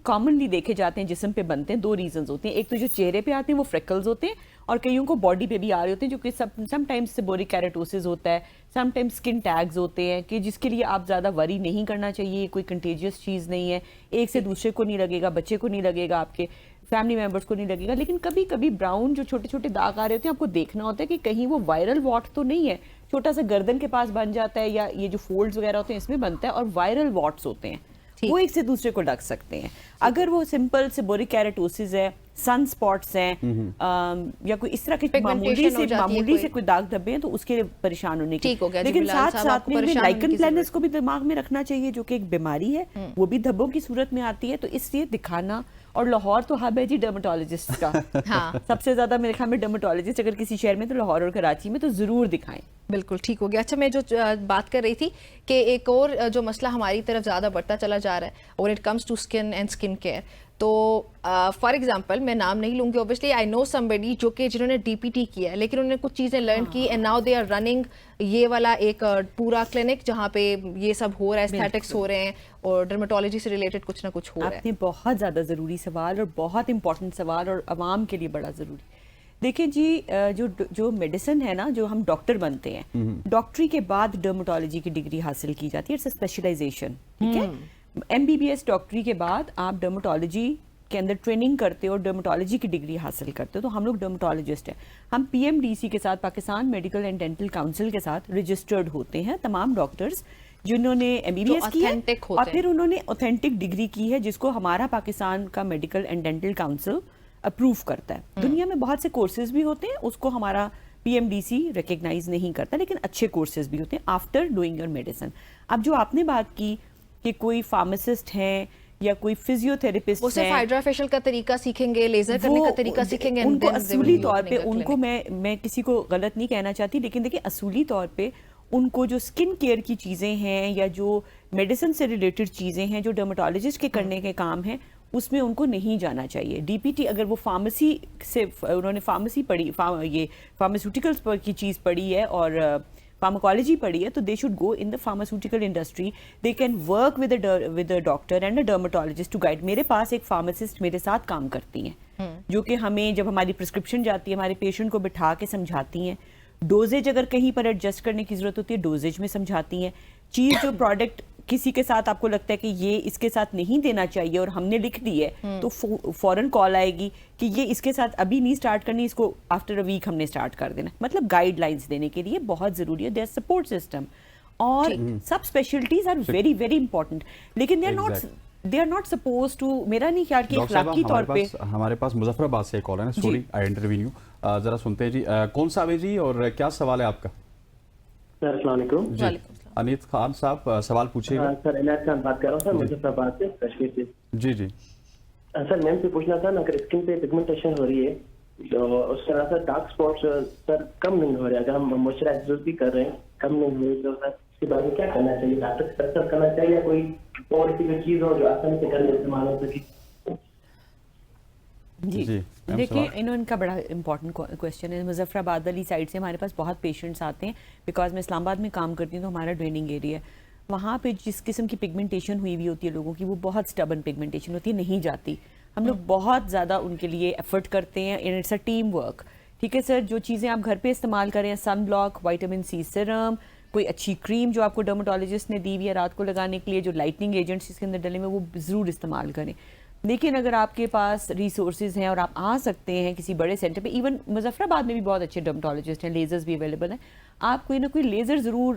कॉमनली देखे जाते हैं, जिस्म पे बनते हैं, 2 रीजंस होते हैं. एक तो जो चेहरे पे आते हैं वो फ्रेकल्स होते हैं, और कईयों को बॉडी पे भी आ रहे होते हैं, जो कि समटाइम्स सेबोरिक केराटोसिस होता है, समटाइम्स स्किन टैग्स होते हैं, कि जिसके लिए आप ज़्यादा वरी नहीं करना चाहिए. कोई कंटेजियस चीज़ नहीं है, एक से दूसरे को नहीं लगेगा, बच्चे को नहीं लगेगा, आपके फैमिली मेम्बर्स को नहीं लगेगा. लेकिन कभी कभी ब्राउन जो छोटे छोटे दाग आ रहे होते हैं, आपको देखना होता है कि कहीं वो वायरल वॉट तो नहीं है. छोटा सा गर्दन के पास बन जाता है, या ये जो फोल्ड्स वगैरह होते हैं इसमें बनता है, और वायरल वॉट्स होते हैं, वो एक से दूसरे को ढक सकते हैं. अगर वो सिंपल सेबोरिक केराटोसिस है, सन स्पॉट्स हैं, या कोई इस तरह के मामूली से कोई दाग धब्बे हैं, तो उसके लिए परेशान होने की. लेकिन साथ में लाइकन प्लैनस को भी दिमाग में रखना चाहिए, जो कि एक बीमारी है, वो भी धब्बों की सूरत में आती है. तो इसलिए दिखाना, और लाहौर तो हब है जी डर्मेटोलॉजिस्ट का. हाँ. सबसे ज्यादा मेरे ख्याल में डर्मेटोलॉजिस्ट अगर किसी शहर में तो लाहौर और कराची में, तो जरूर दिखाएं. बिल्कुल ठीक हो गया. अच्छा, मैं जो बात कर रही थी कि एक और जो मसला हमारी तरफ ज़्यादा बढ़ता चला जा रहा है, और it comes to skin and skin care. तो फॉर एग्जांपल, मैं नाम नहीं लूँगी ऑब्वियसली, आई नो समबडी जो कि जिन्होंने डीपीटी किया है, लेकिन उन्होंने कुछ चीज़ें लर्न की, and now they are running ये वाला एक पूरा क्लिनिक जहाँ पे ये सब हो रहा है, एस्थेटिक्स हो रहे हैं, और डर्मेटोलॉजी से रिलेटेड कुछ ना कुछ हो रहा है. आपने बहुत ज़्यादा ज़रूरी सवाल और बहुत इंपॉर्टेंट सवाल, और आवाम के लिए बड़ा ज़रूरी. देखिए जी, जो मेडिसिन है ना, जो हम डॉक्टर बनते हैं, डॉक्टरी के बाद डर्मेटोलॉजी की डिग्री हासिल की जाती है. It's a specialization. ठीक है. MBBS डॉक्टरी के बाद आप डर्मेटोलॉजी के अंदर ट्रेनिंग करते हो और डर्मेटोलॉजी की डिग्री हासिल करते हो, तो हम लोग डर्मेटोलॉजिस्ट हैं. हम PMDC के साथ, Pakistan medical and dental council के साथ रजिस्टर्ड होते हैं तमाम डॉक्टर्स जिन्होंने MBBS की है, और फिर उन्होंने ऑथेंटिक डिग्री की है, जिसको हमारा पाकिस्तान का medical and dental council approve करता है. दुनिया में बहुत से कोर्सेज भी होते हैं, उसको हमारा PMDC रिकग्नाइज नहीं करता, लेकिन अच्छे कोर्सेज भी होते हैं आफ्टर डूइंग योर मेडिसिन. अब जो आपने बात की कि कोई फार्मासिस्ट हैं या कोई फिजियोथेरेपिस्ट वो सिर्फ हाइड्रा फेशियल का तरीका सीखेंगे, लेजर करने का तरीका सीखेंगे, उनको असूली तौर पे, उनको मैं किसी को गलत नहीं कहना चाहती, लेकिन देखिए असूली तौर पे उनको जो स्किन केयर की चीज़ें हैं या जो मेडिसिन से रिलेटेड चीज़ें हैं, जो डर्मेटोलॉजिस्ट के करने के काम हैं, उसमें उनको नहीं जाना चाहिए. DPT अगर वो फार्मेसी से, उन्होंने फार्मेसी पढ़ी, ये फार्मास्यूटिकल्स पर की चीज़ पढ़ी है और फार्माकोलॉजी पढ़ी है, तो they should go in the pharmaceutical industry. They can work with a doctor and a dermatologist to guide. मेरे पास एक फार्मासिस्ट मेरे साथ काम करती हैं, जो कि हमें जब हमारी प्रिस्क्रिप्शन जाती है, हमारे पेशेंट को बिठा के समझाती हैं. डोजेज अगर कहीं पर एडजस्ट करने की जरूरत होती है, डोजेज में समझाती हैं. चीज़ जो प्रोडक्ट किसी के साथ आपको लगता है कि ये इसके साथ नहीं देना चाहिए और हमने लिख दी है, तो फौरन कॉल आएगी कि ये इसके साथ अभी नहीं स्टार्ट करनी, इसको आफ्टर अ वीक हमने स्टार्ट कर देना. मतलब गाइडलाइंस देने के लिए बहुत जरूरी है देयर सपोर्ट सिस्टम. और सब specialities are very very important, लेकिन they are not suppose to, मेरा नहीं ख्याल कि अखलाकी तौर पे. हमारे पास मुजफ्फराबाद से एक कॉल है ना, सॉरी आई इंटरव्यू, जरा सुनते हैं जी. कौन सा है जी और क्या सवाल है आपका? सर अस्सलाम वालेकुम. अनीत खान साहब सवाल पूछिएगा. सर इनायत खान बात कर रहा हूँ सर, मुजफ्फराबाद से, कश्मीर से. जी जी सर मैम से पूछना था ना, अगर स्किन पे पिगमेंटेशन हो रही है तो उसका असर डार्क स्पॉट्स सर कम नहीं हो रहे, अगर हम मॉइस्चराइजर भी कर रहे हैं कम नहीं हो रही, तो सर इसके बारे में क्या करना चाहिए? डॉक्टर से कंसल्ट करना चाहिए या कोई और सी चीज़ हो जो आसानी से घर में इस्तेमाल हो सके? जी देखिए, इनका बड़ा इंपॉर्टेंट क्वेश्चन है. मुजफ्फराबाद वाली साइड से हमारे पास बहुत पेशेंट्स आते हैं, बिकॉज मैं इस्लामाबाद में काम करती हूँ, तो हमारा ड्रेनिंग एरिया है. वहाँ पे जिस किस्म की पिगमेंटेशन हुई हुई होती है लोगों की, वो बहुत स्टबन पिगमेंटेशन होती है, नहीं जाती. हम लोग बहुत ज़्यादा उनके लिए एफर्ट करते हैं, and it's a team work. ठीक है सर, जो चीज़ें आप घर पे इस्तेमाल करें, sun block, vitamin C serum, کوئی اچھی کریم جو آپ کو ڈرماٹولوجسٹ نے دی ہوئی ہے رات کو لگانے کے لیے, جو لائٹنگ ایجنٹس اس کے اندر ڈلے ہوئے وہ ضرور استعمال کریں. لیکن اگر آپ کے پاس ریسورسز ہیں اور آپ آ سکتے ہیں کسی بڑے سینٹر پہ, ایون مظفر آباد میں بھی بہت اچھے ڈرماٹولوجسٹ ہیں, لیزرز بھی اویلیبل ہیں, آپ کوئی نہ کوئی لیزر ضرور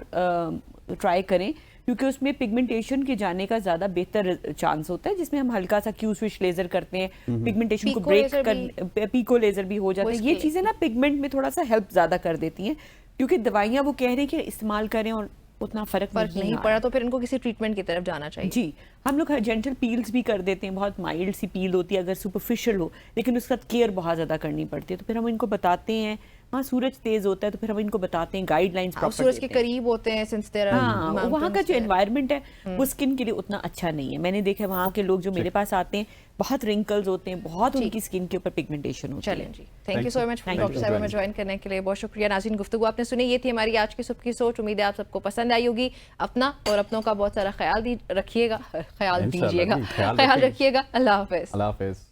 ٹرائی کریں, کیونکہ اس میں پگمنٹیشن کے جانے کا زیادہ بہتر چانس ہوتا ہے, جس میں ہم ہلکا سا کیو سوئچ لیزر کرتے ہیں, پگمنٹیشن کو بریک کر, پیکو لیزر بھی ہو جاتا ہے. یہ چیزیں نا پگمنٹ میں تھوڑا سا ہیلپ زیادہ کر دیتی ہیں, کیونکہ دوائیاں وہ کہہ رہے ہیں کہ استعمال کریں اور اتنا فرق نہیں پڑا تو پھر ان کو کسی ٹریٹمنٹ کی طرف جانا چاہیے. جی, ہم لوگ جینٹل پیلز بھی کر دیتے ہیں, بہت مائلڈ سی پیل ہوتی ہے اگر سپرفیشل ہو, لیکن اس کا کیئر بہت زیادہ کرنی پڑتی ہے, تو پھر ہم ان کو بتاتے ہیں. وہاں سورج تیز ہوتا ہے تو پھر ہم ان کو بتاتے ہیں, گائیڈ لائنز پراپر سورج کے قریب ہوتے ہیں, ہاں وہاں کا جو انوائرمنٹ ہے وہ سکن کے لیے اتنا اچھا نہیں ہے. میں نے دیکھا وہاں کے لوگ جو میرے پاس آتے ہیں بہت رنکلز ہوتے ہیں, بہت ان کی سکن کے اوپر پگمنٹیشن ہوتی ہے. چلیں جی, thank you so much doctor صاحبہ میں جوائن کرنے کے لیے, بہت شکریہ. ناظرین, گفتگو آپ نے سنی, یہ تھی ہماری آج کی صبح کی سوچ. امید ہے آپ سب کو پسند آئی ہوگی. اپنا اور اپنوں کا بہت سارا خیال رکھیے گا, خیال دیجیے گا, خیال رکھیے گا. اللہ حافظ. اللہ حافظ.